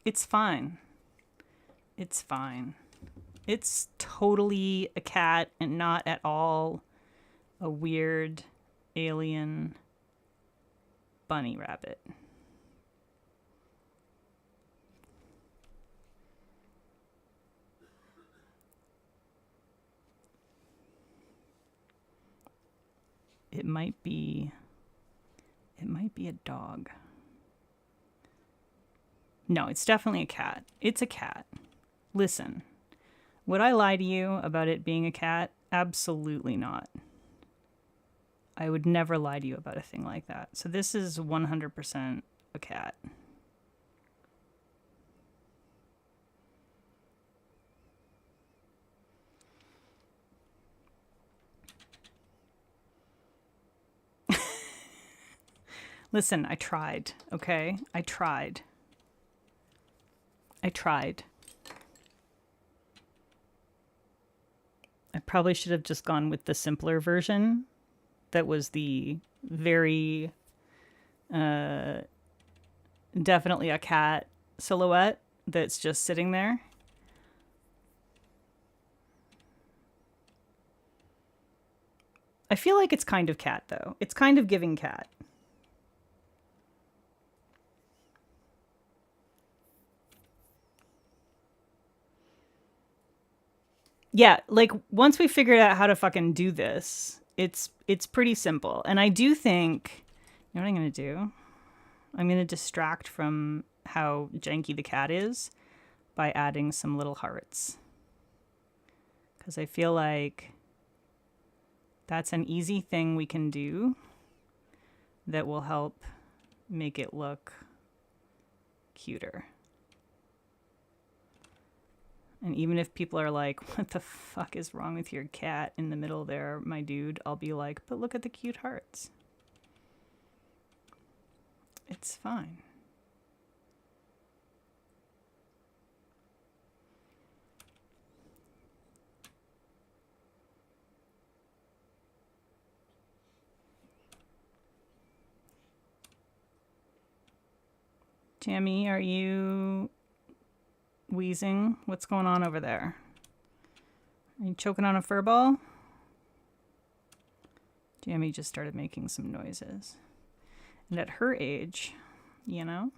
It's fine. It's fine. It's totally a cat and not at all a weird alien bunny rabbit. It might be a dog. No, it's definitely a cat. It's a cat. Listen, would I lie to you about it being a cat? Absolutely not. I would never lie to you about a thing like that. So this is 100% a cat. Listen, I tried, okay? I tried. I probably should have just gone with the simpler version. That was the very definitely a cat silhouette that's just sitting there. I feel like it's kind of cat, though. It's kind of giving cat. Yeah, like once we figured out how to fucking do this, it's pretty simple. And I do think, you know what I'm going to do? I'm going to distract from how janky the cat is by adding some little hearts. Because I feel like that's an easy thing we can do that will help make it look cuter. And even if people are like, what the fuck is wrong with your cat in the middle there, my dude, I'll be like, but look at the cute hearts. It's fine. Jamie, are you wheezing? What's going on over there? Are you choking on a fur ball? Jamie just started making some noises. And at her age, you know,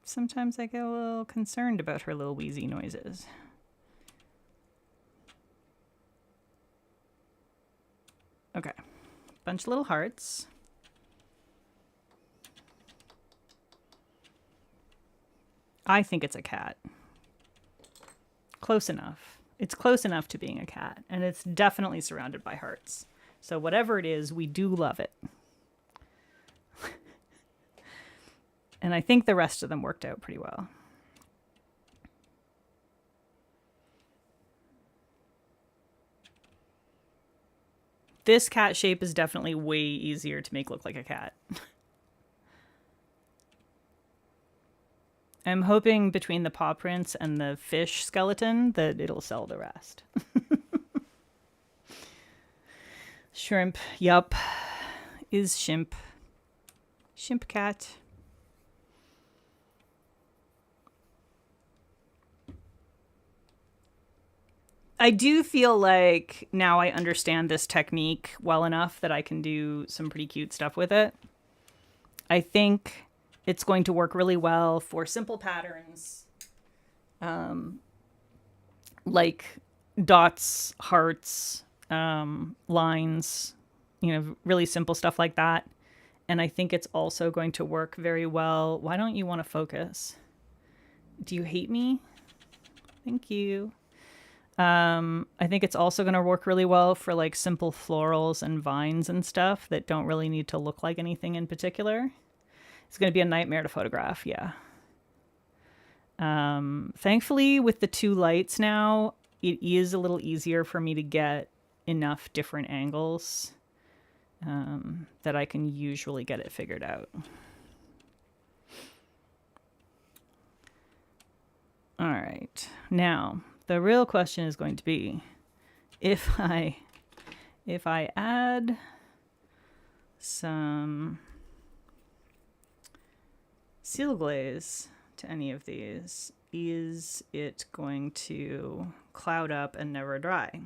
sometimes I get a little concerned about her little wheezy noises. Okay. Bunch of little hearts. I think it's a cat. Close enough. It's close enough to being a cat, and it's definitely surrounded by hearts. So whatever it is, we do love it. And I think the rest of them worked out pretty well. This cat shape is definitely way easier to make look like a cat. I'm hoping between the paw prints and the fish skeleton that it'll sell the rest. Shrimp, yup, is shimp. Shimp cat. I do feel like now I understand this technique well enough that I can do some pretty cute stuff with it. I think it's going to work really well for simple patterns, like dots, hearts, lines, really simple stuff like that. And I think it's also going to work very well. Why don't you want to focus? Do you hate me? Thank you. I think it's also going to work really well for like simple florals and vines and stuff that don't really need to look like anything in particular. It's going to be a nightmare to photograph, yeah. Thankfully, with the 2 lights now, it is a little easier for me to get enough different angles that I can usually get it figured out. All right, now the real question is going to be if I add some seal glaze to any of these, is it going to cloud up and never dry?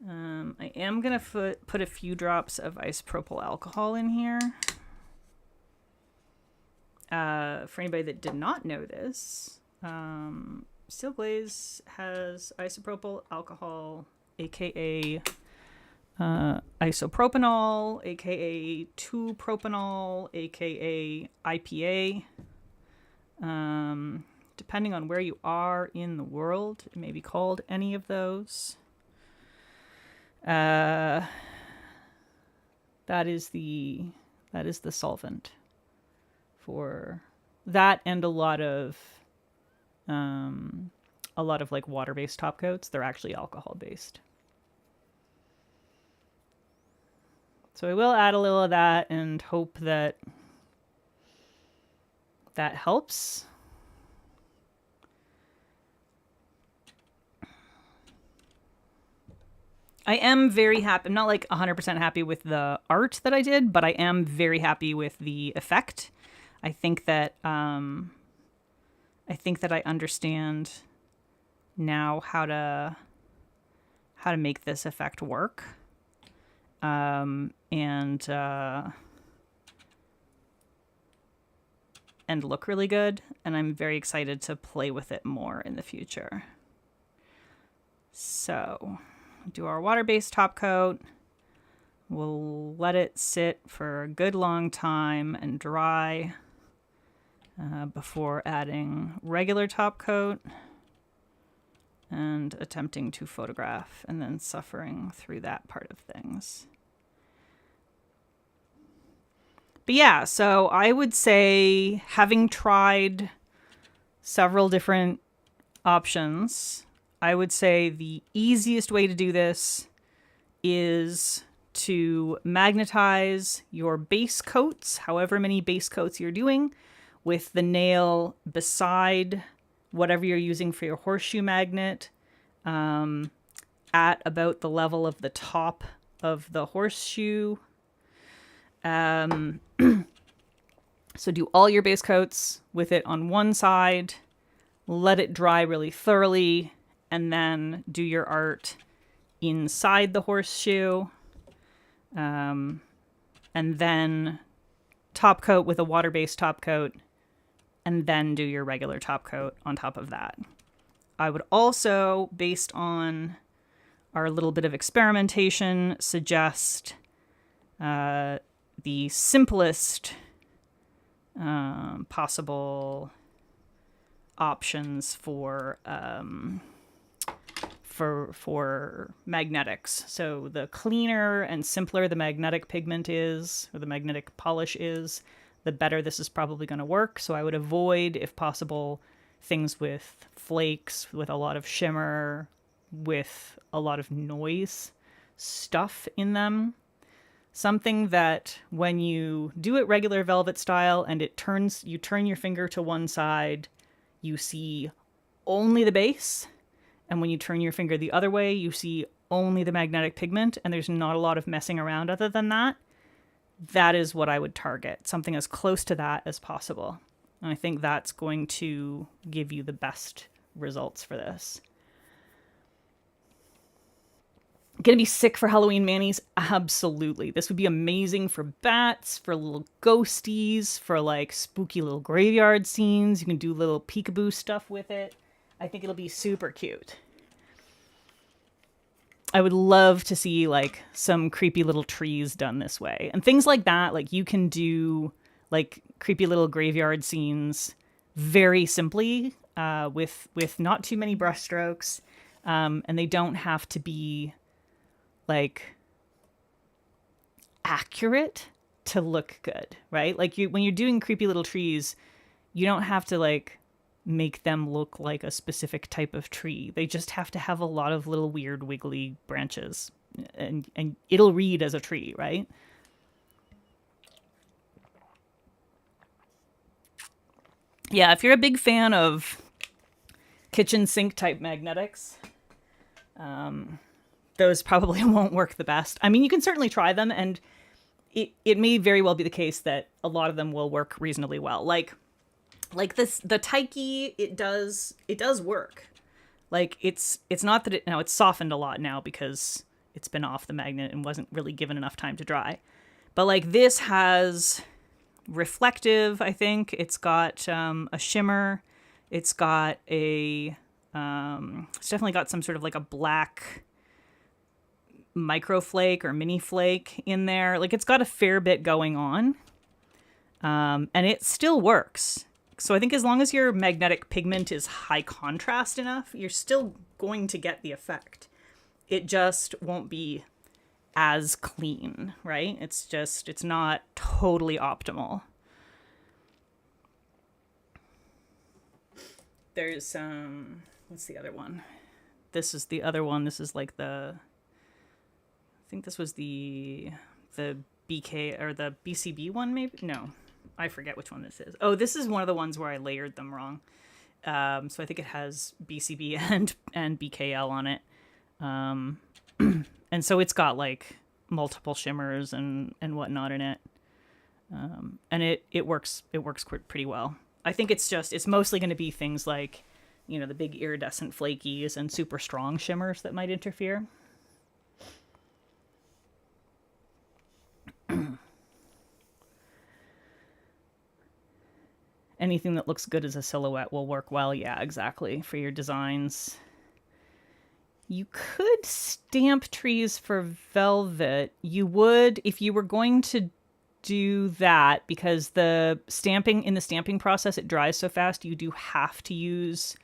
I am going to put a few drops of isopropyl alcohol in here. For anybody that did not know this, Seal Glaze has isopropyl alcohol, aka isopropanol, aka 2-propanol, aka IPA. Depending on where you are in the world, it may be called any of those. That is the solvent for that, and a lot of like water-based top coats. They're actually alcohol-based. So I will add a little of that and hope that that helps. I am very happy. I'm not like 100% happy with the art that I did, but I am very happy with the effect. I think that I understand now how to make this effect work, and look really good. And I'm very excited to play with it more in the future. So, do our water-based top coat. We'll let it sit for a good long time and dry before adding regular top coat and attempting to photograph and then suffering through that part of things. But yeah, so I would say, having tried several different options, I would say the easiest way to do this is to magnetize your base coats, however many base coats you're doing, with the nail beside whatever you're using for your horseshoe magnet, at about the level of the top of the horseshoe. So do all your base coats with it on one side, let it dry really thoroughly, and then do your art inside the horseshoe, and then top coat with a water-based top coat, and then do your regular top coat on top of that. I would also, based on our little bit of experimentation, suggest the simplest possible options for magnetics. So the cleaner and simpler the magnetic pigment is, or the magnetic polish is, the better this is probably going to work. So I would avoid, if possible, things with flakes, with a lot of shimmer, with a lot of noise stuff in them. something that when you do it regular velvet style and you turn your finger to one side, you see only the base. And when you turn your finger the other way, you see only the magnetic pigment, and there's not a lot of messing around other than that. That is what I would target, something as close to that as possible. And I think that's going to give you the best results for this. Gonna be sick for Halloween manis? Absolutely. This would be amazing for bats, for little ghosties, for like spooky little graveyard scenes. You can do little peekaboo stuff with it. I think it'll be super cute. I would love to see like some creepy little trees done this way. And things like that, like you can do like creepy little graveyard scenes very simply with not too many brush strokes. And they don't have to be like accurate to look good, right? Like when you're doing creepy little trees, you don't have to like make them look like a specific type of tree. They just have to have a lot of little weird wiggly branches and it'll read as a tree, right? Yeah, if you're a big fan of kitchen sink type magnetics, those probably won't work the best. I mean, you can certainly try them, and it may very well be the case that a lot of them will work reasonably well. Like this, the Taiki, it does work. Like it's not that it's softened a lot now because it's been off the magnet and wasn't really given enough time to dry. But like this has reflective, I think. It's got a shimmer. It's got it's definitely got some sort of like a black microflake or mini flake in there. Like it's got a fair bit going on. And it still works. So I think as long as your magnetic pigment is high contrast enough, you're still going to get the effect. It just won't be as clean, right? It's not totally optimal. There's what's the other one? This is the other one. This is like I think this was the BK or the BCB one, maybe? No, I forget which one this is. Oh, this is one of the ones where I layered them wrong. So I think it has BCB and BKL on it. And so it's got like multiple shimmers and whatnot in it. And it works pretty well. I think it's mostly going to be things like, you know, the big iridescent flakies and super strong shimmers that might interfere. Anything that looks good as a silhouette will work well. Yeah, exactly. For your designs. You could stamp trees for velvet. You would, if you were going to do that, because in the stamping process, it dries so fast, you do have to use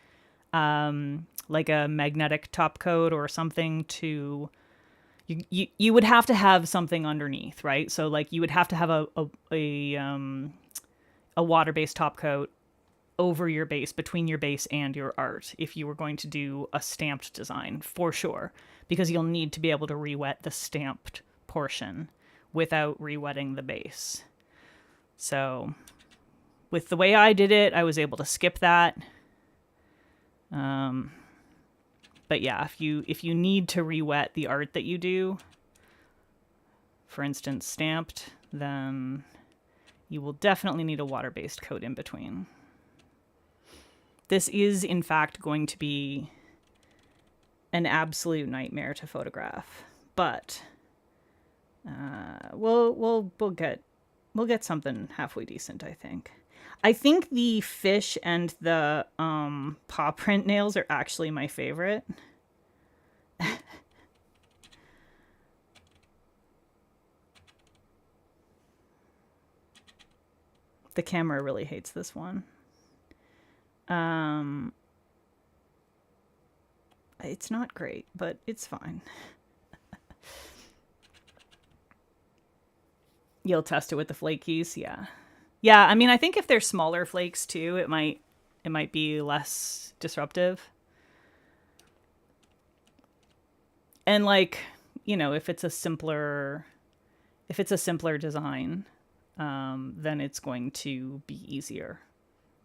like a magnetic top coat or something to... You would have to have something underneath, right? So like you would have to have a water-based top coat over your base, between your base and your art, if you were going to do a stamped design, for sure, because you'll need to be able to re-wet the stamped portion without re-wetting the base. So with the way I did it, I was able to skip that. But yeah, if you need to re-wet the art that you do, for instance, stamped, then you will definitely need a water-based coat in between. This is, in fact, going to be an absolute nightmare to photograph, but we'll get something halfway decent, I think. I think the fish and the paw print nails are actually my favorite. The camera really hates this one. It's not great, but it's fine. You'll test it with the flakies, yeah. Yeah, I mean, I think if they're smaller flakes too, it might be less disruptive. And like, you know, if it's a simpler if it's a simpler design, then it's going to be easier,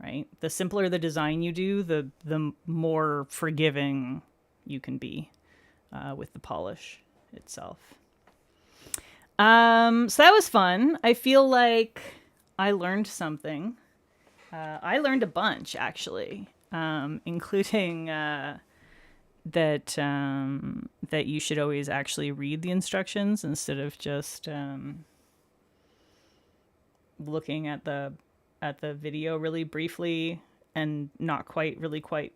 right? The simpler the design you do, the more forgiving you can be with the polish itself. So that was fun. I feel like I learned something. I learned a bunch, actually, including that you should always actually read the instructions instead of just looking at the video really briefly and not quite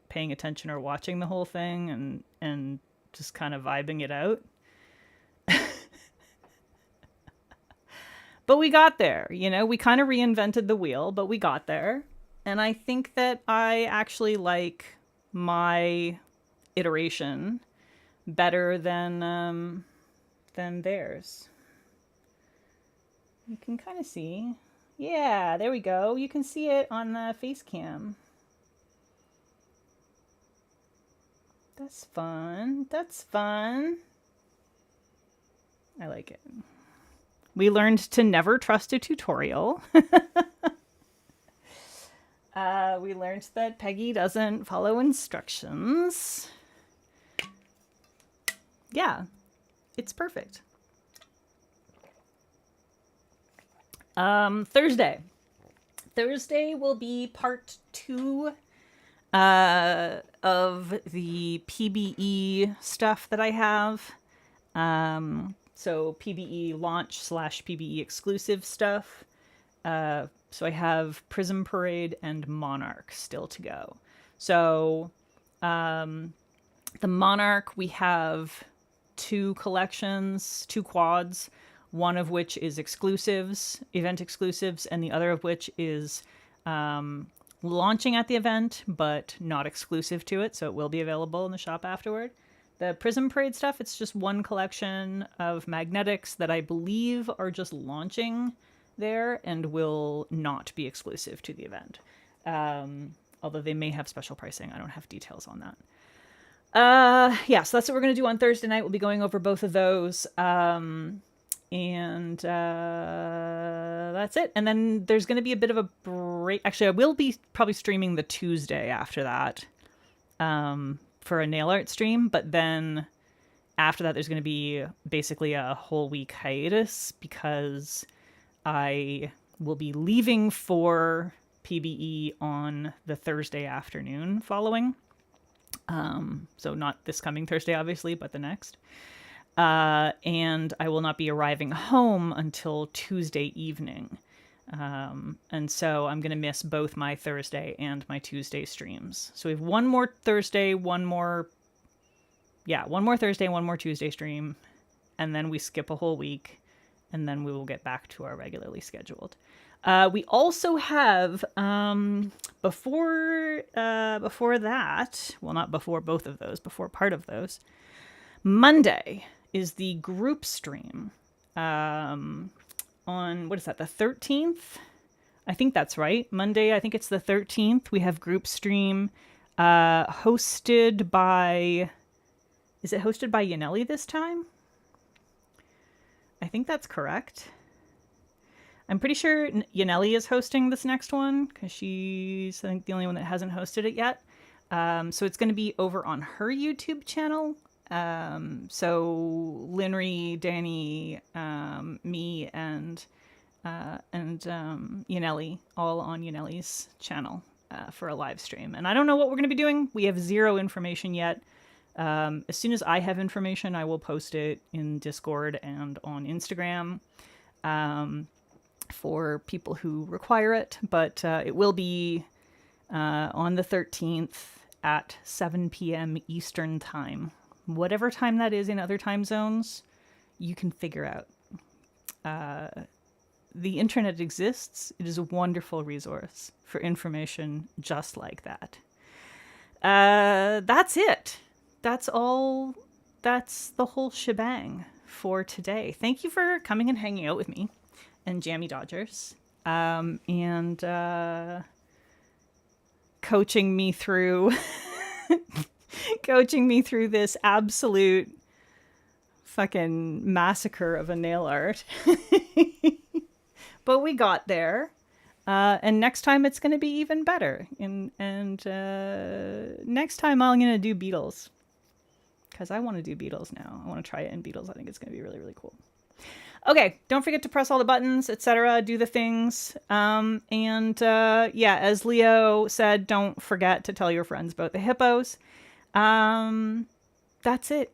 paying attention or watching the whole thing and just kind of vibing it out. But we got there, we kind of reinvented the wheel, but we got there. And I think that I actually like my iteration better than theirs. You can kind of see. Yeah, there we go. You can see it on the face cam. That's fun. That's fun. I like it. We learned to never trust a tutorial. We learned that Peggy doesn't follow instructions. Yeah, it's perfect. Thursday. Thursday will be part 2 of the PBE stuff that I have. So PBE launch / PBE exclusive stuff. So I have Prism Parade and Monarch still to go. So the Monarch, we have 2 collections, 2 quads, one of which is exclusives, event exclusives, and the other of which is launching at the event, but not exclusive to it, so it will be available in the shop afterward. The Prism Parade stuff, it's just one collection of magnetics that I believe are just launching there and will not be exclusive to the event. Although they may have special pricing. I don't have details on that. Yeah, so that's what we're going to do on Thursday night. We'll be going over both of those. And that's it. And then there's going to be a bit of a break. Actually, I will be probably streaming the Tuesday after that for a nail art stream. But then after that, there's going to be basically a whole week hiatus because I will be leaving for PBE on the Thursday afternoon following. So not this coming Thursday, obviously, but the next. And I will not be arriving home until Tuesday evening. And so I'm going to miss both my Thursday and my Tuesday streams. So we have one more Thursday, one more Thursday, one more Tuesday stream. And then we skip a whole week. And then we will get back to our regularly scheduled. We also have, before that, well, not before both of those, before part of those, Monday is the group stream on, what is that, the 13th? I think that's right. Monday, I think it's the 13th. We have group stream hosted by, is it hosted by Yanelli this time? I think that's correct. I'm pretty sure Yanelli is hosting this next one because she's, I think, the only one that hasn't hosted it yet. So it's going to be over on her YouTube channel. So Linry, Danny, me, and Yanelli, all on Yanelli's channel for a live stream. And I don't know what we're going to be doing. We have zero information yet. As soon as I have information, I will post it in Discord and on Instagram for people who require it. But it will be on the 13th at 7 p.m. Eastern Time. Whatever time that is in other time zones, you can figure out. The internet exists. It is a wonderful resource for information just like that. That's it. That's all. That's the whole shebang for today. Thank you for coming and hanging out with me and Jammy Dodgers. And coaching me through this absolute fucking massacre of a nail art. But we got there. And next time it's going to be even better. And next time I'm going to do Beatles. Because I want to do Beatles now. I want to try it in Beatles. I think it's going to be really, really cool. Okay, don't forget to press all the buttons, etc. Do the things. Yeah, as Leo said, don't forget to tell your friends about the hippos. That's it.